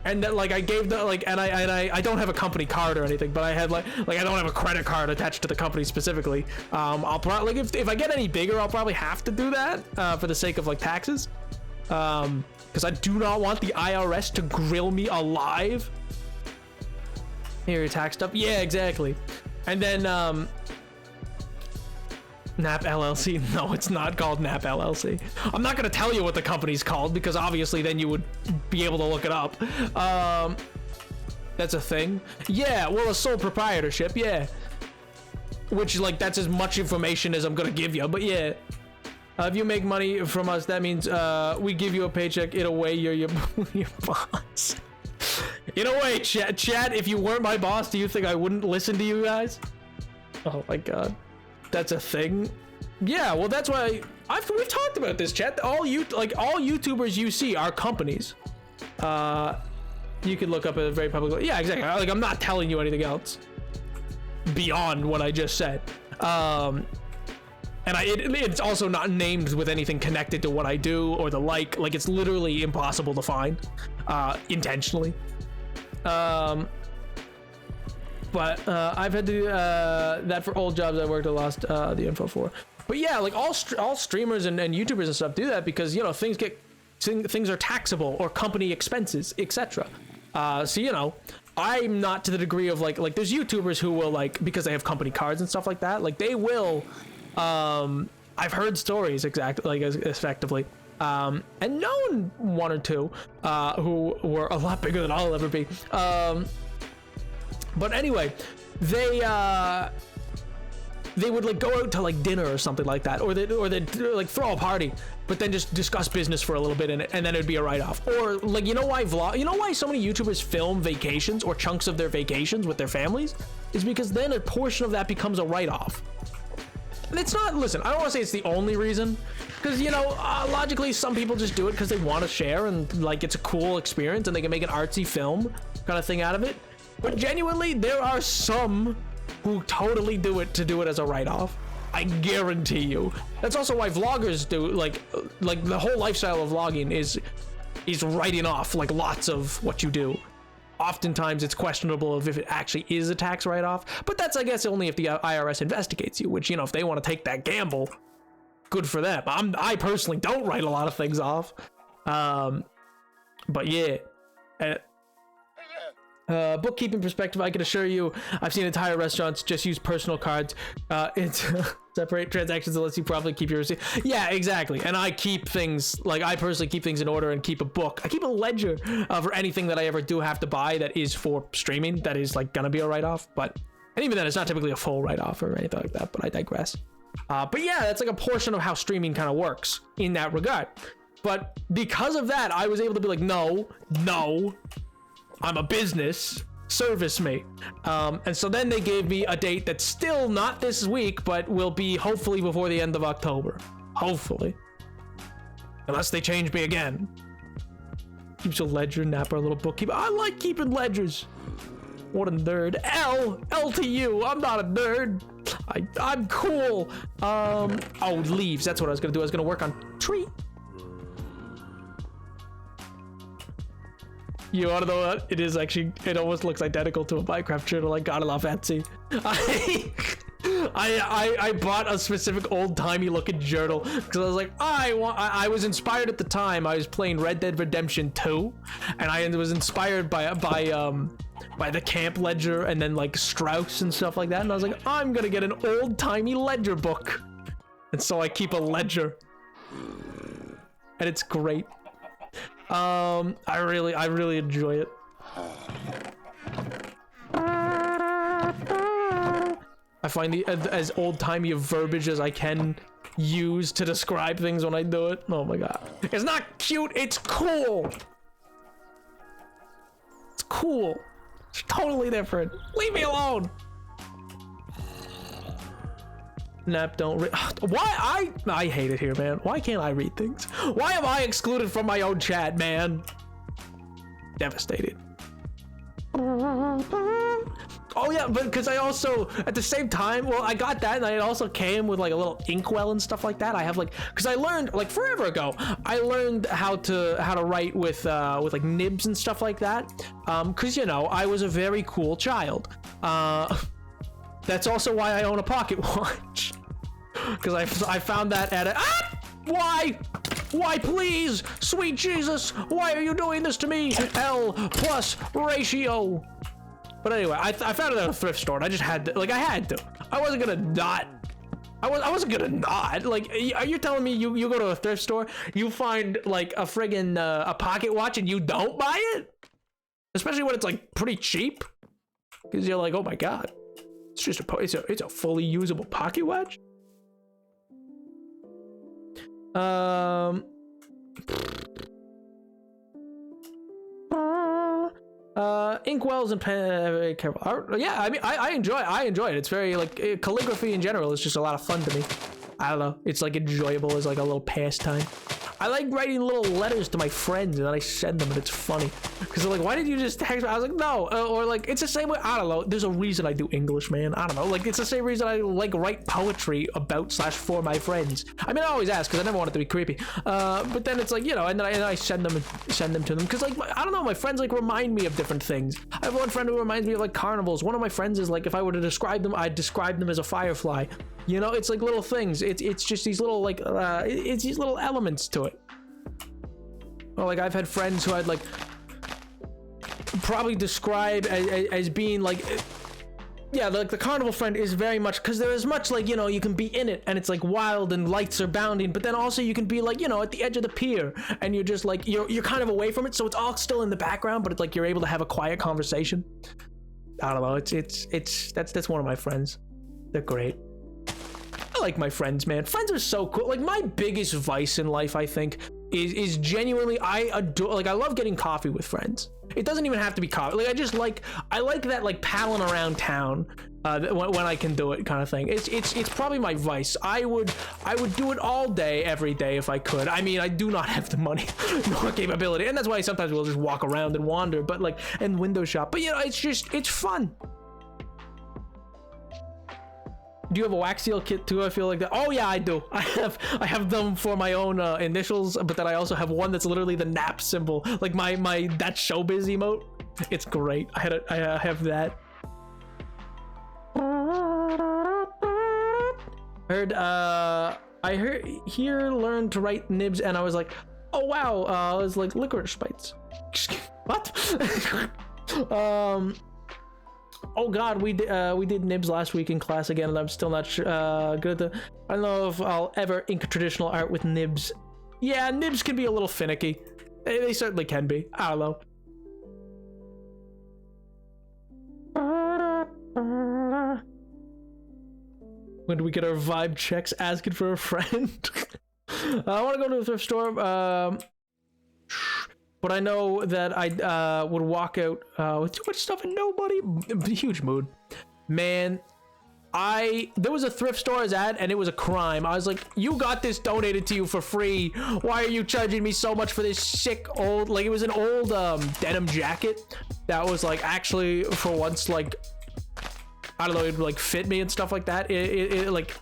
and then like I gave the like, and I don't have a company card or anything, but I had like I don't have a credit card attached to the company specifically. I'll probably like if I get any bigger, I'll probably have to do that for the sake of like taxes, because I do not want the IRS to grill me alive. Here, your tax stuff. Yeah, exactly. And then NAP LLC. No, it's not called NAP LLC. I'm not gonna tell you what the company's called because obviously then you would be able to look it up. That's a thing. Yeah, well, a sole proprietorship. Yeah, which like that's as much information as I'm gonna give you. But yeah, if you make money from us, that means we give you a paycheck. In a way, you're your boss. In a way, chat, if you weren't my boss, do you think I wouldn't listen to you guys? Oh my god. That's a thing? Yeah, well that's why we've talked about this, chat. All YouTubers you see are companies. You can look up a very public. Yeah, exactly. Like I'm not telling you anything else beyond what I just said. And it's also not named with anything connected to what I do or the like it's literally impossible to find intentionally. But I've had to do that for old jobs I worked. I lost the info for. But yeah, like all streamers and YouTubers and stuff do that because you know things are taxable or company expenses, etc. So you know, I'm not to the degree of like there's YouTubers who will like because they have company cards and stuff like that. Like they will. I've heard stories exactly like effectively. And known one or two who were a lot bigger than I'll ever be. But anyway, they would like go out to like dinner or something like that, or they'd like throw a party, but then just discuss business for a little bit and then it'd be a write-off. Or like you know why so many YouTubers film vacations or chunks of their vacations with their families is because then a portion of that becomes a write-off. And it's not, listen, I don't want to say it's the only reason, because you know logically some people just do it because they want to share and like it's a cool experience and they can make an artsy film kind of thing out of it. But genuinely, there are some who totally do it as a write-off. I guarantee you. That's also why vloggers do like the whole lifestyle of vlogging is writing off like lots of what you do. Oftentimes it's questionable if it actually is a tax write-off, but that's I guess only if the IRS investigates you, which you know if they want to take that gamble, good for them. I personally don't write a lot of things off. But yeah. Bookkeeping perspective, I can assure you I've seen entire restaurants just use personal cards. It's separate transactions unless you probably keep your receipt. Yeah, exactly. And I keep things like I personally keep things in order and keep a book. I keep a ledger for anything that I ever do have to buy that is for streaming that is like gonna be a write-off. But and even then it's not typically a full write-off or anything like that, but I digress. But yeah, that's like a portion of how streaming kind of works in that regard. But because of that, I was able to be like, no, I'm a business, service me. And so then they gave me a date that's still not this week, but will be hopefully before the end of October. Hopefully. Unless they change me again. Keeps a ledger, Napper, a little bookkeeper. I like keeping ledgers. What a nerd. L to you. I'm not a nerd. I'm cool. Oh, leaves. That's what I was gonna do. I was gonna work on tree. You wanna know what? It is actually, it almost looks identical to a Minecraft journal I got it off Etsy. I bought a specific old-timey looking journal because I was like, I was inspired at the time. I was playing Red Dead Redemption 2 and I was inspired by the camp ledger and then like Strauss and stuff like that, and I was like, I'm gonna get an old-timey ledger book. And so I keep a ledger. And it's great. I really enjoy it. I find the as old-timey of verbiage as I can use to describe things when I do it. Oh my god. It's not cute, it's cool. It's cool. It's totally different. Leave me alone. Nap, don't read. Why? I hate it here, man. Why can't I read things? Why am I excluded from my own chat, man? Devastated. Oh yeah, but because I also at the same time, well, I got that, and it also came with like a little inkwell and stuff like that. I have like, because I learned like forever ago, I learned how to write with like nibs and stuff like that. Because you know, I was a very cool child. That's also why I own a pocket watch. Because I found that at a why please, sweet Jesus, why are you doing this to me? L plus ratio. But anyway, I found it at a thrift store, and I just had to, like, I had to. I wasn't gonna not. I wasn't gonna not. Like, are you telling me you go to a thrift store, you find like a friggin' a pocket watch, and you don't buy it? Especially when it's like pretty cheap, because you're like, oh my god, it's just it's a fully usable pocket watch. Inkwells and pen, careful. Yeah, I mean, I enjoy it. It's very like calligraphy in general is just a lot of fun to me. I don't know. It's like enjoyable as like a little pastime. I like writing little letters to my friends and then I send them, and it's funny because they're like, why did you just text me? I was like, no. Or like, it's the same way. I don't know. There's a reason I do English, man. I don't know. Like, it's the same reason I like write poetry about / for my friends. I mean, I always ask because I never want it to be creepy. But then it's like, you know, and then I send them to them because like, I don't know. My friends like remind me of different things. I have one friend who reminds me of like carnivals. One of my friends is like, if I were to describe them, I'd describe them as a firefly. You know, it's like little things. It's just these little like it's these little elements to it. Or like I've had friends who I'd like probably describe as being like, yeah, like the carnival friend is very much, because there is much like, you know, you can be in it and it's like wild and lights are bounding, but then also you can be like, you know, at the edge of the pier and you're just like, you're kind of away from it, so it's all still in the background, but it's like you're able to have a quiet conversation. I don't know. That's one of my friends. They're great. I like my friends, man. Friends are so cool. Like, my biggest vice in life, I think, is genuinely, I adore, like, I love getting coffee with friends. It doesn't even have to be coffee. Like, I like that, like, palling around town when I can do it kind of thing. It's probably my vice. I would do it all day, every day if I could. I mean, I do not have the money nor capability, and that's why sometimes we'll just walk around and wander, but like, and window shop. But you know, it's fun. Do you have a wax seal kit too? I feel like that. Oh yeah, I do. I have them for my own initials, but then I also have one that's literally the nap symbol, like my that's showbiz emote. It's great. I have that. Learned to write nibs, and I was like, oh wow, it's like licorice bites. What? Oh god, we did nibs last week in class again, and I'm still not sure, good at I don't know if I'll ever ink traditional art with nibs. Yeah, nibs can be a little finicky. They certainly can be. I don't know. When do we get our vibe checks? Asking for a friend. I want to go to a thrift store. But I know that I would walk out with too much stuff and nobody. Huge mood, man. There was a thrift store I was at, and it was a crime. I was like, you got this donated to you for free. Why are you charging me so much for this sick old, like, it was an old denim jacket that was like actually for once, like, I don't know, it would like fit me and stuff like that. It like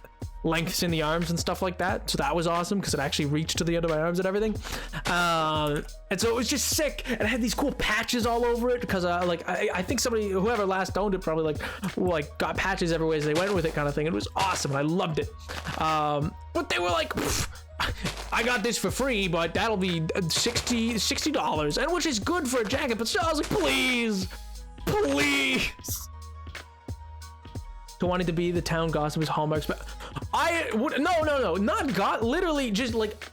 lengths in the arms and stuff like that, so that was awesome because it actually reached to the end of my arms and everything, and so it was just sick, and it had these cool patches all over it because like I think somebody, whoever last owned it, probably like got patches everywhere as they went with it kind of thing. It was awesome and I loved it, but they were like, I got this for free, but that'll be $60, and which is good for a jacket, but still I was like, please to wanting to be the town gossip is hallmarks, but I would no, not got literally, just like,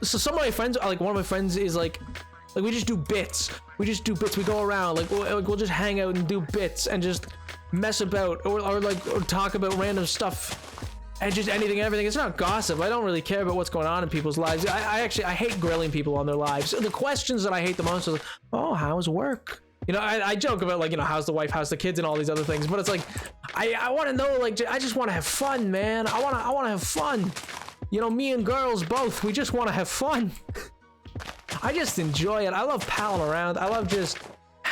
so some of my friends are like, one of my friends is like we just do bits. We go around, like we'll just hang out and do bits and just mess about or talk about random stuff and just anything and everything. It's not gossip. I don't really care about what's going on in people's lives. I hate grilling people on their lives. The questions that I hate the most are like, oh, how's work? You know, I joke about, like, you know, how's the wife, how's the kids, and all these other things, but it's like, I want to know, like, I just want to have fun, man. I want to have fun. You know, me and girls both, we just want to have fun. I just enjoy it. I love palling around. I love just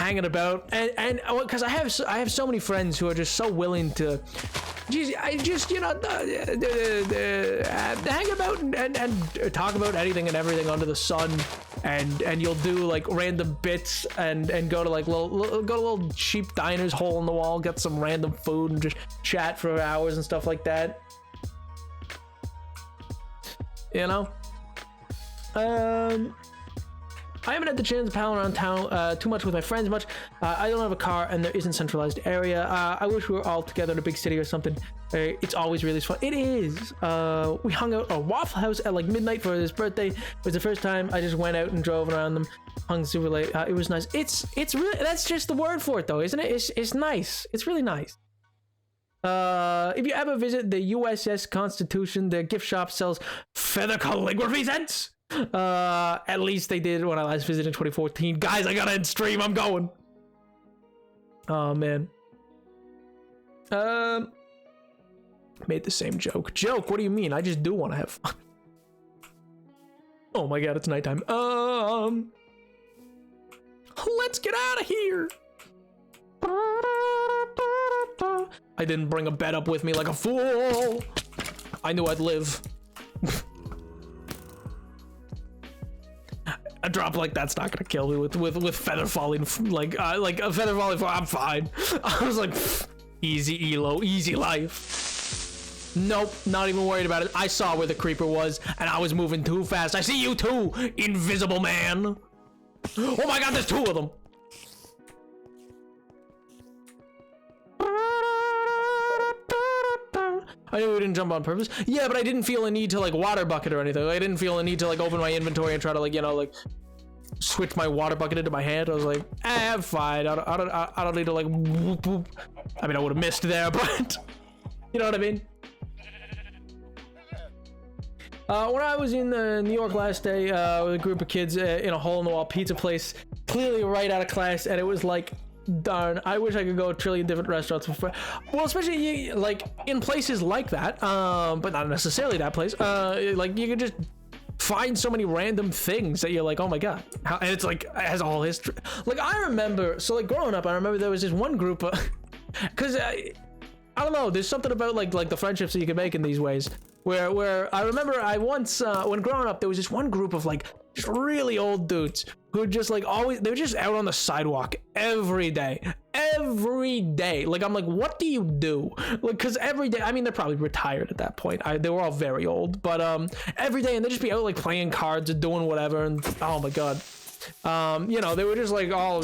hanging about, and because I have so many friends who are just so willing to, I just hang about and talk about anything and everything under the sun, and you'll do like random bits and go to like little cheap diners, hole in the wall, get some random food and just chat for hours and stuff like that. You know, I haven't had the chance to pal around town too much with my friends much. I don't have a car and there isn't centralized area. I wish we were all together in a big city or something. It's always really fun. It is. We hung out at a Waffle House at like midnight for his birthday. It was the first time I just went out and drove around them. Hung super late. It was nice. It's really, that's just the word for it though, isn't it? It's nice. It's really nice. If you ever visit the USS Constitution, their gift shop sells feather calligraphy sets. At least they did when I last visited in 2014. Guys, I gotta end stream. I'm going. Oh man. Made the same joke. Joke? What do you mean? I just do want to have fun. Oh my god, it's nighttime. Let's get out of here. I didn't bring a bed up with me like a fool. I knew I'd live. A drop like that's not gonna kill me with feather falling, like a feather falling. I'm fine. I was like, easy elo, easy life. Nope, not even worried about it. I saw where the creeper was, and I was moving too fast. I see you too, invisible man. Oh my god, there's two of them. I knew we didn't jump on purpose. Yeah, but I didn't feel a need to like water bucket or anything. I didn't feel a need to like open my inventory and try to like, you know, like switch my water bucket into my hand. I was like, I'm fine. I don't need to like whoop, whoop. I mean, I would have missed there, but you know what I mean? When I was in New York last day with a group of kids in a hole-in-the-wall pizza place, clearly right out of class, and it was like, darn, I wish I could go to a trillion different restaurants before. Well, especially like in places like that, but not necessarily that place. Like you could just find so many random things that you're like, oh my god. And it's like, it has a whole history. Like I remember, so like growing up, I remember there was this one group, because I don't know, there's something about like the friendships that you can make in these ways. Where I remember I once, when growing up, there was this one group of like just really old dudes who just like always, they were just out on the sidewalk every day. Like, I'm like, what do you do? Like, cause every day, I mean, they're probably retired at that point. They were all very old, but every day, and they'd just be out like playing cards and doing whatever. And oh my God. You know, they were just like all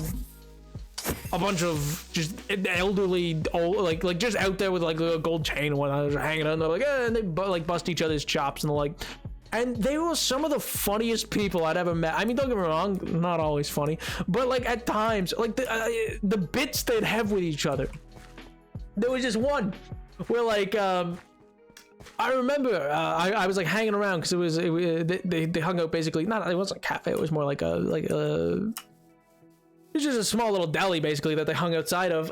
a bunch of just elderly old, like just out there with like a gold chain and whatnot, just hanging out, and they're like, and they like bust each other's chops, and they're like, and they were some of the funniest people I'd ever met. I mean, don't get me wrong, not always funny, but like at times, like the bits they'd have with each other. There was just one where like I remember I was like hanging around because they hung out basically, not, it wasn't a cafe, it was more like a it's just a small little deli basically that they hung outside of.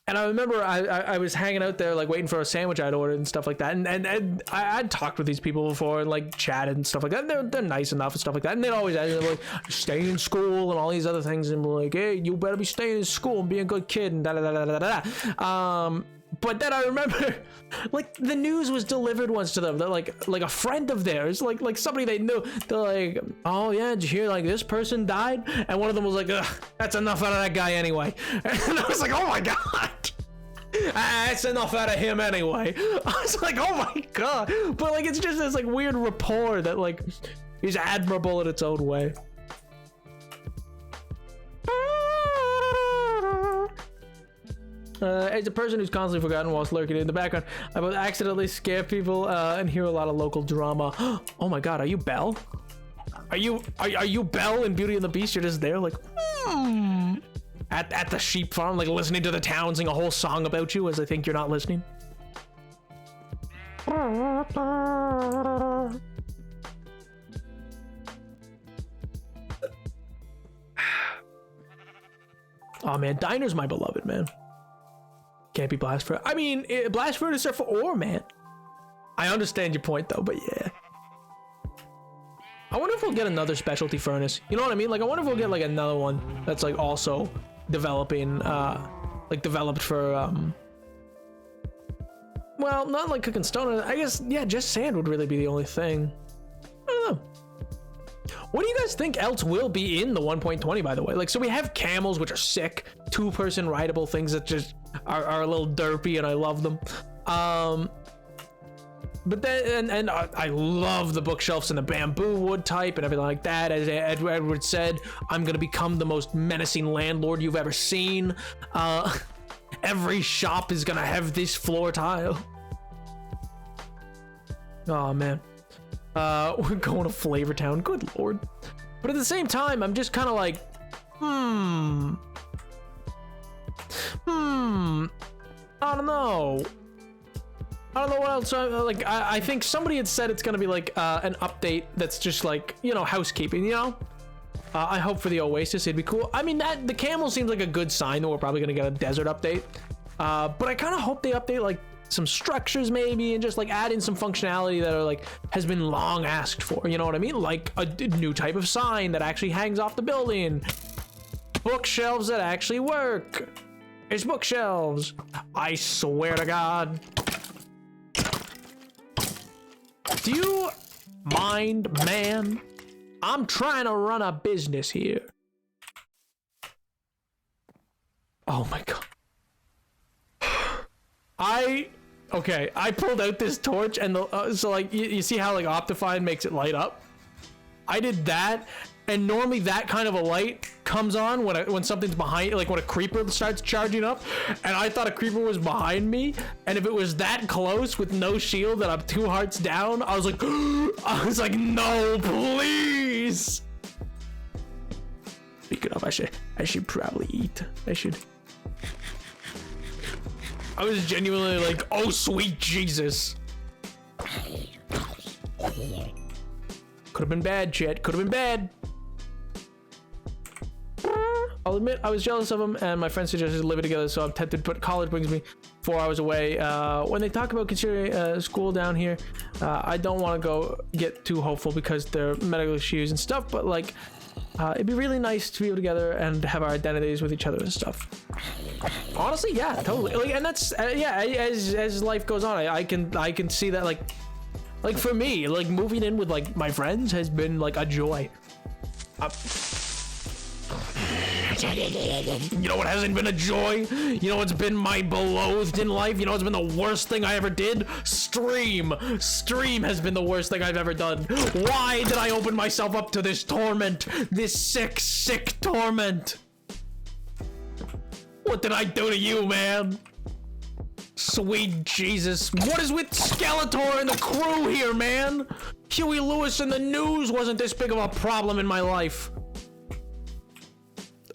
And I remember I was hanging out there like waiting for a sandwich I'd ordered and stuff like that. And I'd talked with these people before and like chatted and stuff like that. And they're nice enough and stuff like that. And they'd always ask me like, stay in school and all these other things. And like, hey, you better be staying in school and be a good kid and da da da da da da. But then I remember, like, the news was delivered once to them. They're like a friend of theirs, like somebody they knew. They're like, oh yeah, did you hear like this person died? And one of them was like, ugh, that's enough out of that guy anyway. And I was like, oh my God, that's enough out of him anyway. I was like, oh my God. But like, it's just this like weird rapport that like is admirable in its own way. As a person who's constantly forgotten whilst lurking in the background, I both accidentally scare people and hear a lot of local drama. Oh my God, are you Belle? Are you Belle in Beauty and the Beast? You're just there like, at the sheep farm, like listening to the town sing a whole song about you as I think you're not listening. Oh man, Diner's my beloved, man. Can't be blast for. I mean, blast furnace are for ore, man. I understand your point though, but yeah. I wonder if we'll get another specialty furnace. You know what I mean? Like, I wonder if we'll get like another one that's like also developing, like developed for, well, not like cooking stone. I guess, yeah, just sand would really be the only thing. I don't know. What do you guys think else will be in the 1.20, by the way? Like, so we have camels, which are sick, 2-person rideable things that just are a little derpy, and I love them. But then, and I love the bookshelves and the bamboo wood type and everything like that. As Edward said, I'm gonna become the most menacing landlord you've ever seen. Every shop is gonna have this floor tile. Oh man. We're going to Flavor Town. Good lord. But at the same time, I'm just kind of like, I don't know. I don't know what else. I think somebody had said it's gonna be like an update that's just like, you know, housekeeping, you know. I hope for the Oasis it'd be cool. I mean, that the camel seems like a good sign that we're probably gonna get a desert update. But I kind of hope they update like some structures maybe, and just like add in some functionality that are like has been long asked for, you know what I mean? Like a new type of sign that actually hangs off the building, bookshelves that actually work. It's bookshelves, I swear to God. Do you mind, man? I'm trying to run a business here. Oh my God. Okay, I pulled out this torch and so like you see how like Optifine makes it light up? I did that, and normally that kind of a light comes on when something's behind, like when a creeper starts charging up, and I thought a creeper was behind me, and if it was that close with no shield and I'm 2 hearts down, I was like, no, please. Speaking of, I should probably eat. I was genuinely like, oh sweet Jesus. Could have been bad, chat. Could have been bad. I'll admit I was jealous of him, and my friends suggested living together, so I'm tempted, but college brings me 4 hours away. When they talk about considering school down here, I don't want to get too hopeful because they're medical issues and stuff, but like, it'd be really nice to be together and have our identities with each other and stuff. Honestly, yeah, totally. Like, and that's yeah. As life goes on, I can see that like for me, like moving in with like my friends has been like a joy. You know what hasn't been a joy? You know what's been my beloathed in life? You know what's been the worst thing I ever did? Stream has been the worst thing I've ever done. Why did I open myself up to this torment? This sick torment? What did I do to you, man? Sweet Jesus. What is with Skeletor and the crew here, man? Huey Lewis and the news wasn't this big of a problem in my life.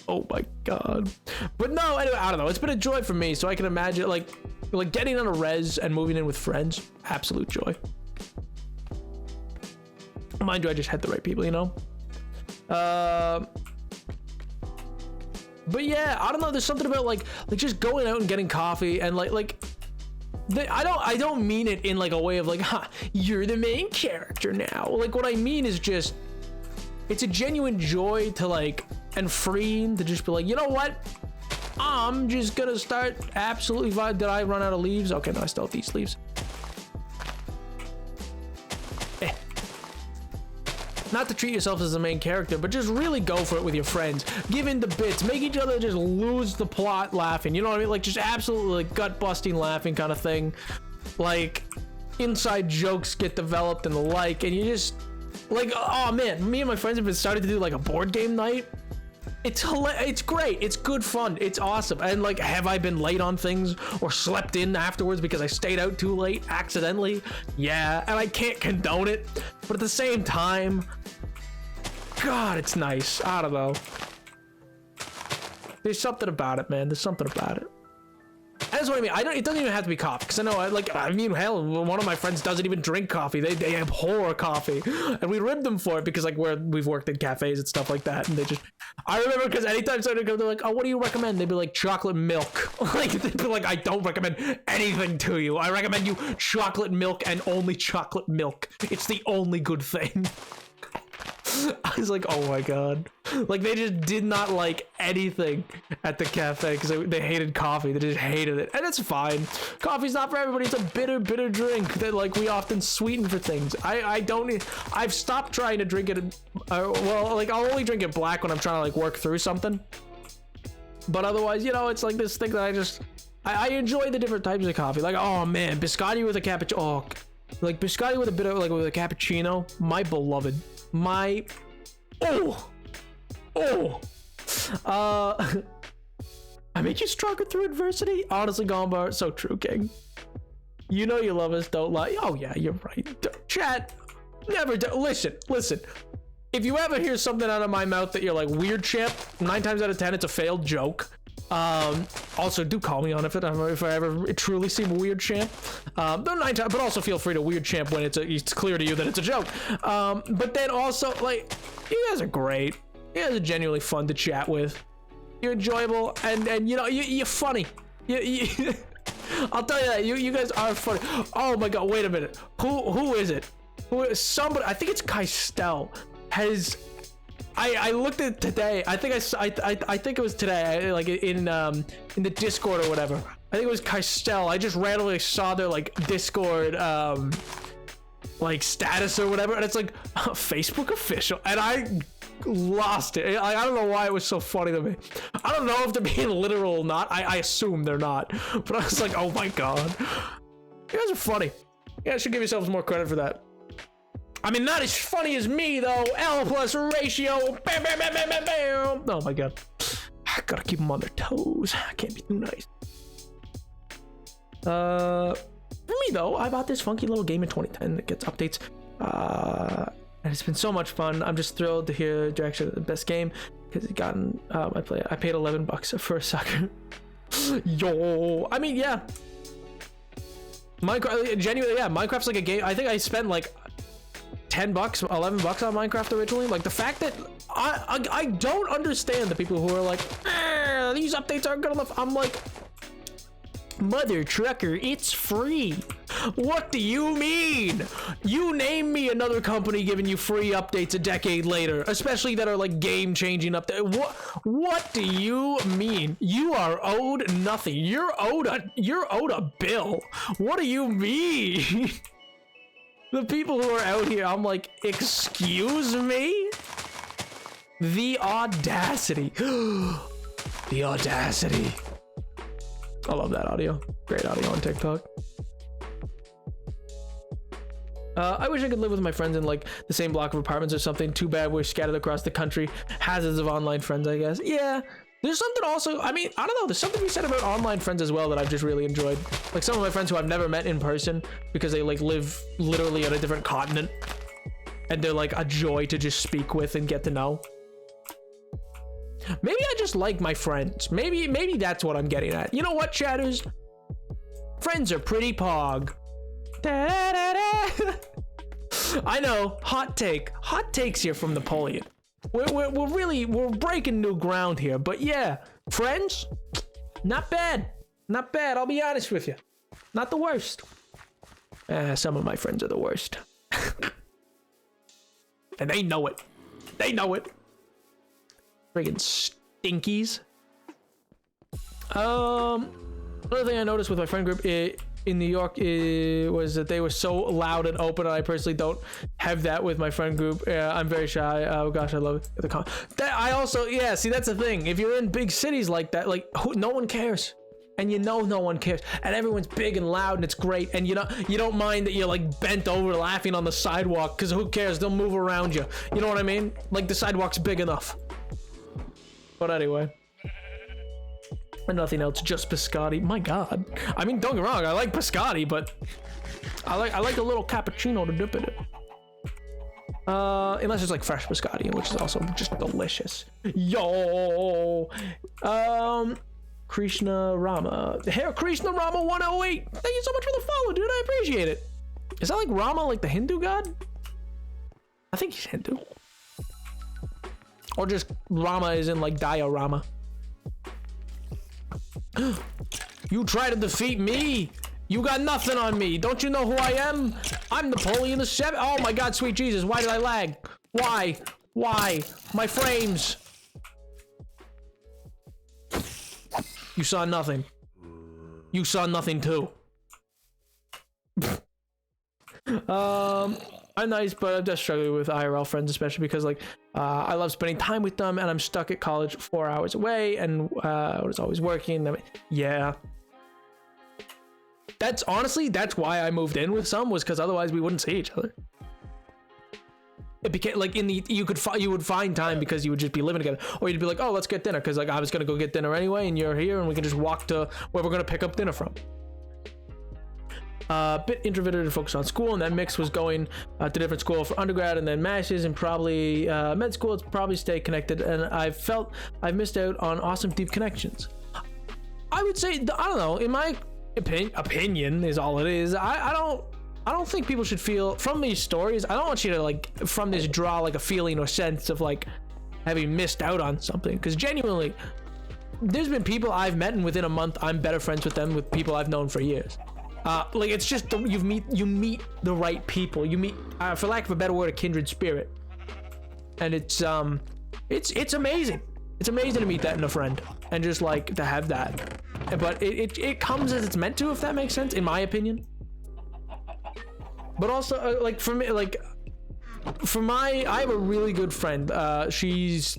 Oh my God. But no, anyway, I don't know. It's been a joy for me, so I can imagine like getting on a res and moving in with friends. Absolute joy. Mind you, I just had the right people, you know? But yeah, I don't know. There's something about like just going out and getting coffee and I don't mean it in like a way of like, you're the main character now. Like what I mean is just, it's a genuine joy to like, and freeing to just be like, you know what? I'm just gonna start absolutely vibe. Did I run out of leaves? Okay, no, I still have these leaves. Not to treat yourself as the main character, but just really go for it with your friends. Give in the bits, make each other just lose the plot laughing. You know what I mean? Like just absolutely like gut busting laughing kind of thing. Like inside jokes get developed and the like, and you just like, oh man, me and my friends have been starting to do like a board game night. It's great. It's good fun. It's awesome. And like, have I been late on things or slept in afterwards because I stayed out too late accidentally? Yeah, and I can't condone it. But at the same time, God, it's nice. I don't know. There's something about it, man. There's something about it. That's what I mean. It doesn't even have to be coffee, because I know, hell, one of my friends doesn't even drink coffee. They abhor coffee, and we rib them for it because like we've worked in cafes and stuff like that, and I remember because anytime somebody comes, they're like, oh, what do you recommend? They'd be like, chocolate milk. Like they'd be like, I don't recommend anything to you. I recommend you chocolate milk and only chocolate milk. It's the only good thing. I was like, oh my god. Like, they just did not like anything at the cafe because they hated coffee. They just hated it. And it's fine. Coffee's not for everybody. It's a bitter, bitter drink that, like, we often sweeten for things. I've stopped trying to drink it. Well, like, I'll only drink it black when I'm trying to, like, work through something. But otherwise, you know, it's like this thing that I enjoy the different types of coffee. Like, oh man, biscotti with a cappuccino. Oh, like biscotti with a bit of, like, with a cappuccino. My beloved. I make you stronger through adversity. Honestly, Gombar, so true, King. You know you love us, don't lie. Oh yeah, you're right. Chat, never do. Listen. If you ever hear something out of my mouth that you're like, weird, champ, 9 times out of 10 it's a failed joke. Also do call me on if I ever truly seem a weird, champ. Though 9 times, but also feel free to weird champ when it's clear to you that it's a joke. But then also, like, you guys are great. You guys are genuinely fun to chat with. You're enjoyable, and you know, you're funny. I'll tell you that, you guys are funny. Oh my god, wait a minute. Who is it? Somebody, I think it's Kystel, I looked at it today. I think it was today, like in the Discord or whatever. I think it was Kystel. I just randomly saw their, like, Discord like status or whatever, and it's like Facebook official, and I lost it. I don't know why it was so funny to me. I don't know if they're being literal or not. I assume they're not, but I was like, oh my god, you guys are funny. You guys should give yourselves more credit for that. I mean, not as funny as me, though. L plus ratio. Bam, bam, bam, bam, bam, bam. Oh, my God. I gotta keep them on their toes. I can't be too nice. For me, though, I bought this funky little game in 2010 that gets updates. And it's been so much fun. I'm just thrilled to hear direction of the best game because it's gotten, I paid $11 for a sucker. Yo. I mean, yeah. Minecraft, genuinely, yeah. Minecraft's like a game. I think I spent like $10, $11 on Minecraft originally. Like, the fact that I don't understand the people who are like, these updates aren't good enough. I'm like, mother trucker, it's free. What do you mean? You name me another company giving you free updates a decade later, especially that are like game-changing updates. What do you mean? You are owed nothing. You're owed a bill. What do you mean? The people who are out here, I'm like, excuse me? The audacity. The audacity. I love that audio. Great audio on TikTok. I wish I could live with my friends in like the same block of apartments or something. Too bad we're scattered across the country. Hazards of online friends, I guess. Yeah. There's something also, I mean, I don't know, there's something you said about online friends as well that I've just really enjoyed. Like some of my friends who I've never met in person because they like live literally on a different continent, and they're like a joy to just speak with and get to know. Maybe I just like my friends. Maybe that's what I'm getting at. You know what, chatters? Friends are pretty pog. I know, hot takes here from Napoleon. We're breaking new ground here, but yeah, friends, not bad, I'll be honest with you, not the worst. Some of my friends are the worst. And they know it. Friggin' stinkies. Another thing I noticed with my friend group in New York was that they were so loud and open, and I personally don't have that with my friend group. I'm very shy. Oh gosh, I love it. I also, yeah, see, that's the thing. If you're in big cities like that, like, no one cares. And you know no one cares. And everyone's big and loud, and it's great. And you don't mind that you're like bent over laughing on the sidewalk, because who cares? They'll move around you. You know what I mean? Like, the sidewalk's big enough. But anyway. And nothing else, just biscotti. My god. I mean, don't get me wrong, I like biscotti, but I like a little cappuccino to dip in it. Unless it's like fresh biscotti, which is also just delicious. Yo. Krishna Rama. Hey, Krishna Rama 108. Thank you so much for the follow, dude. I appreciate it. Is that like Rama, like the Hindu god? I think he's Hindu. Or just Rama is in like diorama. You try to defeat me. You got nothing on me. Don't you know who I am? I'm Napoleon the 7th. Oh my god, sweet Jesus. Why did I lag? Why? Why? My frames. You saw nothing. You saw nothing too. I'm nice, but I'm just struggling with IRL friends, especially because like I love spending time with them, and I'm stuck at college 4 hours away, and I was always working. Yeah, that's honestly why I moved in with some, was because otherwise we wouldn't see each other. It became like you would find time because you would just be living together, or you'd be like, oh, let's get dinner, because like I was gonna go get dinner anyway, and you're here, and we can just walk to where we're gonna pick up dinner from. Bit introverted and focused on school, and that mix was going to different school for undergrad and then masters and probably med school. To probably stay connected, and I felt I've missed out on awesome deep connections. I would say, I don't know, in my opinion is all it is. I don't think people should feel from these stories. I don't want you to like from this draw like a feeling or sense of like having missed out on something, because genuinely there's been people I've met, and within a month I'm better friends with them with people I've known for years. Like it's just you meet the right people. You meet, for lack of a better word, a kindred spirit, and it's amazing. It's amazing to meet that in a friend, and just like to have that. But it comes as it's meant to, if that makes sense, in my opinion. But also, like for me, like I have a really good friend. She's,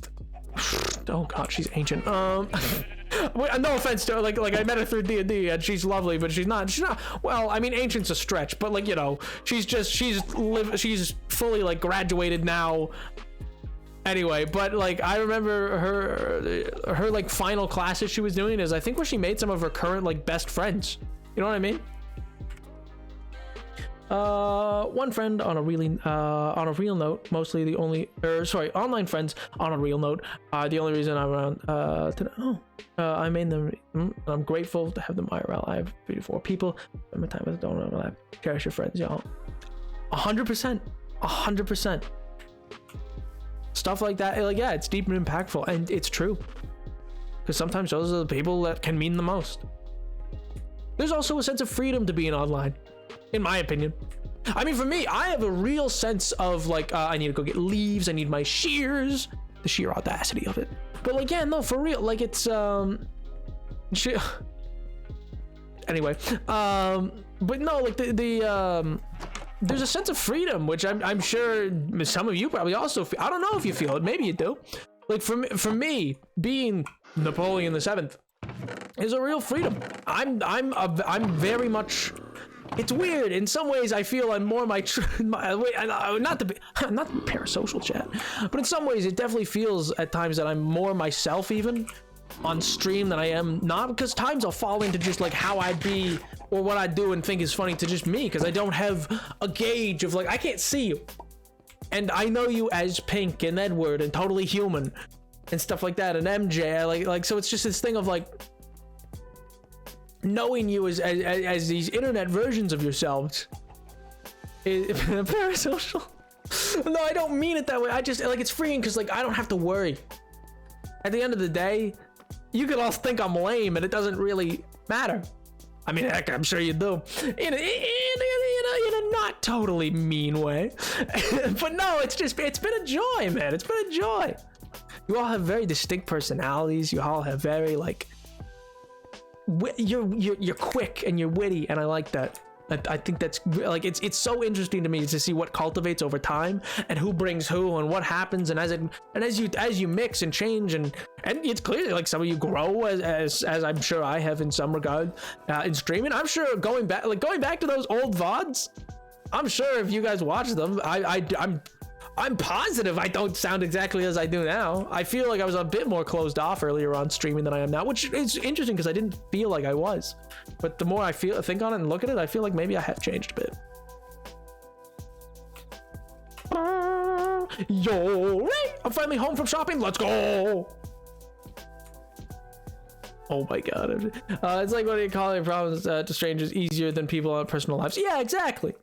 oh god, she's ancient. No offense to her, like I met her through D&D, and she's lovely, but she's not, well, I mean, ancient's a stretch, but like, you know, she's fully like graduated now anyway. But like I remember her like final classes she was doing is I think where she made some of her current like best friends, you know what I mean? One friend on a real note, mostly the only, online friends on a real note, the only reason I'm around today. I made them. I'm grateful to have them IRL. I have 3 to 4 people. Spend my time with them. Don't know. Cherish your friends, y'all. 100%. Stuff like that, like yeah, it's deep and impactful, and it's true. Because sometimes those are the people that can mean the most. There's also a sense of freedom to being online, in my opinion. I mean, for me, I have a real sense of like, I need to go get leaves. I need my shears. The sheer audacity of it. But like, yeah, no, for real. Like it's, anyway, but no, like there's a sense of freedom, which I'm sure some of you probably also feel. I don't know if you feel it. Maybe you do. Like for me, being Napoleon the Seventh is a real freedom. I'm very much. It's weird. In some ways, I feel I'm more not the parasocial chat, but in some ways, it definitely feels at times that I'm more myself even on stream than I am not, because times I'll fall into just like how I'd be or what I do and think is funny to just me, because I don't have a gauge of like, I can't see you, and I know you as Pink and Edward and Totally Human and stuff like that, and MJ. Like so it's just this thing of like knowing you as these internet versions of yourselves is parasocial. No, I don't mean it that way. I just like it's freeing because like I don't have to worry. At the end of the day, you could all think I'm lame and it doesn't really matter. I mean, heck, I'm sure you do, in a not totally mean way. But no, it's been a joy, man. It's been a joy. You all have very distinct personalities. You all have very like, you're quick and you're witty, and I like that. I think that's like it's so interesting to me to see what cultivates over time and who brings who and what happens, and as you mix and change and it's clearly like some of you grow as I'm sure I have in some regard in streaming. I'm sure going back to those old VODs, I'm sure if you guys watch them, I'm positive I don't sound exactly as I do now. I feel like I was a bit more closed off earlier on streaming than I am now, which is interesting because I didn't feel like I was. But the more I think on it and look at it, I feel like maybe I have changed a bit. Yo, right? I'm finally home from shopping. Let's go. Oh my god. It's like when you call your problems to strangers easier than people in personal lives. Yeah, exactly.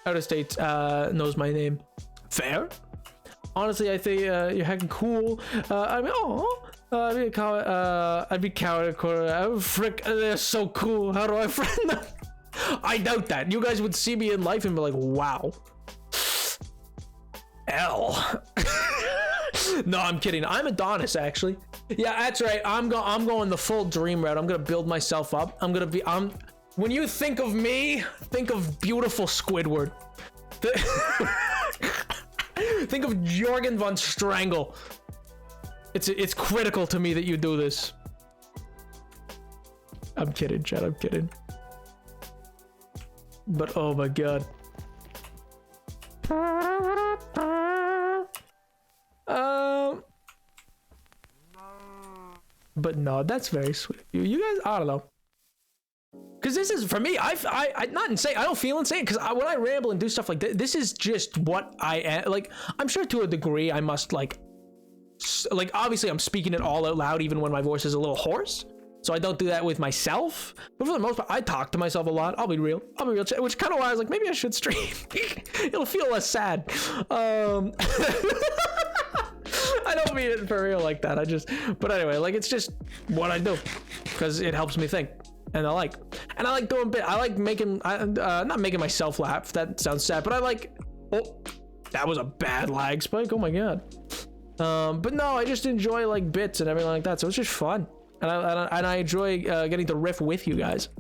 Out of state knows my name. Fair. Honestly, I think you're heckin' cool. I mean, I'd be coward. Frick, they're so cool. How do I friend them? I doubt that. You guys would see me in life and be like, wow. L. No, I'm kidding. I'm Adonis, actually. Yeah, that's right. I'm going the full dream route. I'm gonna build myself up. When you think of me, think of beautiful Squidward. Think of Jorgen von Strangle. It's critical to me that you do this. I'm kidding, Chad. I'm kidding. But oh my god. But no, that's very sweet. You guys, I don't know. Because this is, for me, I'm not insane. I don't feel insane. Because when I ramble and do stuff like this is just what I am. Like, I'm sure to a degree I must, like, obviously I'm speaking it all out loud even when my voice is a little hoarse. So I don't do that with myself. But for the most part, I talk to myself a lot. I'll be real. Which kind of why I was like, maybe I should stream. It'll feel less sad. I don't mean it for real like that. But anyway, like, it's just what I do. Because it helps me think. And I like doing I like making, not making myself laugh. That sounds sad, but I like, oh, that was a bad lag spike. Oh my God. But no, I just enjoy like bits and everything like that. So it's just fun. And I enjoy getting to riff with you guys.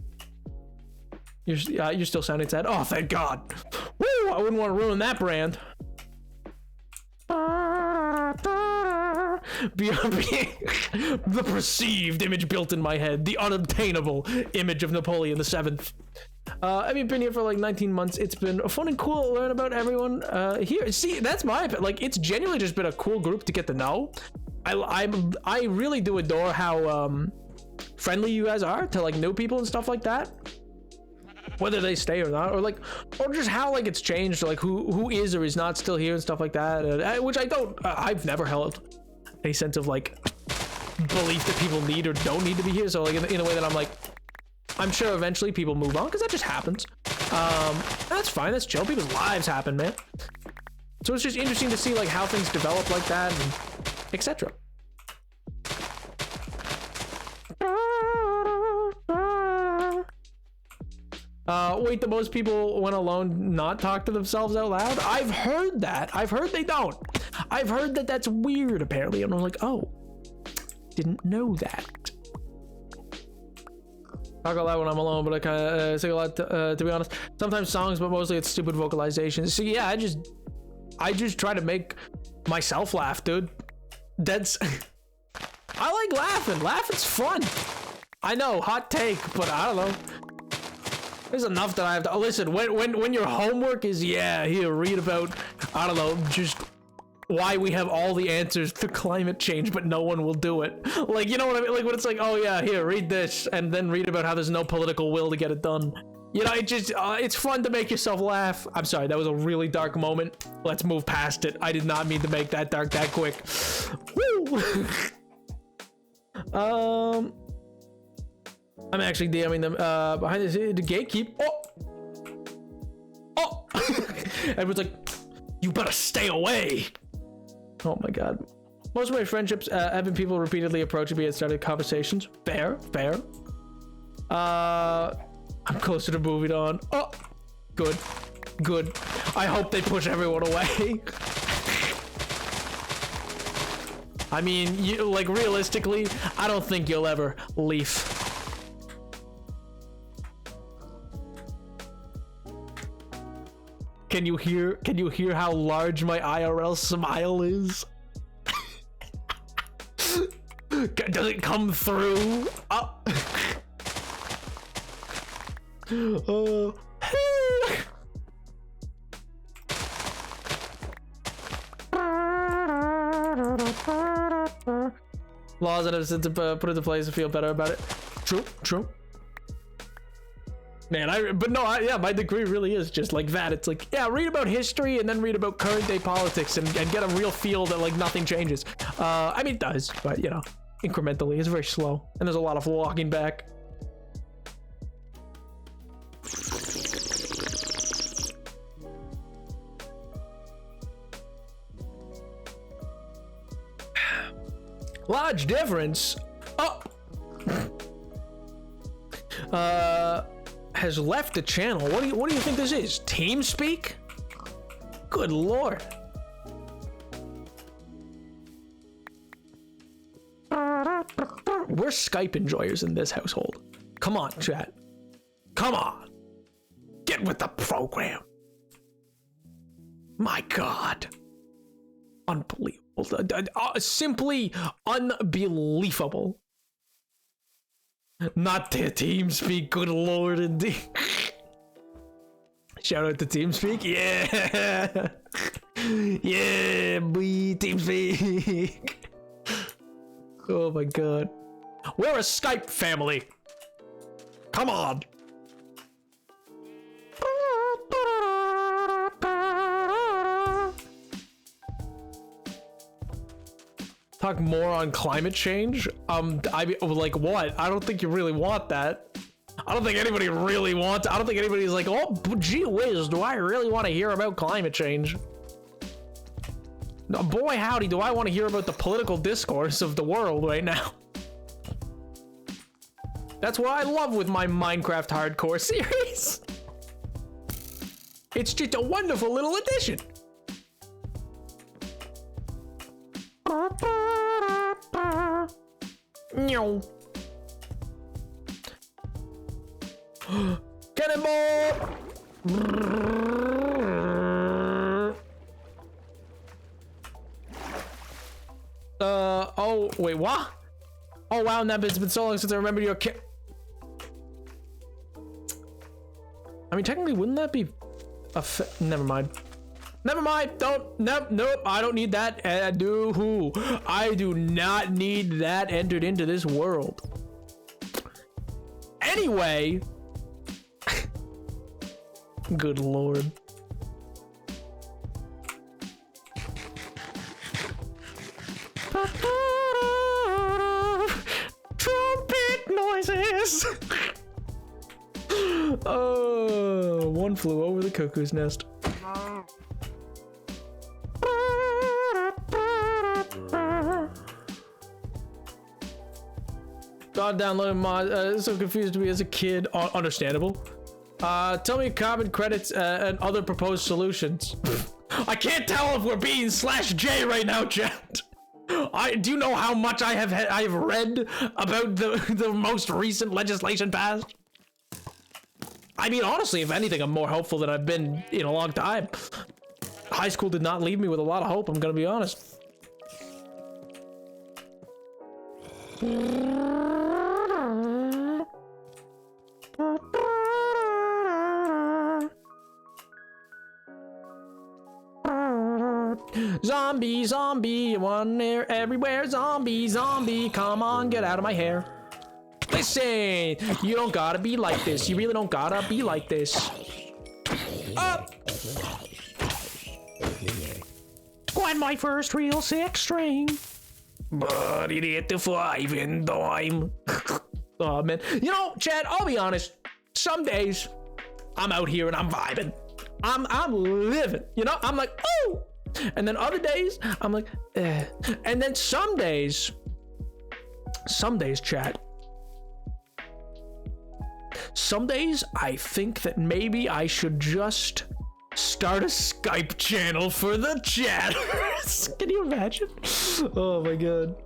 You're still sounding sad. Oh, thank God. Woo! I wouldn't want to ruin that brand. The perceived image built in my head, the unobtainable image of Napoleon VII. I've been here for like 19 months. It's been fun and cool to learn about everyone here. See, that's my opinion. Like, it's genuinely just been a cool group to get to know. I really do adore how friendly you guys are to like new people and stuff like that, whether they stay or not, or just how like it's changed, or like who is or is not still here and stuff like that, which I don't I've never held any sense of like belief that people need or don't need to be here. So like in a way that I'm like, I'm sure eventually people move on, because that just happens. That's fine, that's chill. People's lives happen, man. So it's just interesting to see like how things develop like that, and etc. Wait, the most people when alone not talk to themselves out loud? I've heard that. I've heard they don't. I've heard that that's weird, apparently. And I'm like, oh, didn't know that. Talk a lot when I'm alone, but I kind of sing a lot, to be honest. Sometimes songs, but mostly it's stupid vocalizations. So yeah, I just try to make myself laugh, dude. That's... I like laughing. Laughing's fun. I know, hot take, but I don't know. There's enough that I have to listen. When your homework is, yeah, here, read about, I don't know, just why we have all the answers to climate change, but no one will do it. Like, you know what I mean? Like when it's like, oh yeah, here, read this, and then read about how there's no political will to get it done. You know, it just, it's fun to make yourself laugh. I'm sorry, that was a really dark moment. Let's move past it. I did not mean to make that dark that quick. Woo! I'm actually DMing them behind the gatekeep. Oh! Everyone's like, you better stay away. Oh my God. Most of my friendships have been people repeatedly approaching me and started conversations. Fair. I'm closer to moving on. Oh, good. I hope they push everyone away. I mean, you, like, realistically, I don't think you'll ever leave. Can you hear how large my IRL smile is? Does it come through? Laws that have since put into place to feel better about it. True. Man, yeah, my degree really is just like that. It's like, yeah, read about history and then read about current day politics and get a real feel that like nothing changes. I mean, it does, but you know, incrementally. It's very slow, and there's a lot of walking back. Large difference. Has left the channel. What do you think this is? TeamSpeak? Good lord. We're Skype enjoyers in this household. Come on, chat. Come on. Get with the program. My God. Unbelievable. Simply unbelievable. Not the TeamSpeak, good lord indeed. Shout out to TeamSpeak. Yeah. Yeah, boy, TeamSpeak. Oh my God. We're a Skype family. Come on. Talk more on climate change? I mean, like what? I don't think you really want that. I don't think anybody really wants. I don't think anybody's like, oh, gee whiz, do I really want to hear about climate change? No, boy, howdy, do I want to hear about the political discourse of the world right now. That's what I love with my Minecraft hardcore series. It's just a wonderful little addition. No. Cannonball! Oh, wait, what? Oh, wow, Neb, it's been so long since I remember your kid. I mean, technically, wouldn't that be a never mind. Never mind. Don't. Nope. I don't need that. I do not need that entered into this world. Anyway. Good lord. Trumpet noises. Oh, one flew over the cuckoo's nest. God, downloading mod. So confused to me as a kid. Understandable. Tell me carbon credits and other proposed solutions. I can't tell if we're being /J right now, chat. Do you know how much I have read about the most recent legislation passed? I mean, honestly, if anything, I'm more hopeful than I've been in a long time. High school did not leave me with a lot of hope, I'm gonna be honest. Zombie, zombie, one there everywhere. Zombie, zombie, come on, get out of my hair. Listen, you don't gotta be like this. You really don't gotta be like this. Up. Got my first real 6-string. But it hit the 5 and dime. Oh man, you know, Chad, I'll be honest. Some days I'm out here and I'm vibing. I'm living. You know, I'm like, oh. And then other days I'm like, eh. And then some days, Chad. Some days I think that maybe I should just start a Skype channel for the chatters. Can you imagine? Oh my god.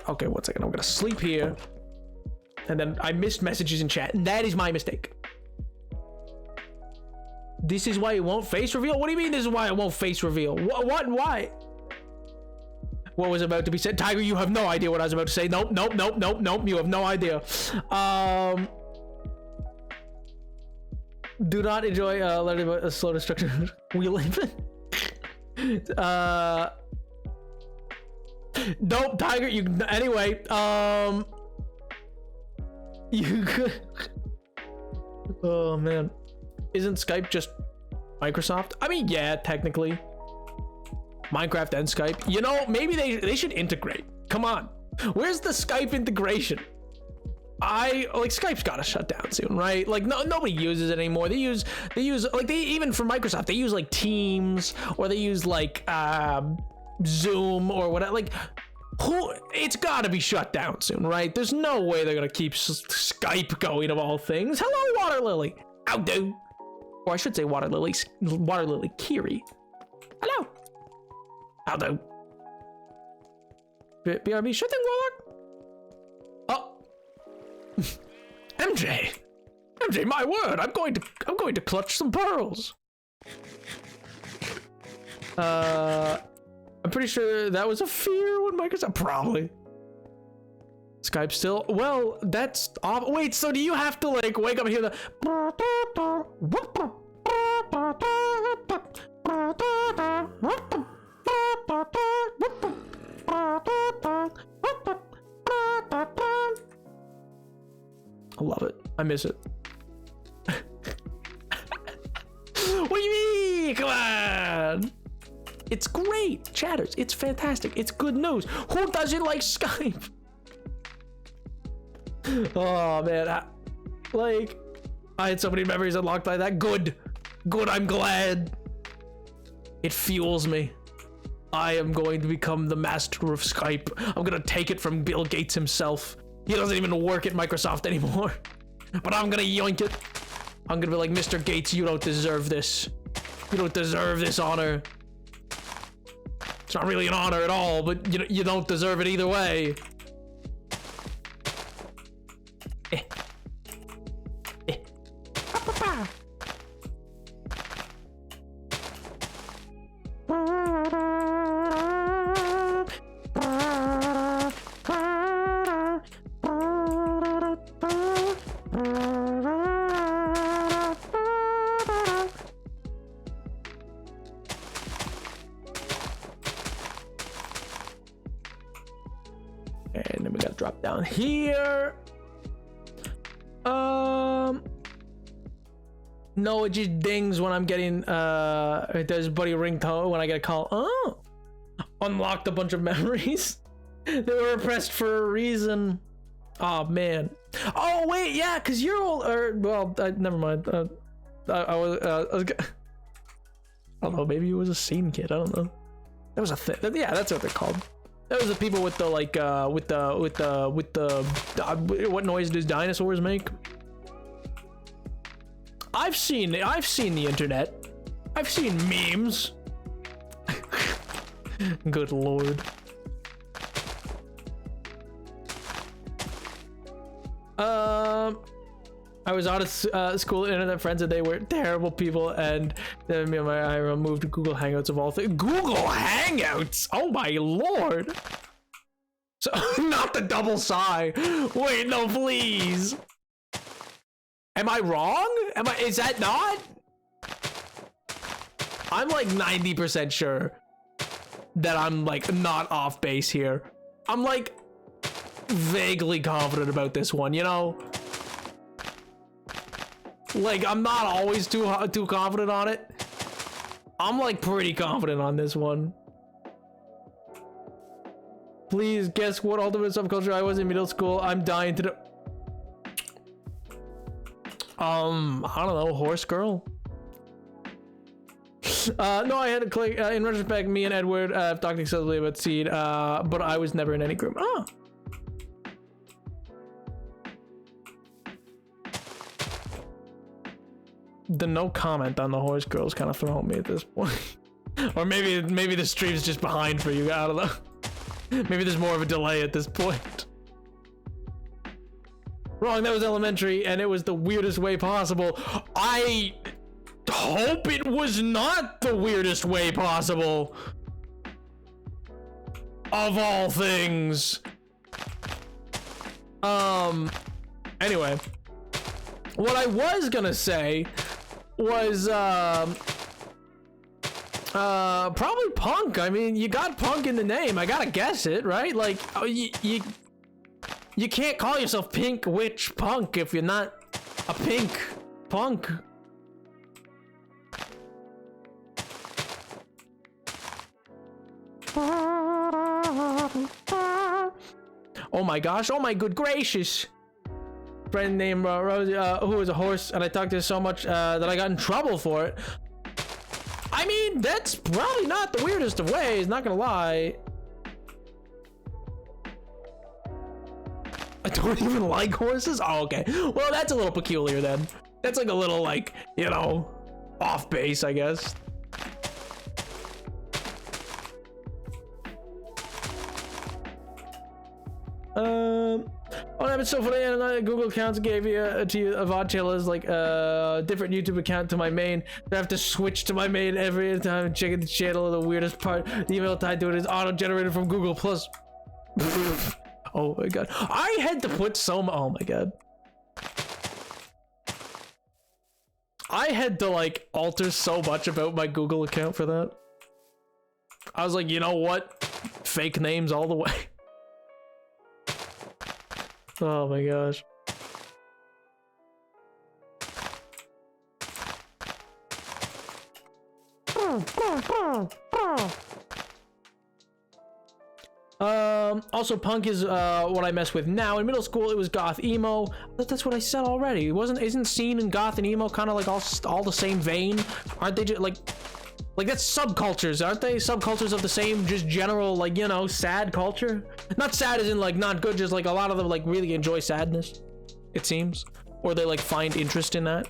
Okay, 1 second. I'm gonna sleep here. And then I missed messages in chat, and that is my mistake. This is why it won't face reveal? What do you mean this is why it won't face reveal? What? Why? What was about to be said? Tiger, you have no idea what I was about to say. Nope. You have no idea. Do not enjoy learning about a slow destruction wheel even. Nope, Tiger, you anyway, you could. Oh man. Isn't Skype just Microsoft? I mean, yeah, technically. Minecraft and Skype. You know, maybe they should integrate. Come on. Where's the Skype integration? Skype's gotta shut down soon, right? Like nobody uses it anymore. They use like even for Microsoft, they use like Teams, or they use like Zoom or whatever. Like it's gotta be shut down soon, right? There's no way they're gonna keep Skype going of all things. Hello, Water Lily. How do? Or I should say Water Lily Kiri. Hello. How do? BRB, sure thing, Warlock. Oh. MJ, my word, I'm going to clutch some pearls. I'm pretty sure that was a fear when Microsoft, probably. Skype still, well, that's off. Wait, so do you have to like wake up and hear the I love it. I miss it. What do you mean? Come on. It's great, chatters. It's fantastic. It's good news. Who doesn't like Skype? Oh man, I had so many memories unlocked by that. Good. I'm glad. It fuels me. I am going to become the master of Skype. I'm gonna take it from Bill Gates himself. He doesn't even work at Microsoft anymore. But I'm gonna yoink it. I'm gonna be like, Mr. Gates, you don't deserve this. You don't deserve this honor. It's not really an honor at all, but you don't deserve it either way. And then we gotta drop down here. No, it just dings when I'm getting it does buddy ringtone when I get a call. Oh, unlocked a bunch of memories. They were repressed for a reason. Oh man. Oh wait, yeah, because you're old, or well, never mind. I was I don't know, maybe it was a scene kid, I don't know. That was a thing. Yeah, that's what they're called. That was the people with the like with the what noise does dinosaurs make? I've seen the internet. I've seen memes. Good lord. I was out of school, internet friends, and they were terrible people, and then me and I moved to Google Hangouts of all things. Google Hangouts? Oh my lord. So, not the double sigh. Wait, no, please. Am I wrong? Is that not? I'm like 90% sure that I'm like not off base here. I'm like vaguely confident about this one, you know? Like, I'm not always too confident on it. I'm like pretty confident on this one. Please guess what ultimate subculture I was in middle school. I'm dying to know. I don't know, horse girl. No, I had to click. In retrospect, me and Edward talked excessively about Seed, but I was never in any group. Oh. The no comment on the horse girl's kind of throwing me at this point. Or maybe the stream's just behind for you. I don't know. Maybe there's more of a delay at this point. Wrong, that was elementary, and it was the weirdest way possible. I hope it was not the weirdest way possible. Of all things. Anyway. What I was gonna say was, probably punk. I mean, you got punk in the name. I gotta guess it, right? Like, you can't call yourself Pink Witch Punk if you're not a pink punk. Oh my gosh, oh my good gracious. Friend named Rosie, who was a horse, and I talked to her so much that I got in trouble for it. I mean, that's probably not the weirdest of ways, not gonna lie. I don't even like horses? Oh, okay. Well, that's a little peculiar then. That's like a little, like, you know, off base, I guess. Oh, that's so funny. And Google accounts gave you to you Avantchilla's like different YouTube account to my main. I have to switch to my main every time checking the channel. The weirdest part, the email tied to it is auto-generated from Google Plus. Oh my god, I had to put some. Oh my god, I had to like alter so much about my Google account for that. I was like, you know what? Fake names all the way. Oh my gosh. Also punk is what I mess with now. In middle school it was goth emo. That's what I said already. Isn't scene and goth and emo kind of like all the same vein? Aren't they just like that's subcultures, aren't they? Subcultures of the same just general, like, you know, sad culture. Not sad as in like not good, just like a lot of them like really enjoy sadness, it seems, or they like find interest in that.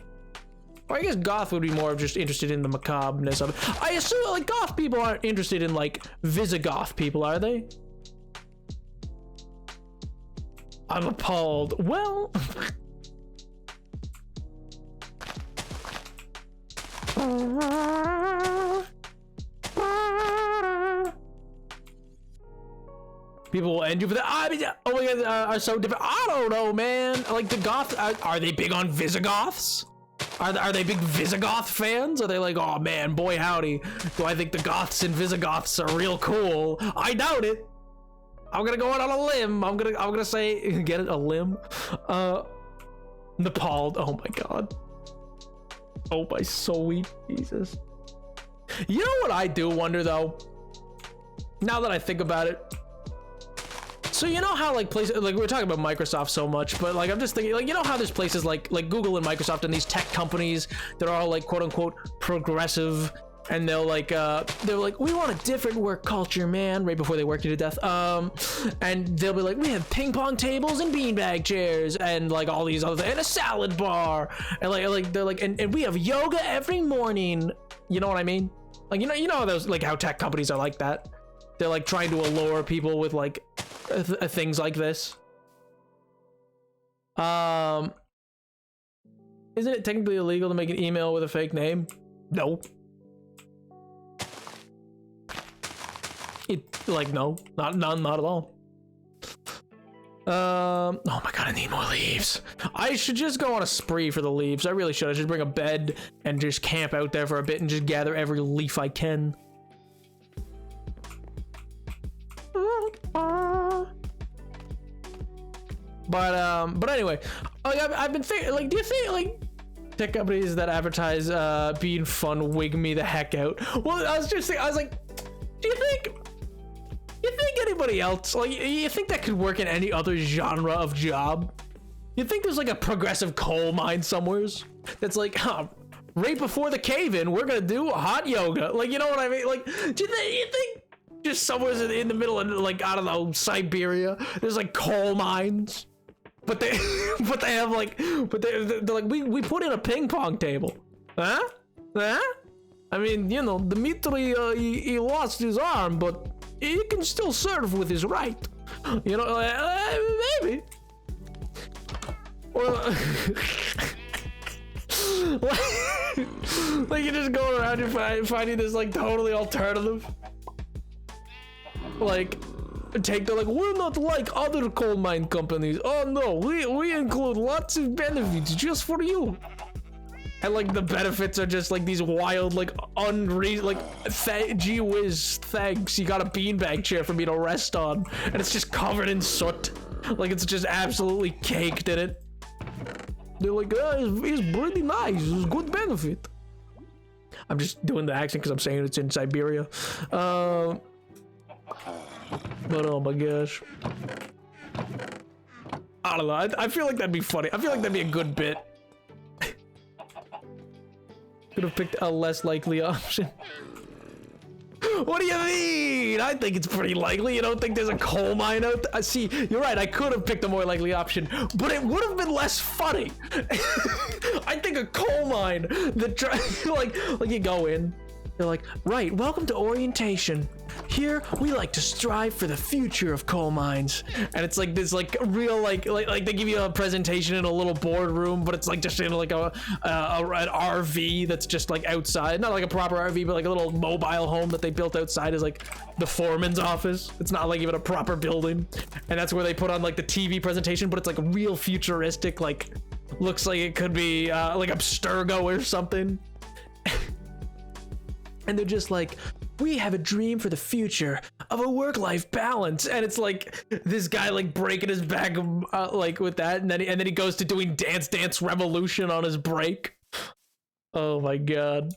Or I guess goth would be more of just interested in the macabreness of it. I assume like goth people aren't interested in like Visigoth people, are they? I'm appalled. Well, people will end you for that. I mean, oh my god, are so different. I don't know, man. Like the goth, are they big on Visigoths? Are they big Visigoth fans? Are they like, oh man, boy howdy, do I think the goths and Visigoths are real cool? I doubt it. I'm gonna go out on a limb. I'm gonna say, get it, a limb. Nepal. Oh my god. Oh my sweet Jesus. You know what I do wonder though? Now that I think about it. So you know how like places, like we're talking about Microsoft so much, but like I'm just thinking, like, you know how there's places like Google and Microsoft and these tech companies that are all like quote unquote progressive, and they're like we want a different work culture, man, right before they work you to death. And they'll be like, we have ping pong tables and beanbag chairs and like all these other things, and a salad bar, and like they're like, and we have yoga every morning. You know what I mean? Like, you know those, like how tech companies are like that. They're like trying to allure people with like things like this. Isn't it technically illegal to make an email with a fake name? No. No, not at all. Oh my god, I need more leaves. I should just go on a spree for the leaves. I really should. I should bring a bed and just camp out there for a bit and just gather every leaf I can. But anyway, I've been thinking, like, do you think like tech companies that advertise being fun wig me the heck out? Well, I was just thinking, I was like, do you think anybody else, like, you think that could work in any other genre of job? You think there's like a progressive coal mine somewheres that's like, right before the cave-in, we're gonna do hot yoga, like, you know what I mean? Like, do you think just somewhere in the middle of, like, I don't know, Siberia, there's like coal mines, but they have like, they're like, we put in a ping pong table, huh? I mean, you know, Dmitry, he lost his arm, but he can still serve with his right, you know, maybe. Or like you're just going around and finding this like totally alternative, like they're like, we're not like other coal mine companies. Oh no, we include lots of benefits just for you. And like the benefits are just like these wild, like unreal, like gee whiz, thanks, you got a beanbag chair for me to rest on, and it's just covered in soot, like it's just absolutely caked in it. They're like, it's pretty nice, it's good benefit. I'm just doing the accent because I'm saying it's in Siberia. But oh my gosh, I don't know. I feel like that'd be funny. I feel like that'd be a good bit. Could have picked a less likely option. What do you mean? I think it's pretty likely. You don't think there's a coal mine out there? See, you're right. I could have picked a more likely option, but it would have been less funny. I think a coal mine that like you go in, They're like, right, welcome to orientation. Here, we like to strive for the future of coal mines. And it's like this like real like they give you a presentation in a little boardroom, but it's like just in like an RV that's just like outside. Not like a proper RV, but like a little mobile home that they built outside is like the foreman's office. It's not like even a proper building. And that's where they put on like the TV presentation, but it's like real futuristic, like looks like it could be like Abstergo or something. And they're just like, we have a dream for the future of a work-life balance. And it's like this guy like breaking his back like with that, and then he goes to doing Dance Revolution on his break. Oh my god.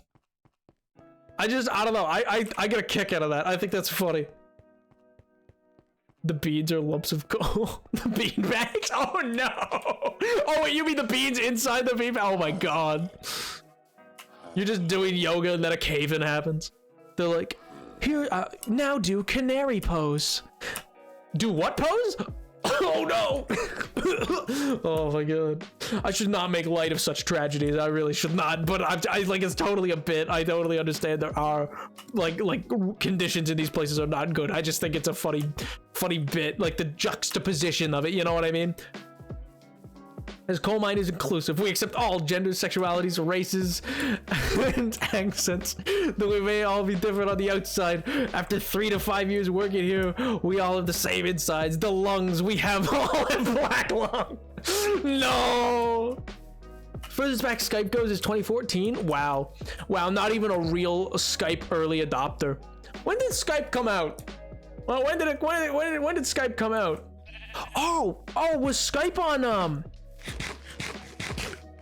I don't know. I get a kick out of that. I think that's funny. The beans are lumps of coal. The bean bags? Oh no. Oh wait, you mean the beans inside the bean bag? Oh my god. You're just doing yoga and then a cave-in happens. They're like, here, now do canary pose. Do what pose? Oh no. Oh my god. I should not make light of such tragedies. I really should not, but I like, it's totally a bit. I totally understand there are like conditions in these places are not good. I just think it's a funny bit, like the juxtaposition of it, you know what I mean? As coal mine is inclusive, we accept all genders, sexualities, races, and accents. Though we may all be different on the outside, after 3 to 5 years working here, we all have the same insides. The lungs, we have all have black lung. No! Furthest back Skype goes is 2014. Wow. Wow, not even a real Skype early adopter. When did Skype come out? Well, when did Skype come out? Oh, was Skype on,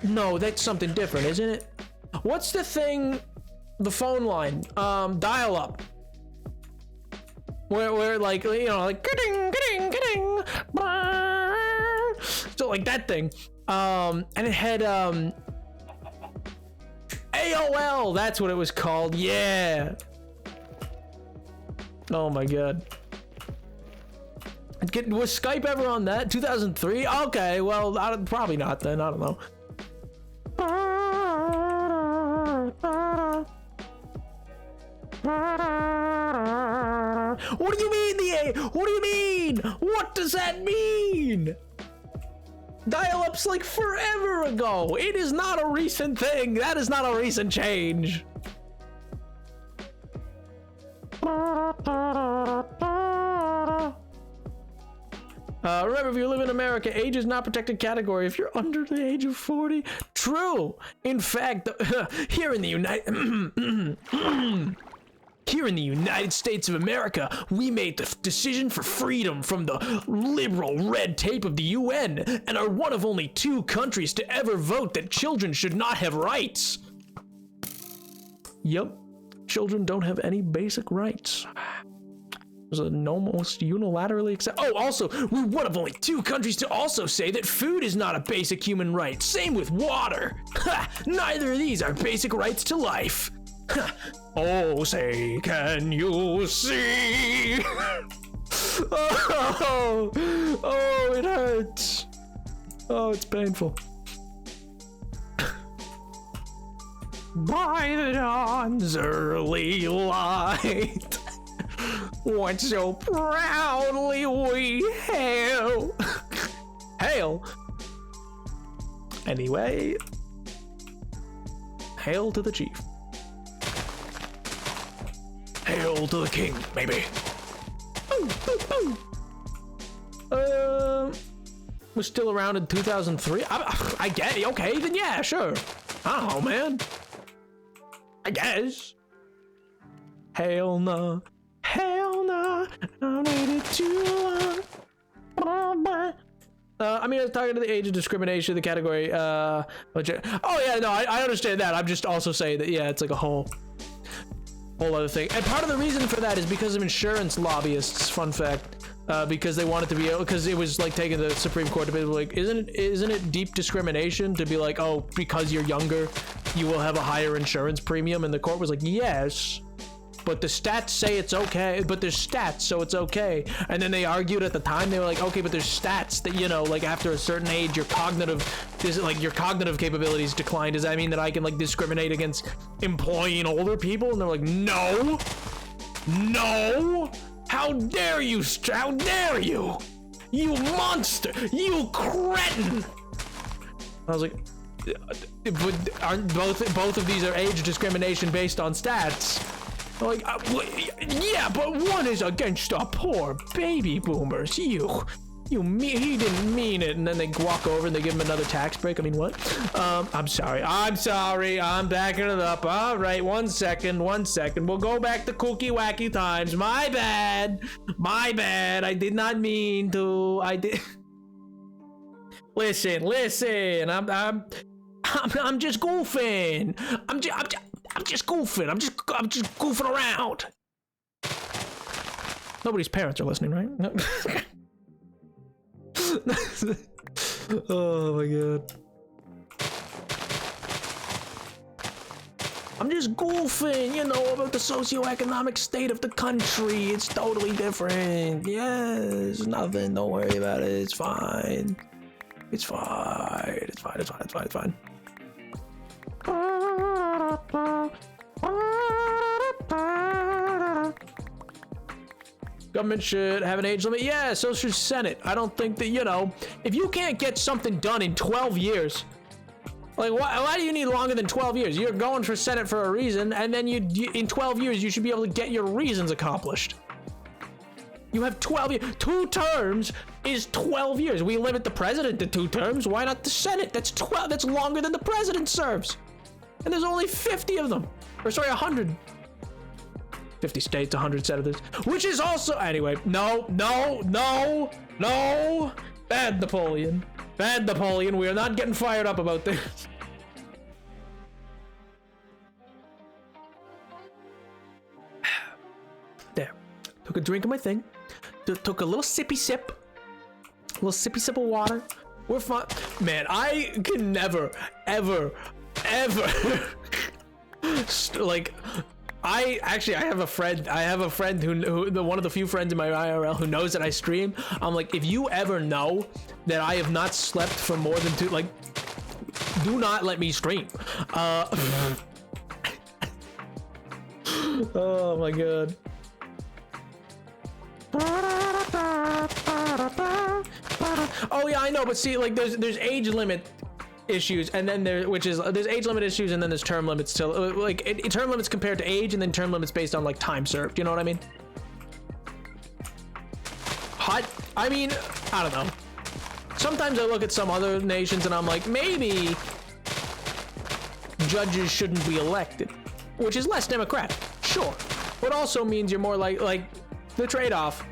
no, that's something different, isn't it? What's the thing, the phone line, dial up, where like, you know, like ka-ding, so like that thing, and it had AOL, that's what it was called. Yeah. Oh my god. Was Skype ever on that? 2003? Okay, well, probably not then. I don't know. What do you mean, what do you mean? What does that mean? Dial-up's like forever ago. It is not a recent thing. That is not a recent change. Remember, if you live in America, age is not protected category if you're under the age of 40. True. In fact, here in the United States of America, we made the decision for freedom from the liberal red tape of the UN and are one of only 2 countries to ever vote that children should not have rights. Yep. Children don't have any basic rights. There's an almost unilaterally accept. Oh, also, we're one of only 2 countries to also say that food is not a basic human right. Same with water. Ha! Neither of these are basic rights to life. Ha! Oh, say, can you see? Oh, it hurts. Oh, it's painful. By the dawn's early light, what so proudly we hail. Hail. Anyway, hail to the chief. Hail to the king, maybe. Was still around in 2003. I get it. Okay, then yeah, sure. I don't know, man. I guess. Hell no. Hell no. I waited too long. I mean, I was talking to the age of discrimination, the category. Oh yeah, no, I understand that. I'm just also saying that, yeah, it's like a whole other thing. And part of the reason for that is because of insurance lobbyists. Fun fact. Because they wanted to be able, because it was like taking the Supreme Court to be like, isn't it deep discrimination to be like, oh, because you're younger, you will have a higher insurance premium? And the court was like, yes, but the stats say it's okay, but there's stats, so it's okay. And then they argued at the time, they were like, okay, but there's stats that, you know, like after a certain age, your cognitive capabilities decline. Does that mean that I can like discriminate against employing older people? And they're like, no, how dare you, you monster, you cretin. I was like, but aren't both of these are age discrimination based on stats? Like, yeah, but one is against the poor baby boomers. He didn't mean it. And then they walk over and they give him another tax break. I mean, what? I'm sorry, I'm backing it up. All right, one second. We'll go back to kooky wacky times. My bad. I did not mean to. I did. Listen. I'm just goofing. I'm just goofing. I'm just goofing around. Nobody's parents are listening, right? No. Oh my god. I'm just goofing, you know, about the socioeconomic state of the country. It's totally different. Yes, nothing. Don't worry about it. It's fine. It's fine. Government should have an age limit. Yeah, so should Senate. I don't think that, you know, if you can't get something done in 12 years, like why do you need longer than 12 years? You're going for Senate for a reason, and then you in 12 years, you should be able to get your reasons accomplished. You have 12 years. 2 terms is 12 years. We limit the president to 2 terms. Why not the Senate? That's 12. That's longer than the president serves. And there's only 50 of them. Or sorry, 100. 50 states, 100 senators. Which is also, anyway, no. Bad Napoleon. We are not getting fired up about this. There. Took a drink of my thing. Took a little sippy sip. A little sippy sip of water. We're fine. Man, I can never, ever like, I have a friend who one of the few friends in my IRL who knows that I stream. I'm like, if you ever know that I have not slept for more than 2, like, do not let me stream. Oh my god. Oh yeah, I know, but see, like, there's age limit issues, and then there's age limit issues, and then there's term limits to, like, term limits compared to age, and then term limits based on like time served. You know what I mean? I mean, I don't know. Sometimes I look at some other nations and I'm like, maybe judges shouldn't be elected, which is less democratic, sure, but also means you're more like the trade-off.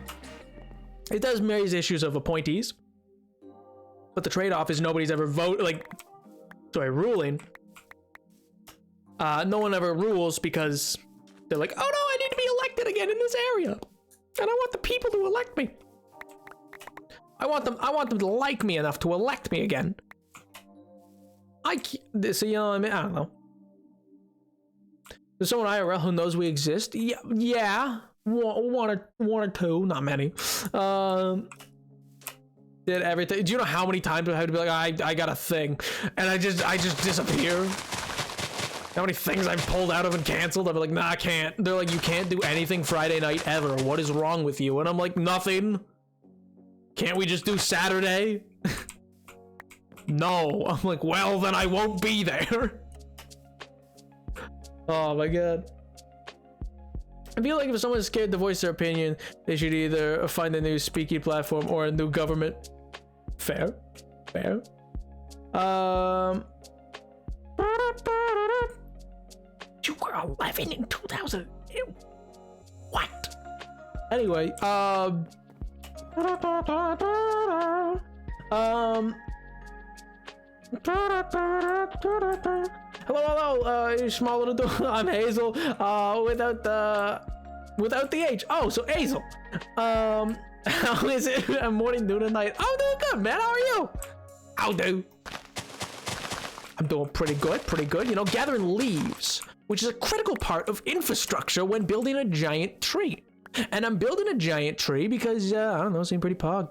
It does raise issues of appointees, but the trade-off is nobody's ever ruling. No one ever rules because they're like, oh no, I need to be elected again in this area, and I want the people to elect me. I want them to like me enough to elect me again. So, you know what I mean? I don't know. There's someone IRL who knows we exist. Yeah. One or two, not many. Did everything. Do you know how many times I had to be like, I got a thing, and I just disappear? How many things I've pulled out of and canceled? I'm like, nah, I can't. They're like, you can't do anything Friday night ever. What is wrong with you? And I'm like, nothing. Can't we just do Saturday? No. I'm like, well, then I won't be there. Oh my god. I feel like if someone's scared to voice their opinion, they should either find a new speaking platform or a new government. Fair. You were 11 in 2000. What? Anyway, hello, small little door. I'm Hazel, without the H. Oh, so Hazel. How is it? Morning, noon, and night. I'm doing good, man. How are you? I'm doing pretty good. You know, gathering leaves which is a critical part of infrastructure when building a giant tree. And I'm building a giant tree because, I don't know, it seemed pretty pog.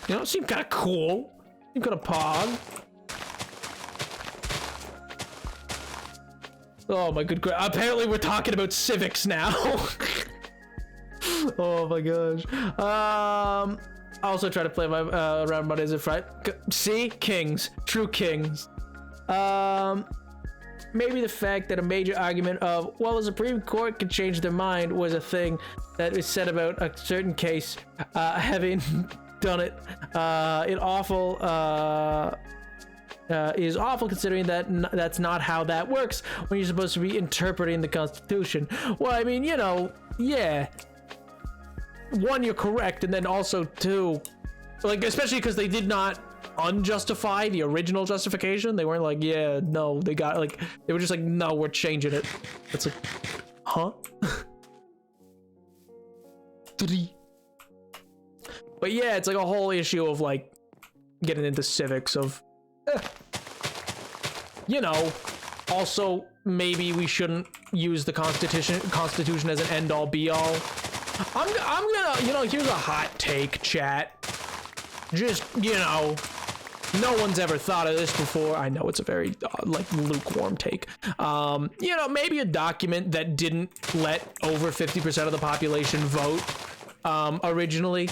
You know, it seemed kind of cool. Seemed kind of pog. Oh my good. Apparently we're talking about civics now. Oh my gosh. I also try to play my around Mondays and Friday. See, kings, true kings. Maybe the fact that a major argument of, well, the Supreme Court could change their mind was a thing that is said about a certain case, having done it, is awful considering that that's not how that works when you're supposed to be interpreting the Constitution. Well, I mean, you know, yeah. One, you're correct, and then also two, like, especially because they did not unjustify the original justification. They weren't like, yeah, no, they got, like, they were just like, no, we're changing it. It's like, huh? But yeah, it's like a whole issue of like getting into civics of, you know, also maybe we shouldn't use the Constitution as an end all be all. I'm gonna, you know, here's a hot take, chat. Just, you know, no one's ever thought of this before. I know it's a very like lukewarm take. You know, maybe a document that didn't let over 50% of the population vote originally.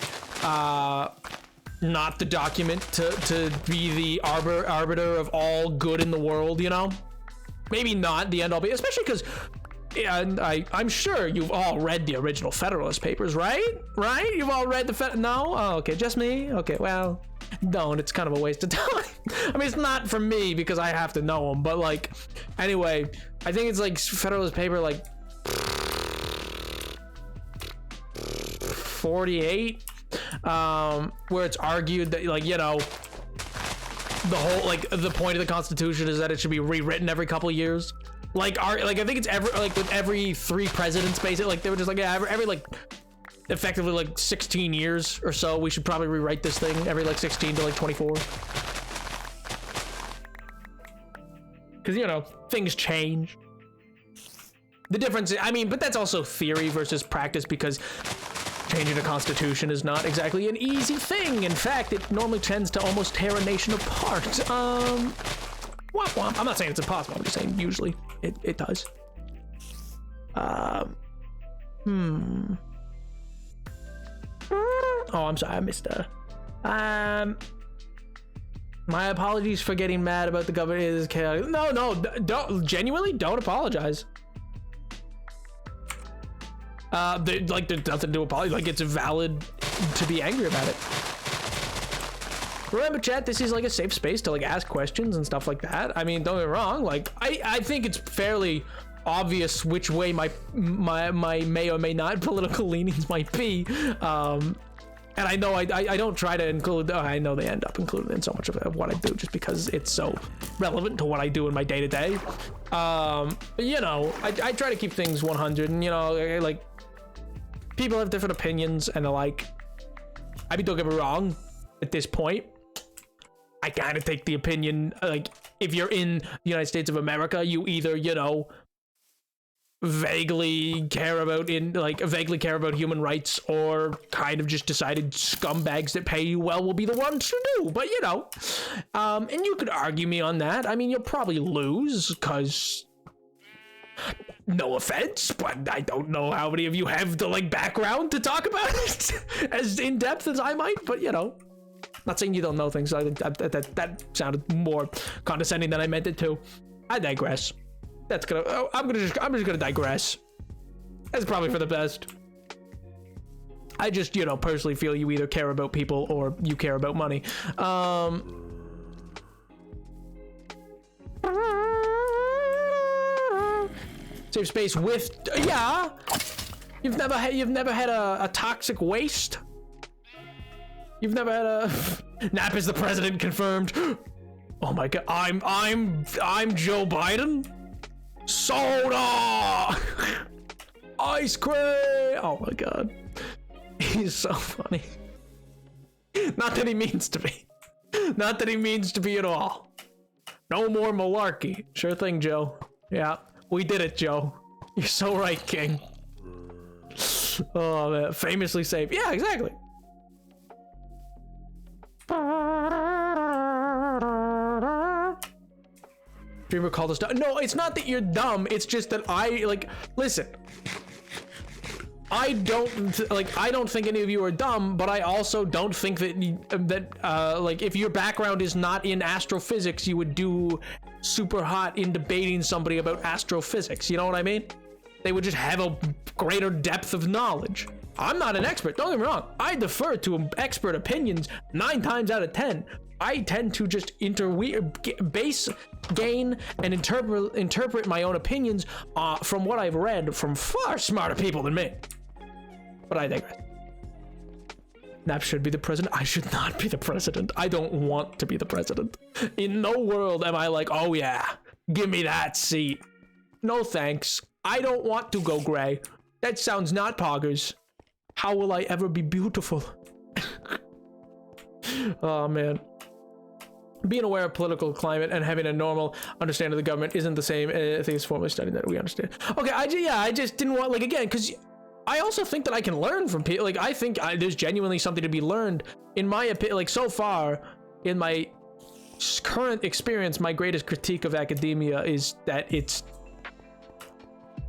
Not the document to be the arbiter of all good in the world, you know? Maybe not the end all be, especially because I'm sure you've all read the original Federalist Papers, right? Right? You've all read the no? Oh, okay, just me? Okay, well, don't. It's kind of a waste of time. I mean, it's not for me because I have to know them, but like, anyway, I think it's like Federalist Paper like 48, where it's argued that, like, you know, the whole, like, the point of the Constitution is that it should be rewritten every couple of years. Like, I think it's with every 3 presidents, basically. Like, they were just like, yeah, every like, effectively, like, 16 years or so, we should probably rewrite this thing every, like, 16 to, like, 24. Because, you know, things change. The difference, I mean, but that's also theory versus practice, because changing a constitution is not exactly an easy thing. In fact, it normally tends to almost tear a nation apart. Womp womp. I'm not saying it's impossible. I'm just saying usually it does. Oh, I'm sorry. I missed my apologies for getting mad about the government is chaotic. No, don't genuinely don't apologize. There's nothing to apologize. Like, it's valid to be angry about it. Remember, chat, this is like a safe space to like ask questions and stuff like that. I mean, don't get me wrong. Like, I think it's fairly obvious which way my may or may not political leanings might be. And I know I don't try to include. I know they end up included in so much of what I do just because it's so relevant to what I do in my day to day. But you know, I try to keep things 100, and you know, like, people have different opinions and the like. I mean, don't get me wrong. At this point, I kind of take the opinion, like, if you're in the United States of America, you either, you know, vaguely care about human rights, or kind of just decided scumbags that pay you well will be the ones to do. But you know, and you could argue me on that. I mean, you'll probably lose because, no offense, but I don't know how many of you have the like background to talk about it as in depth as I might. But you know, not saying you don't know things. I think that sounded more condescending than I meant it to. I digress. That's gonna. Oh, I'm just gonna digress. That's probably for the best. I just, you know, personally feel you either care about people or you care about money. Safe space with, yeah. You've never had a toxic waste. You've never had a Nap is the president confirmed. Oh my god, I'm Joe Biden. Soda! Ice cream! Oh my god. He's so funny. Not that he means to be. Not that he means to be at all. No more malarkey. Sure thing, Joe. Yeah, we did it, Joe. You're so right, King. Oh, man. Famously safe. Yeah, exactly. Dreamer called us dumb. No, it's not that you're dumb. It's just that listen. I don't think any of you are dumb, but I also don't think that if your background is not in astrophysics, you would do super hot in debating somebody about astrophysics. You know what I mean? They would just have a greater depth of knowledge. I'm not an expert, don't get me wrong. I defer to expert opinions 9 times out of 10. I tend to just gain and interpret my own opinions from what I've read from far smarter people than me. But I digress. Nap should be the president. I should not be the president. I don't want to be the president. In no world am I like, oh yeah, give me that seat. No thanks. I don't want to go gray. That sounds not poggers. How will I ever be beautiful? Oh man. Being aware of political climate and having a normal understanding of the government isn't the same. I think it's formally studying that we understand. Okay, I just didn't want, again, because I also think that I can learn from people. I think there's genuinely something to be learned. In my opinion, so far, in my current experience, my greatest critique of academia is that it's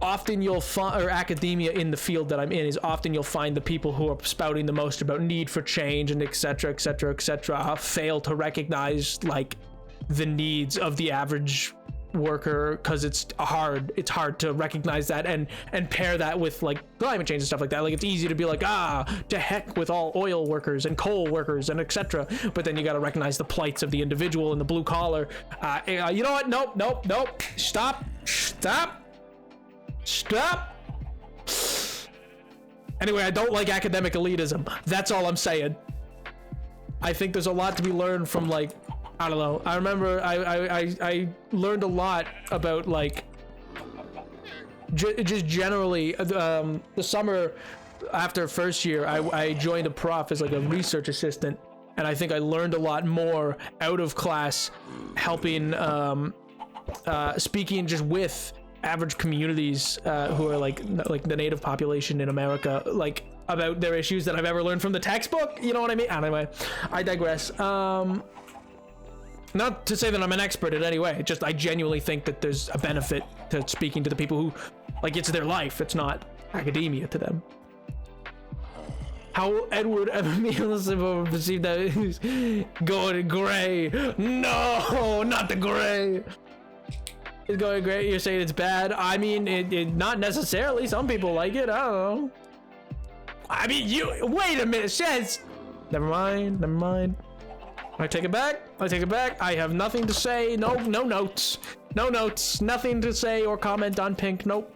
often you'll find, or academia in the field that I'm in, is often you'll find the people who are spouting the most about need for change and etc fail to recognize the needs of the average worker, because it's hard to recognize that and pair that with climate change and stuff like that. It's easy to be to heck with all oil workers and coal workers and etc, but then you got to recognize the plights of the individual and the blue collar. You know what, nope, stop. Anyway, I don't like academic elitism. That's all I'm saying. I think there's a lot to be learned from I don't know. I remember I learned a lot about just generally the summer after first year I joined a prof as a research assistant, and I think I learned a lot more out of class helping speaking just with average communities who are the native population in America, about their issues that I've ever learned from the textbook. You know what I mean? Anyway, I digress. Not to say that I'm an expert in any way, just I genuinely think that there's a benefit to speaking to the people who it's their life, it's not academia to them. How Edward Emilius perceived that he's going gray. No, not the gray. It's going great. You're saying it's bad. I mean, it not necessarily. Some people like it. I don't know. I mean, wait a minute, Sheds. Never mind. I take it back. I have nothing to say. No notes. Nothing to say or comment on Pink. Nope.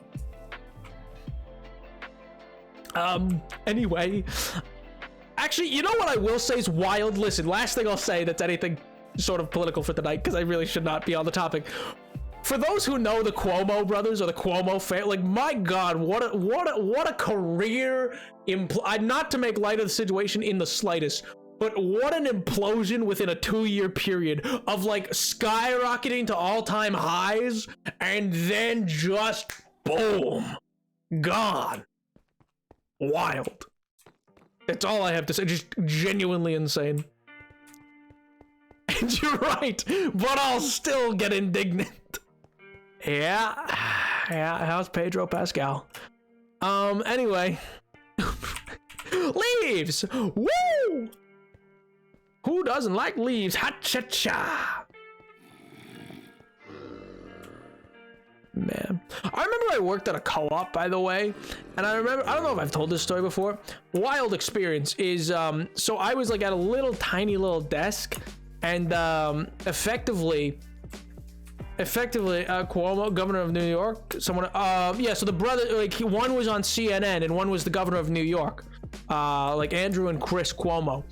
Anyway, actually, you know what I will say is wild. Listen, last thing I'll say that's anything sort of political for tonight, because I really should not be on the topic. For those who know the Cuomo brothers or the Cuomo family, my God, what a career! Not to make light of the situation in the slightest, but what an implosion within a 2-year period of skyrocketing to all-time highs and then just boom, gone. Wild. That's all I have to say. Just genuinely insane. And you're right, but I'll still get indignant. Yeah, how's Pedro Pascal? Anyway. Leaves! Woo! Who doesn't like leaves? Ha-cha-cha! Man. I remember I worked at a co-op, by the way, and I don't know if I've told this story before. Wild experience is, so I was at a tiny little desk, and effectively Cuomo, governor of New York, so the brother, one was on CNN and one was the governor of New York, Andrew and Chris Cuomo,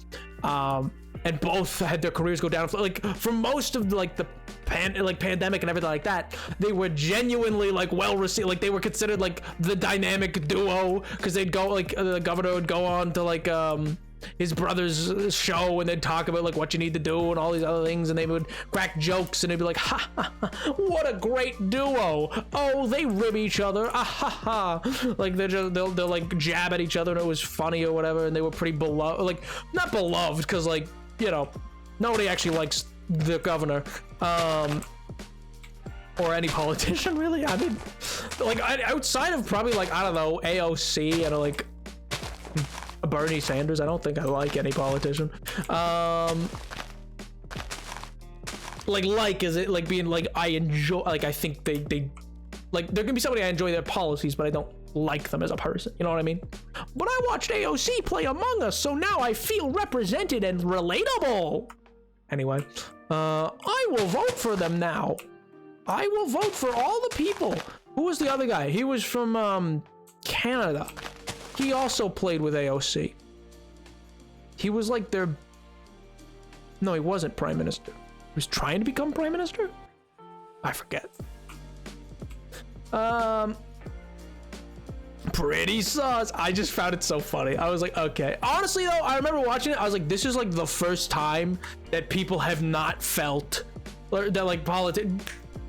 and both had their careers go down for most of the pandemic and everything like that. They were genuinely well received. They were considered the dynamic duo, because they'd go the governor would go on to his brother's show, and they'd talk about like what you need to do and all these other things, and they would crack jokes, and they'd be like, ha ha ha, what a great duo. Oh, they rib each other. Ah ha ha. Like they'll like jab at each other, and it was funny or whatever, and they were pretty beloved, like not beloved, because like, you know, nobody actually likes the governor. Or any politician, really. I mean, like, outside of probably, like, I don't know, AOC and, like, Bernie Sanders, I don't think I like any politician. Like, is it, like, being, like, I enjoy, like, I think they, like, there can be somebody I enjoy their policies, but I don't like them as a person, you know what I mean? But I watched AOC play Among Us, so now I feel represented and relatable. Anyway, I will vote for them now. I will vote for all the people. Who was the other guy? He was from Canada. He also played with AOC. He was like their... No, he wasn't prime minister. He was trying to become prime minister? I forget. Pretty sus. I just found it so funny. I was like, okay. Honestly, though, I remember watching it. I was like, this is like the first time that people have not felt that like politics...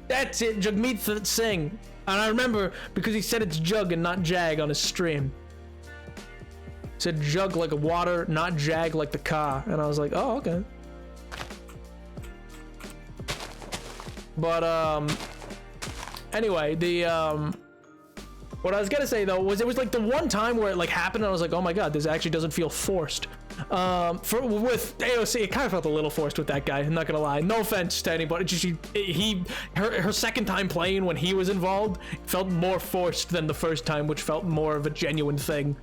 That's it, Jagmeet Singh. And I remember because he said it's Jug and not Jag on his stream. He said Jug like a water, not Jag like the car. And I was like, oh, okay. But, anyway, the, what I was gonna say though was it was like the one time where it like happened and I was like, oh my god, this actually doesn't feel forced. With AOC, it kind of felt a little forced with that guy. I'm not gonna lie. No offense to anybody. Her second time playing when he was involved felt more forced than the first time, which felt more of a genuine thing.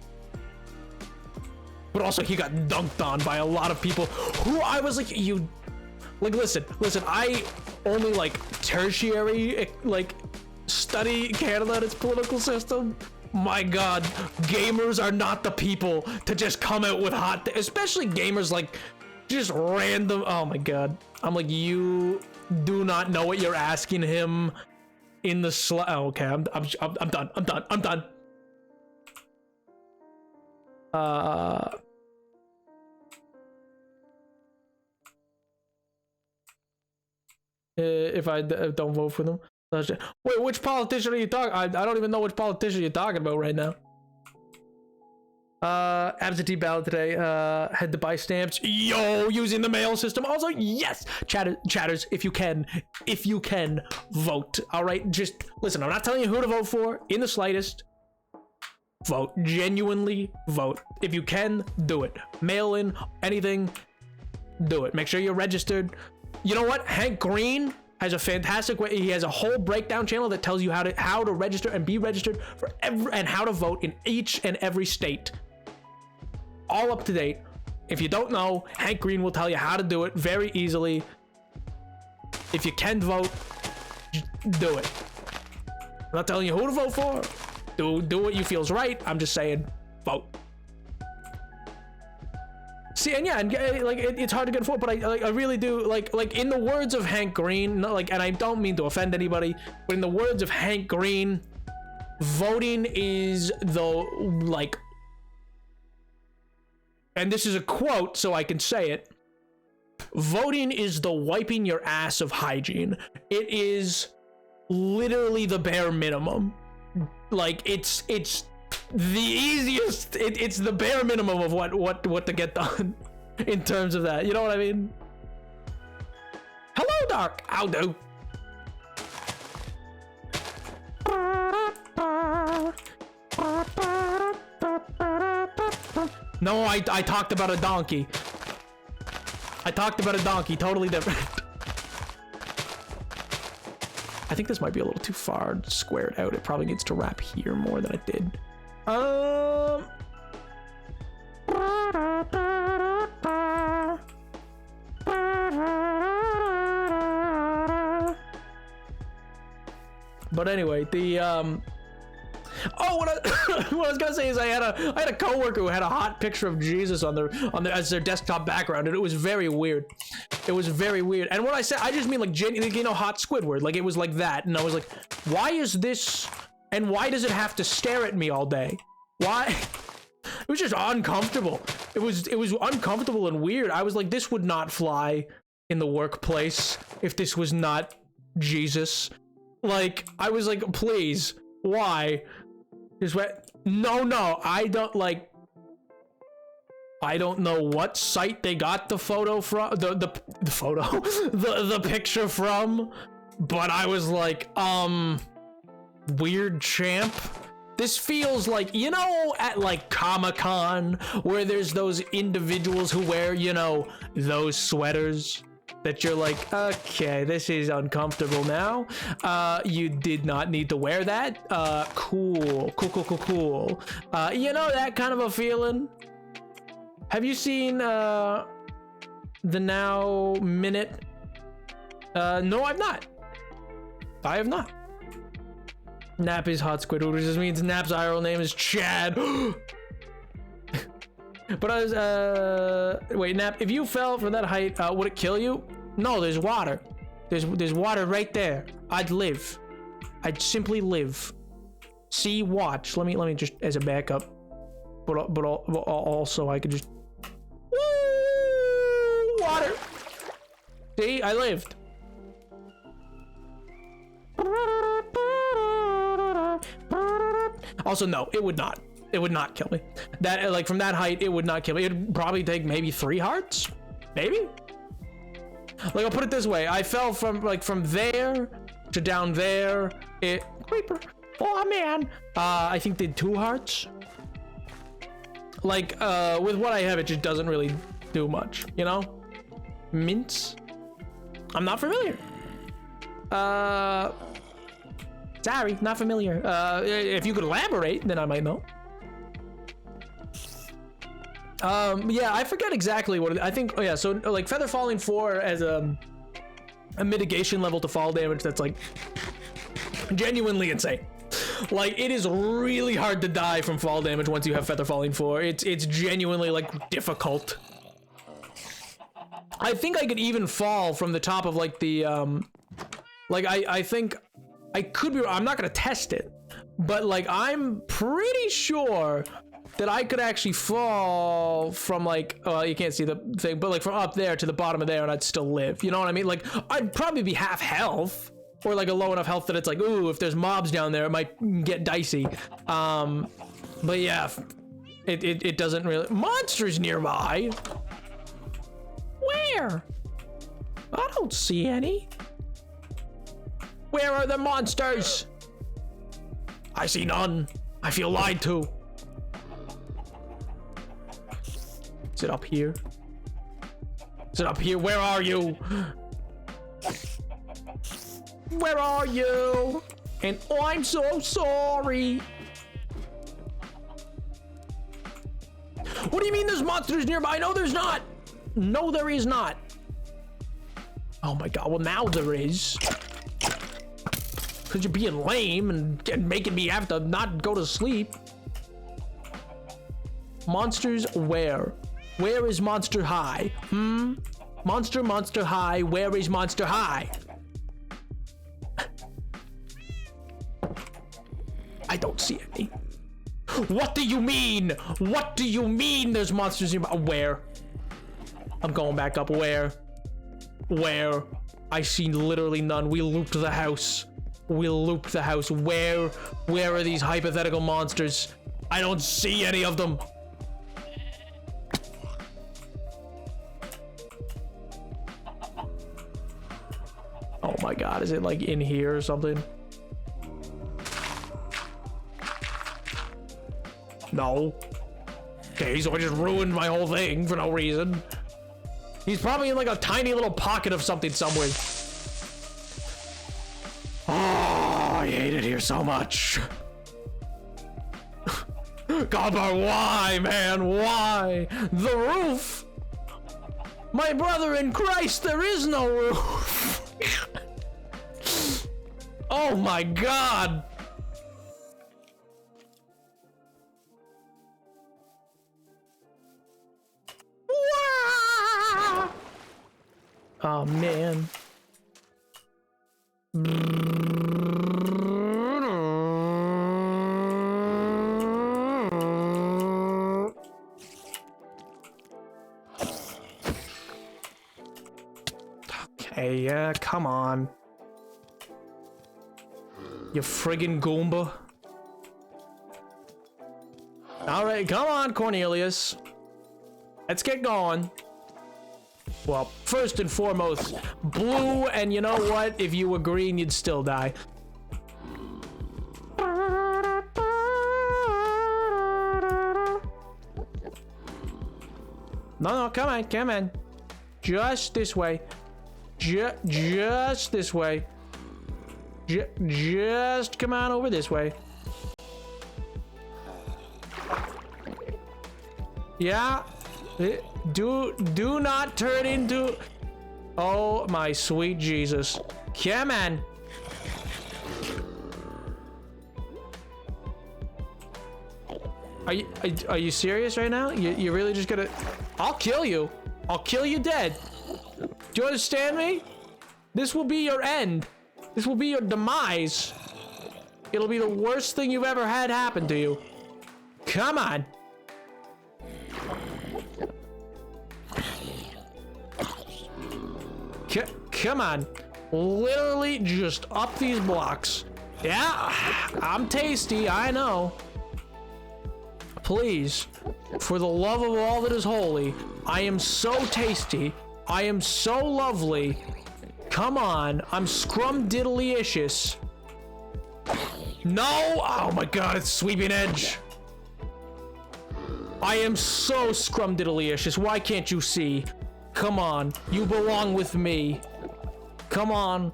But also, he got dunked on by a lot of people who I was like, you, like, listen. I only like tertiary like study Canada and its political system. My god, gamers are not the people to just come out with hot, especially gamers like just random. Oh my god, I'm like, you do not know what you're asking him in the oh, okay, I'm done. If I don't vote for them. Wait, which politician are you talking? I don't even know which politician you're talking about right now. Absentee ballot today. Had to buy stamps. Yo, using the mail system. Also, yes, chatters, if you can vote. All right, just listen. I'm not telling you who to vote for in the slightest. Vote, genuinely vote. If you can, do it. Mail in anything. Do it. Make sure you're registered. You know what? Hank Green has a fantastic way. He has a whole breakdown channel that tells you how to register and be registered for and how to vote in each and every state. All up to date. If you don't know, Hank Green will tell you how to do it very easily. If you can vote, do it. I'm not telling you who to vote for. Do what you feels right. I'm just saying, vote. See, and yeah, and like it's hard to get for, but I really do like in the words of Hank Green, like, and I don't mean to offend anybody, but in the words of Hank Green, voting is the like, and this is a quote, so I can say it. Voting is the wiping your ass of hygiene. It is literally the bare minimum. Like it's the easiest, it's the bare minimum of what to get done in terms of that, you know what I mean? Hello, Dark. How do? No, I talked about a donkey. I talked about a donkey, totally different. I think this might be a little too far squared out. It probably needs to wrap here more than it did. But anyway, the oh, what I was gonna say is I had a coworker who had a hot picture of Jesus on their as their desktop background, and it was very weird. It was very weird. And when I say, I just mean like genuinely, you know, hot Squidward. Like it was like that, and I was like, why is this? And why does it have to stare at me all day? Why? It was just uncomfortable. It was uncomfortable and weird. I was like, this would not fly in the workplace if this was not Jesus. Like, I was like, please, why? Just what? No, I don't like. I don't know what site they got the photo from, the photo, the picture from, but I was like, weird champ. This feels like, you know, at like Comic-Con, where there's those individuals who wear, you know, those sweaters that you're like, okay, this is uncomfortable now. You did not need to wear that. Cool. You know, that kind of a feeling. Have you seen, the Now Minute? No, I've not. I have not. Nap is hot squid, which just means Nap's IRL name is Chad. But I was, wait, Nap, if you fell from that height, would it kill you? No, there's water. There's water right there. I'd live. I'd simply live. See, watch. Let me just, as a backup. But also I could just, woo, water. See, I lived. Also, no, it would not. It would not kill me. That, like, from that height, it would not kill me. It'd probably take maybe 3 hearts, maybe. Like, I'll put it this way: I fell from there to down there. It creeper. Oh man. I think did 2 hearts. Like, with what I have, it just doesn't really do much, you know. Mints. I'm not familiar. Sorry, not familiar. If you could elaborate, then I might know. Yeah, I forget exactly what I think. Oh yeah, so like Feather Falling 4 as a mitigation level to fall damage that's like genuinely insane. Like, it is really hard to die from fall damage once you have Feather Falling 4. It's genuinely like difficult. I think I could even fall from the top of like the like I think I could be, I'm not gonna test it, but like I'm pretty sure that I could actually fall from like, you can't see the thing, but like from up there to the bottom of there and I'd still live. You know what I mean? Like, I'd probably be half health, or like a low enough health that it's like, ooh, if there's mobs down there, it might get dicey. But yeah, it doesn't really, monsters nearby. Where? I don't see any. Where are the monsters? I see none. I feel lied to. Is it up here? Is it up here? Where are you? Where are you? And oh, I'm so sorry. What do you mean there's monsters nearby? No, there's not. No, there is not. Oh my god, well now there is. Because you're being lame and making me have to not go to sleep. Monsters where? Where is Monster High? Monster High, where is Monster High? I don't see any. What do you mean? What do you mean there's monsters nearby? Where? I'm going back up. Where? Where? I see literally none. We looped the house. We looped the house. Where are these hypothetical monsters? I don't see any of them. Oh my god, is it like in here or something? No. Okay, so I just ruined my whole thing for no reason. He's probably in like a tiny little pocket of something somewhere. Oh, I hate it here so much. Godbar, why, man? Why? The roof? My brother in Christ, there is no roof. Oh my god. Oh man. Okay, yeah, come on. You friggin' Goomba. Alright, come on, Cornelius. Let's get going. Well, first and foremost, blue, and you know what? If you were green, you'd still die. No, come on. Just this way. Just this way. Just come on over this way. Yeah. Do not turn into... Oh, my sweet Jesus. Come on. Are you serious right now? You really just gonna... I'll kill you. I'll kill you dead. Do you understand me? This will be your end. This will be your demise. It'll be the worst thing you've ever had happen to you. Come on. Come on. Literally just up these blocks. Yeah, I'm tasty, I know. Please, for the love of all that is holy, I am so tasty. I am so lovely. Come on, I'm scrumdiddly-icious. No! Oh my god, it's sweeping edge. I am so scrumdiddly-icious. Why can't you see? Come on, you belong with me. Come on.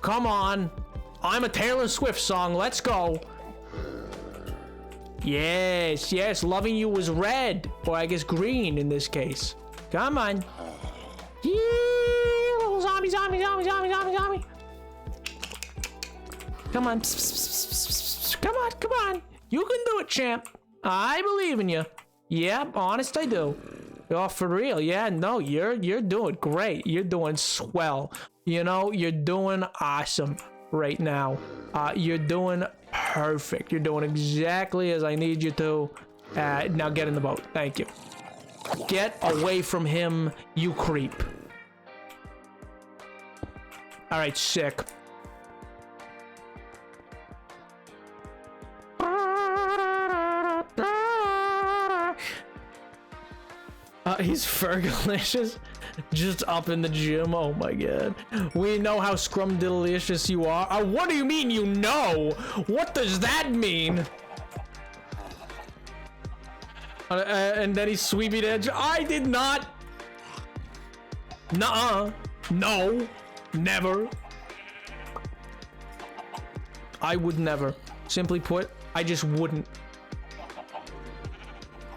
Come on. I'm a Taylor Swift song, let's go. Yes, yes, loving you was red. Or I guess green in this case. Come on. Yeah, little zombie. Come on. Come on. You can do it, champ. I believe in you. Yep, honest I do. Oh, for real. Yeah, no, you're doing great. You're doing swell. You know, you're doing awesome right now. You're doing perfect. You're doing exactly as I need you to. Now get in the boat. Thank you. Get away from him, you creep. All right, sick. He's Fergalicious. Just up in the gym. Oh my god. We know how scrumdiddlicious you are. What do you mean you know? What does that mean? And then he's sweeping edge. I did not. Nuh-uh. No. Never. I would never. Simply put, I just wouldn't.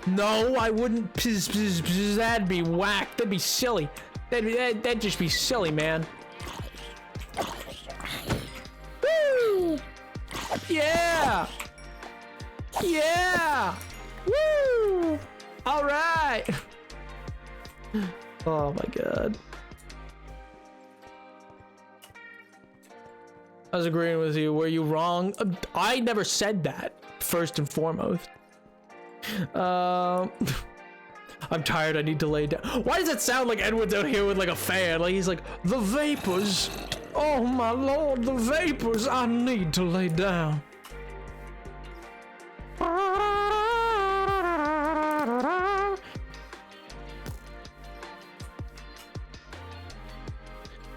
No, I wouldn't. That'd be whack. That'd be silly. That'd just be silly, man. Woo! Yeah! Yeah! Woo! All right. Oh my god. I was agreeing with you. Were you wrong? I never said that, first and foremost. I'm tired. I need to lay down. Why does it sound like Edward's out here with like a fan? Like he's like, the vapors. Oh my lord, the vapors. I need to lay down.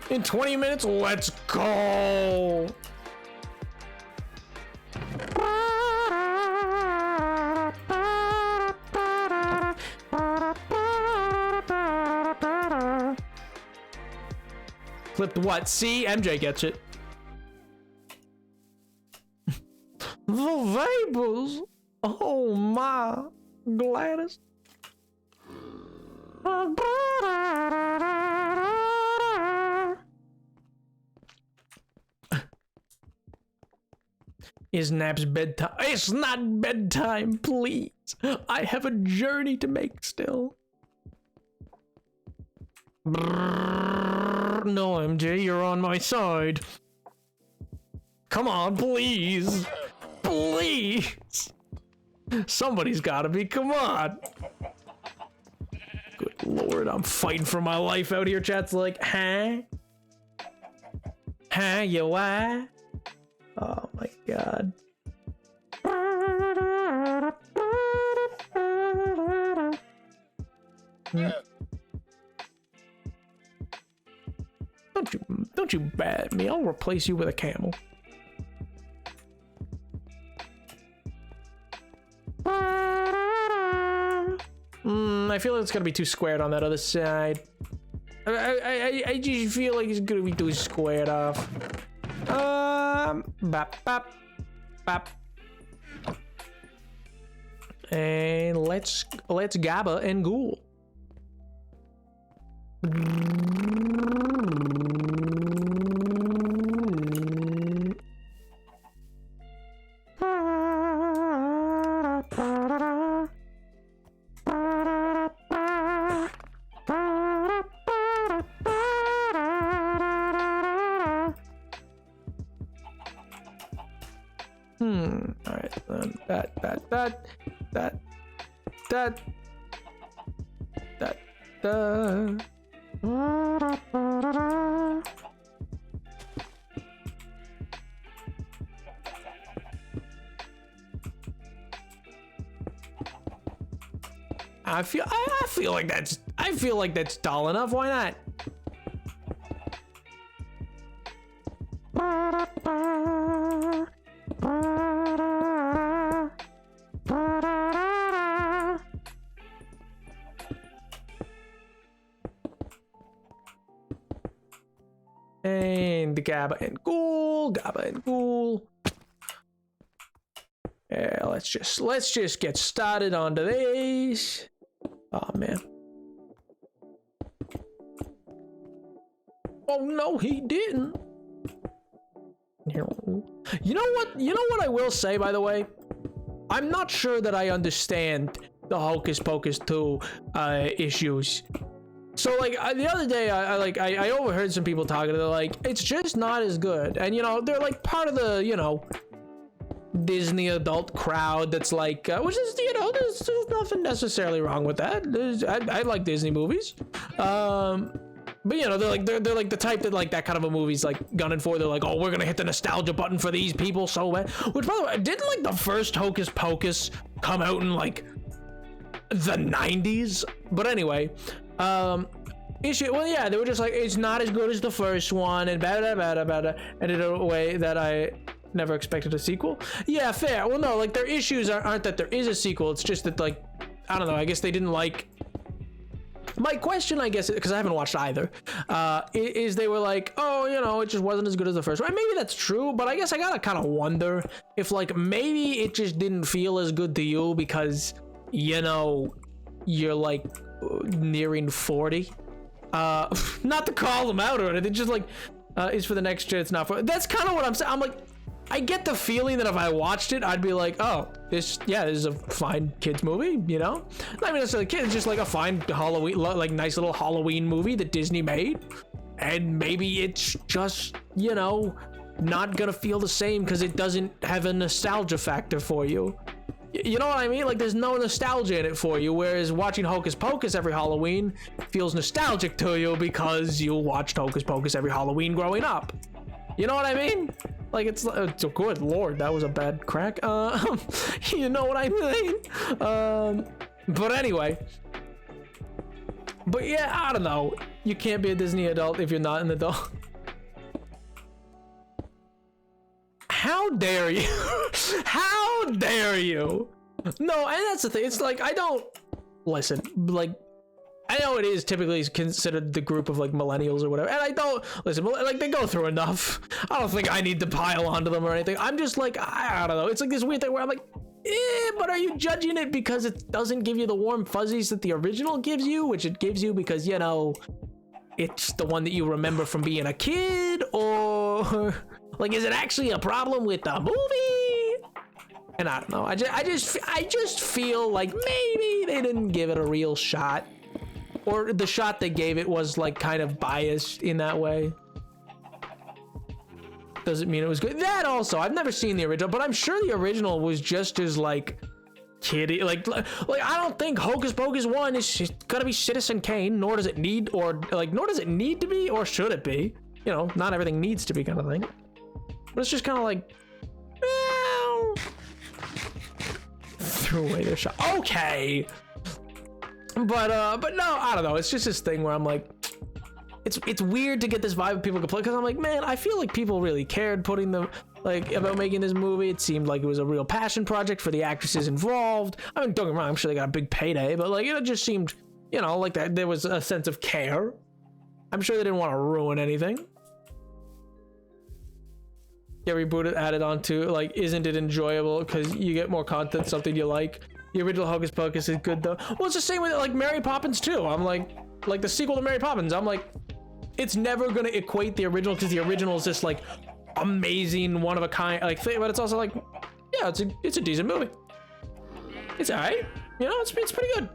In 20 minutes, let's go. Flipped what? See? MJ gets it. The vapors. Oh my Gladys. Is Naps bedtime? It's not bedtime, please. I have a journey to make still. No, MJ, you're on my side. Come on, please. Please. Somebody's gotta be, come on. Good lord, I'm fighting for my life out here. Chat's like, huh? Huh, you what? Oh my god. Don't you bat me. I'll replace you with a camel. I feel like it's gonna be too squared on that other side. I just feel like it's gonna be too squared off. Bap, bap, bap. And let's gabba and ghoul. Alright, then that. I feel like that's dull enough. Why not? And Gabba and Ghoul. Yeah, let's just get started onto these. Oh man. Oh no, he didn't. You know what I will say, by the way? I'm not sure that I understand the Hocus Pocus 2 issues. So like the other day I overheard some people talking, they're like, it's just not as good. And you know, they're like part of the, you know, Disney adult crowd that's like, which is, you know, there's nothing necessarily wrong with that. I like Disney movies. But you know, they're like the type that like that kind of a movie's like gunning for. They're like, oh, we're gonna hit the nostalgia button for these people so bad. Which, by the way, didn't like the first Hocus Pocus come out in like the 90s? But anyway, well, yeah, they were just like, it's not as good as the first one, and and in a way that I never expected a sequel. Yeah, fair. Well, no, like their issues aren't that there is a sequel. It's just that, like, I don't know. I guess they didn't like. My question, I guess, because I haven't watched either, is they were like, oh, you know, it just wasn't as good as the first one. And maybe that's true, but I guess I gotta kind of wonder if, like, maybe it just didn't feel as good to you because, you know, you're like nearing 40. Not to call them out or anything, just like, it's for the next gen. It's not for. That's kind of what I'm saying. I'm like, I get the feeling that if I watched it, I'd be like, oh, this is a fine kids movie, you know? Not even necessarily kids, just like a fine Halloween, like nice little Halloween movie that Disney made. And maybe it's just, you know, not gonna feel the same because it doesn't have a nostalgia factor for you. You know what I mean? Like, there's no nostalgia in it for you, whereas watching Hocus Pocus every Halloween feels nostalgic to you because you watched Hocus Pocus every Halloween growing up. You know what I mean? Like, it's good lord, that was a bad crack. You know what I mean? But anyway. But yeah, I don't know. You can't be a Disney adult if you're not an adult. How dare you? How dare you? No, and that's the thing. It's like, I don't listen, like, I know it is typically considered the group of like millennials or whatever, and I don't listen, like, they go through enough. I don't think I need to pile onto them or anything. I'm just like, I don't know. It's like this weird thing where I'm like, but are you judging it because it doesn't give you the warm fuzzies that the original gives you, which it gives you because, you know, it's the one that you remember from being a kid, or like, is it actually a problem with the movie? And I don't know. I just feel like maybe they didn't give it a real shot. Or the shot they gave it was like kind of biased in that way. Doesn't mean it was good. That also, I've never seen the original, but I'm sure the original was just as like kiddie. Like I don't think Hocus Pocus 1 is gonna be Citizen Kane, nor does it need to be, or should it be? you know, not everything needs to be kind of thing. But it's just kind of like, threw away their shot. Okay. But no, I don't know. It's just this thing where I'm like, it's weird to get this vibe of people complain, because I'm like, man, I feel like people really cared putting them, like, about making this movie. It seemed like it was a real passion project for the actresses involved. I mean, don't get me wrong, I'm sure they got a big payday, but like, it just seemed, you know, like that there was a sense of care. I'm sure they didn't want to ruin anything. Get rebooted, added on to, like, isn't it enjoyable because you get more content, something you like. The original Hocus Pocus is good though. Well, it's the same with like Mary Poppins too. I'm like the sequel to Mary Poppins, I'm like, it's never gonna equate the original, because the original is just like amazing, one of a kind, like thing, but it's also like, yeah, it's a decent movie. It's alright, you know, it's pretty good.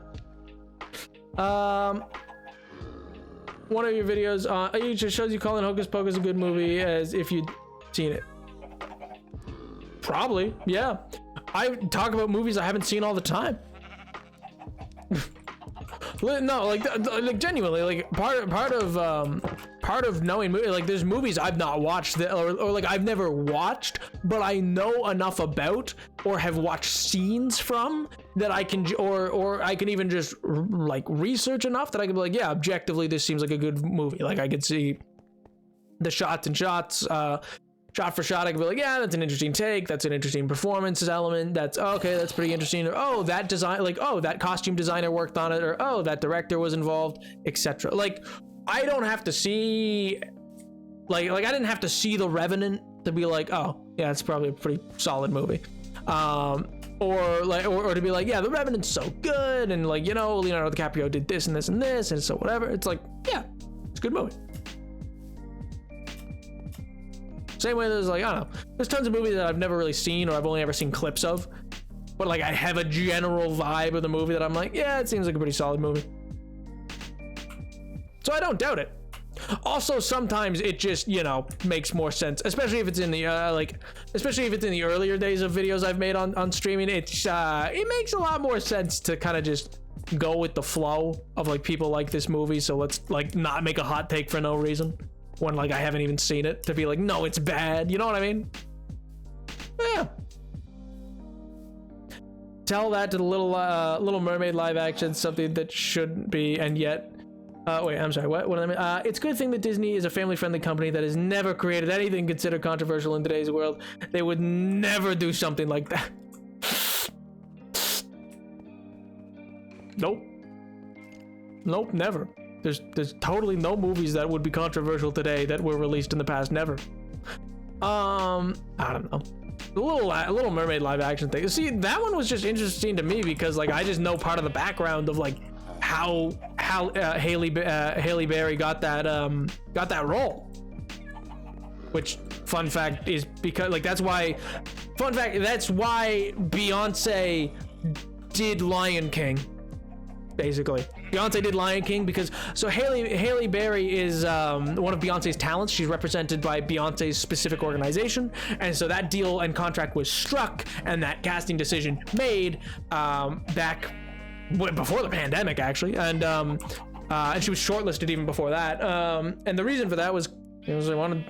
One of your videos, it just shows you calling Hocus Pocus a good movie as if you'd seen it. Probably, yeah. I talk about movies I haven't seen all the time. No, like genuinely, like part of knowing movie, like there's movies I've not watched that, or like I've never watched, but I know enough about or have watched scenes from that I can, or I can even just like research enough that I can be like, yeah, objectively this seems like a good movie. Like I could see the shots, shot for shot, I could be like, yeah, that's an interesting take, that's an interesting performance element, that's okay, that's pretty interesting, or oh, that design, like, oh, that costume designer worked on it, or oh, that director was involved, etc. Like, I don't have to see, like I didn't have to see The Revenant to be like, oh, yeah, it's probably a pretty solid movie. Or to be like, yeah, The Revenant's so good, and like, you know, Leonardo DiCaprio did this and this and this, and so whatever. It's like, yeah, it's a good movie. Same way there's like, I don't know, there's tons of movies that I've never really seen, or I've only ever seen clips of, but like I have a general vibe of the movie that I'm like, yeah, it seems like a pretty solid movie. So I don't doubt it. Also, sometimes it just, you know, makes more sense, especially if it's in the especially if it's in the earlier days of videos I've made on streaming. It makes a lot more sense to kind of just go with the flow of like, people like this movie, so let's like not make a hot take for no reason when like I haven't even seen it, to be like, no, it's bad, you know what I mean? Yeah. Tell that to the Little Mermaid live action, something that shouldn't be, and yet wait, I'm sorry, what did I mean? It's a good thing that Disney is a family-friendly company that has never created anything considered controversial in today's world. They would never do something like that. Nope, never. There's totally no movies that would be controversial today that were released in the past. Never. I don't know. The Little Mermaid live action thing. See, that one was just interesting to me because like I just know part of the background of like how Halle Berry got that role. Which, fun fact, is because like that's why Beyonce did Lion King. Basically, Beyonce did Lion King because Halle Berry is one of Beyonce's talents. She's represented by Beyonce's specific organization, and so that deal and contract was struck, and that casting decision made back before the pandemic, actually, and she was shortlisted even before that. And the reason for that was they wanted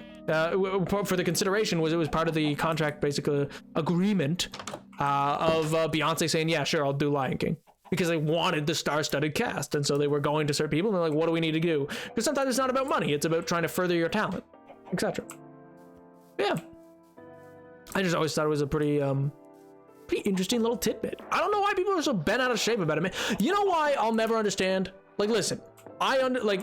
for the consideration was it was part of the contract, basically agreement of Beyonce saying, yeah, sure, I'll do Lion King. Because they wanted the star-studded cast, and so they were going to certain people, and they're like, what do we need to do? Because sometimes it's not about money, it's about trying to further your talent, etc. Yeah. I just always thought it was a pretty interesting little tidbit. I don't know why people are so bent out of shape about it, man. You know why I'll never understand? Like, listen, because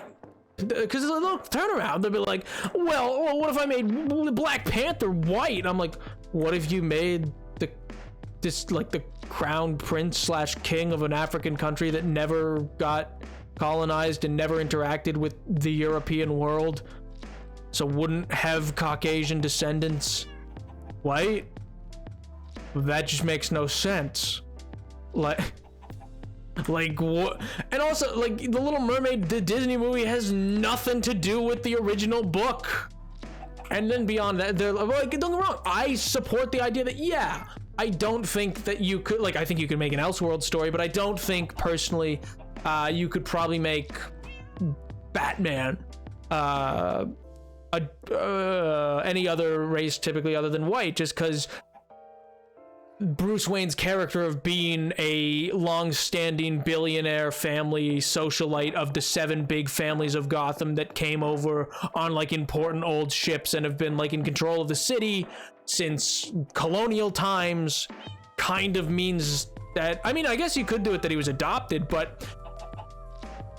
there's a little turnaround. They'll be like, well, what if I made Black Panther white? I'm like, what if you made the crown prince / king of an African country that never got colonized and never interacted with the European world, so wouldn't have Caucasian descendants, white? That just makes no sense. Like what? And also, like, the Little Mermaid, the Disney movie, has nothing to do with the original book. And then beyond that, they're like, don't get me wrong, I support the idea that, yeah, I don't think that you could, like, I think you could make an Elseworld story, but I don't think personally you could probably make Batman a any other race typically other than white, just because Bruce Wayne's character of being a long-standing billionaire family socialite of the 7 big families of Gotham that came over on like important old ships and have been like in control of the city since colonial times kind of means that, I mean, I guess you could do it that he was adopted, but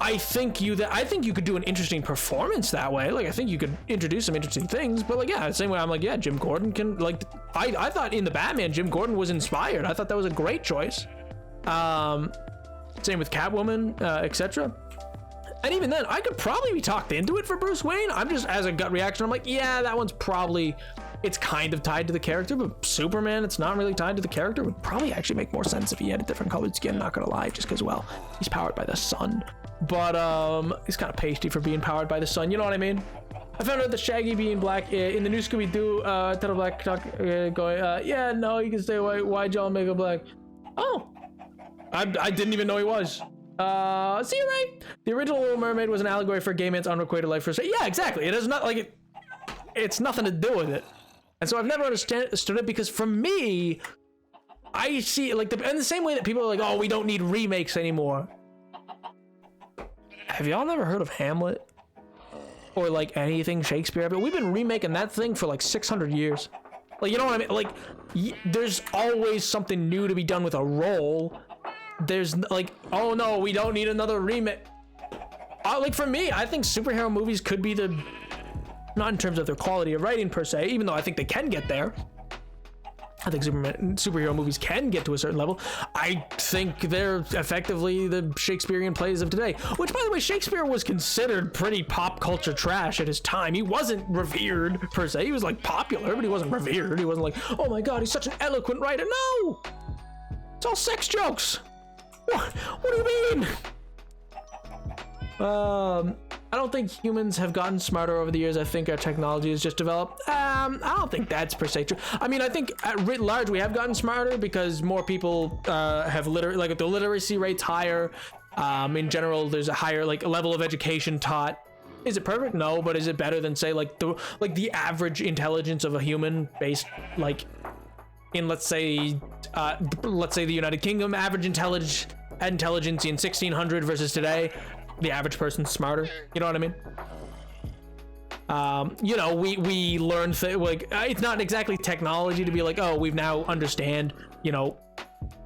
I think you could do an interesting performance that way. Like, I think you could introduce some interesting things, but like, yeah, same way I'm like, yeah, Jim Gordon can, like, I thought in the Batman, Jim Gordon was inspired. I thought that was a great choice. Same with Catwoman, etc. And even then, I could probably be talked into it for Bruce Wayne. I'm just, as a gut reaction, I'm like, yeah, that one's probably, it's kind of tied to the character, but Superman, it's not really tied to the character. Would probably actually make more sense if he had a different colored skin, not gonna lie, just because, well, he's powered by the sun. But he's kind of pasty for being powered by the sun, you know what I mean? I found out that Shaggy being black in the new Scooby-Doo, Tettle Black talk, going, yeah, no, he can stay white. Why'd y'all make him black? Oh, I didn't even know he was. See, right? The original Little Mermaid was an allegory for gay man's unrequited life for say. Yeah, exactly. It is not like it's nothing to do with it. And so I've never understood it, because for me, I see like in the same way that people are like, oh, we don't need remakes anymore. Have y'all never heard of Hamlet? Or like anything Shakespeare? But we've been remaking that thing for like 600 years. Like, you know what I mean? Like, there's always something new to be done with a role. There's like, oh no, we don't need another remake. Like, for me, I think superhero movies could be the, not in terms of their quality of writing per se, even though I think they can get there. I think superhero movies can get to a certain level. I think they're effectively the Shakespearean plays of today. Which, by the way, Shakespeare was considered pretty pop culture trash at his time. He wasn't revered, per se. He was, like, popular, but he wasn't revered. He wasn't like, oh my god, he's such an eloquent writer. No! It's all sex jokes. What do you mean? I don't think humans have gotten smarter over the years. I think our technology has just developed. I don't think that's per se true. I mean, I think at writ large we have gotten smarter because more people have like the literacy rate's higher. In general, there's a higher like level of education taught. Is it perfect? No, but is it better than say like the average intelligence of a human based like in let's say the United Kingdom average intelligence in 1600 versus today? The average person's smarter, you know what I mean? You know, we learn like it's not exactly technology to be like, oh, we've now understand, you know,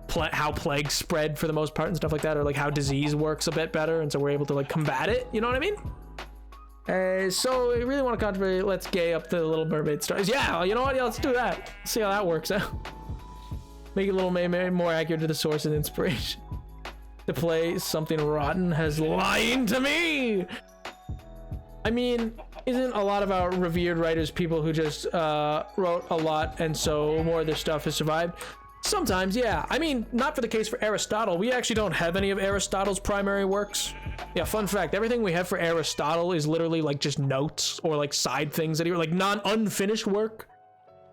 how plagues spread for the most part and stuff like that, or like how disease works a bit better, and so we're able to like combat it, you know what I mean? So we really want to controversy. Let's gay up the Little Mermaid stories. Yeah, you know what? Yeah, let's do that. See how that works out. Make it a little more accurate to the source and inspiration. To play something rotten has lying to me. I mean, isn't a lot of our revered writers people who just wrote a lot and so more of their stuff has survived? Sometimes, yeah. I mean, not for the case for Aristotle. We actually don't have any of Aristotle's primary works. Yeah, fun fact, everything we have for Aristotle is literally like just notes or like side things that he like unfinished work.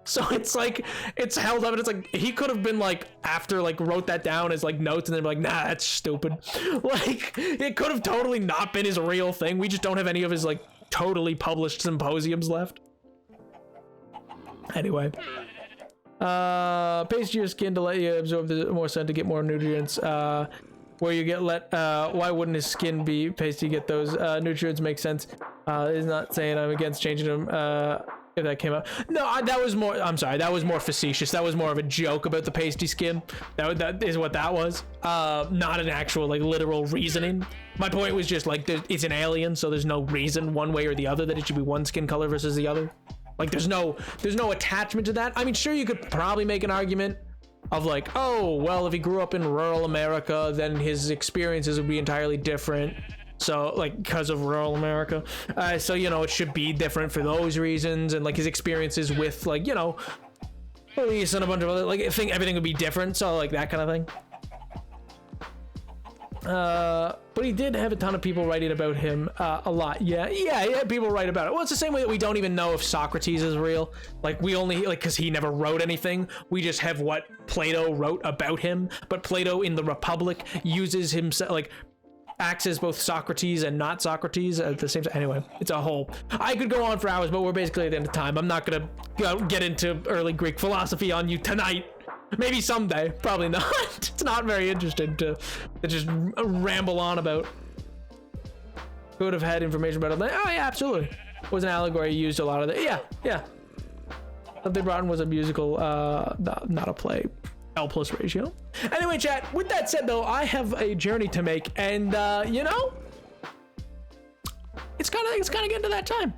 So it's like, it's held up and it's like, he could have been like, after like wrote that down as like notes and then be like, nah, that's stupid. Like, it could have totally not been his real thing. We just don't have any of his like totally published symposiums left. Anyway. Paste your skin to let you absorb the more sun to get more nutrients. Where you get why wouldn't his skin be pasty to get those nutrients? Makes sense. Is not saying I'm against changing them. If that came out, no, that was more, I'm sorry, that was more facetious. That was more of a joke about the pasty skin. That is what that was. Not an actual like literal reasoning. My point was just like it's an alien, so there's no reason one way or the other that it should be one skin color versus the other. Like there's no attachment to that. I mean, sure, you could probably make an argument of like, oh well, if he grew up in rural America, then his experiences would be entirely different. So like because of rural America, so you know it should be different for those reasons, and like his experiences with like, you know, police and a bunch of other like everything would be different, so like that kind of thing. But he did have a ton of people writing about him a lot. Yeah, people write about it. Well, it's the same way that we don't even know if Socrates is real. Like we only like because he never wrote anything. We just have what Plato wrote about him. But Plato in the Republic uses himself like acts as both Socrates and not Socrates at the same time. Anyway, it's a whole, I could go on for hours, but we're basically at the end of time. I'm not gonna get into early Greek philosophy on you tonight. Maybe someday, probably not. It's not very interesting to just ramble on about. Could have had information about it. Oh yeah, absolutely. Was an allegory, used a lot of it. Yeah. Something Rotten was a musical, not a play. L+ ratio. Anyway, chat, with that said though, I have a journey to make, and you know, it's kind of getting to that time.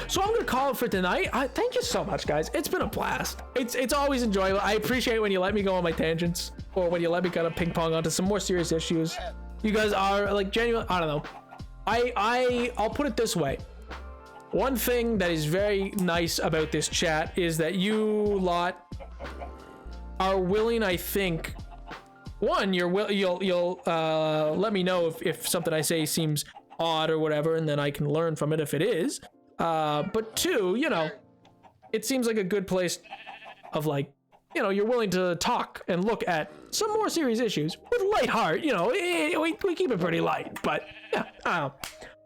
So I'm gonna call it for tonight. Thank you so much, guys. It's been a blast. It's always enjoyable. I appreciate when you let me go on my tangents, or when you let me kind of ping pong onto some more serious issues. You guys are like genuine. I don't know. I'll put it this way. One thing that is very nice about this chat is that you lot are willing, I think, one, you'll let me know if something I say seems odd or whatever, and then I can learn from it if it is. But two, you know, it seems like a good place of, like, you know, you're willing to talk and look at some more serious issues with light heart. You know, we keep it pretty light, but yeah, I don't know.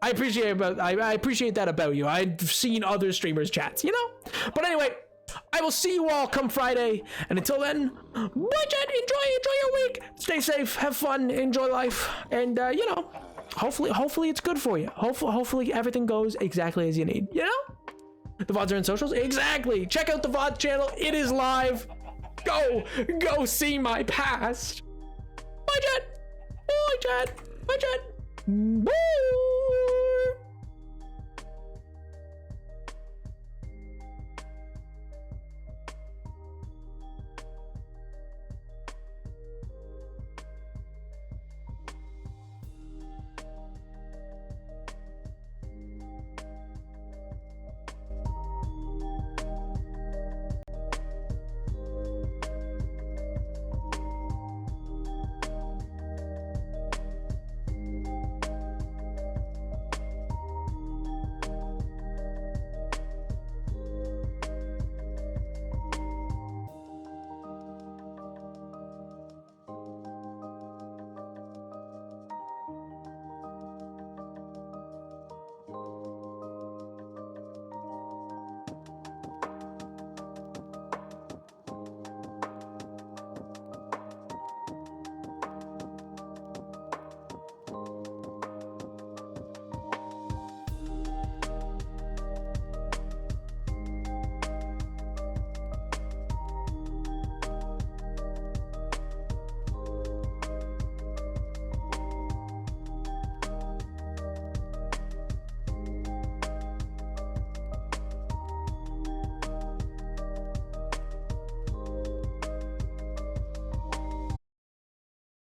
I appreciate that about you. I've seen other streamers' chats, you know? But anyway, I will see you all come Friday, and until then, bye, chat. Enjoy your week. Stay safe, have fun, enjoy life, and you know, hopefully it's good for you. Hopefully everything goes exactly as you need, you know? The VODs are in socials? Exactly. Check out the VOD channel. It is live. Go see my past. Bye, chat. Bye, chat. Bye, chat. Bye.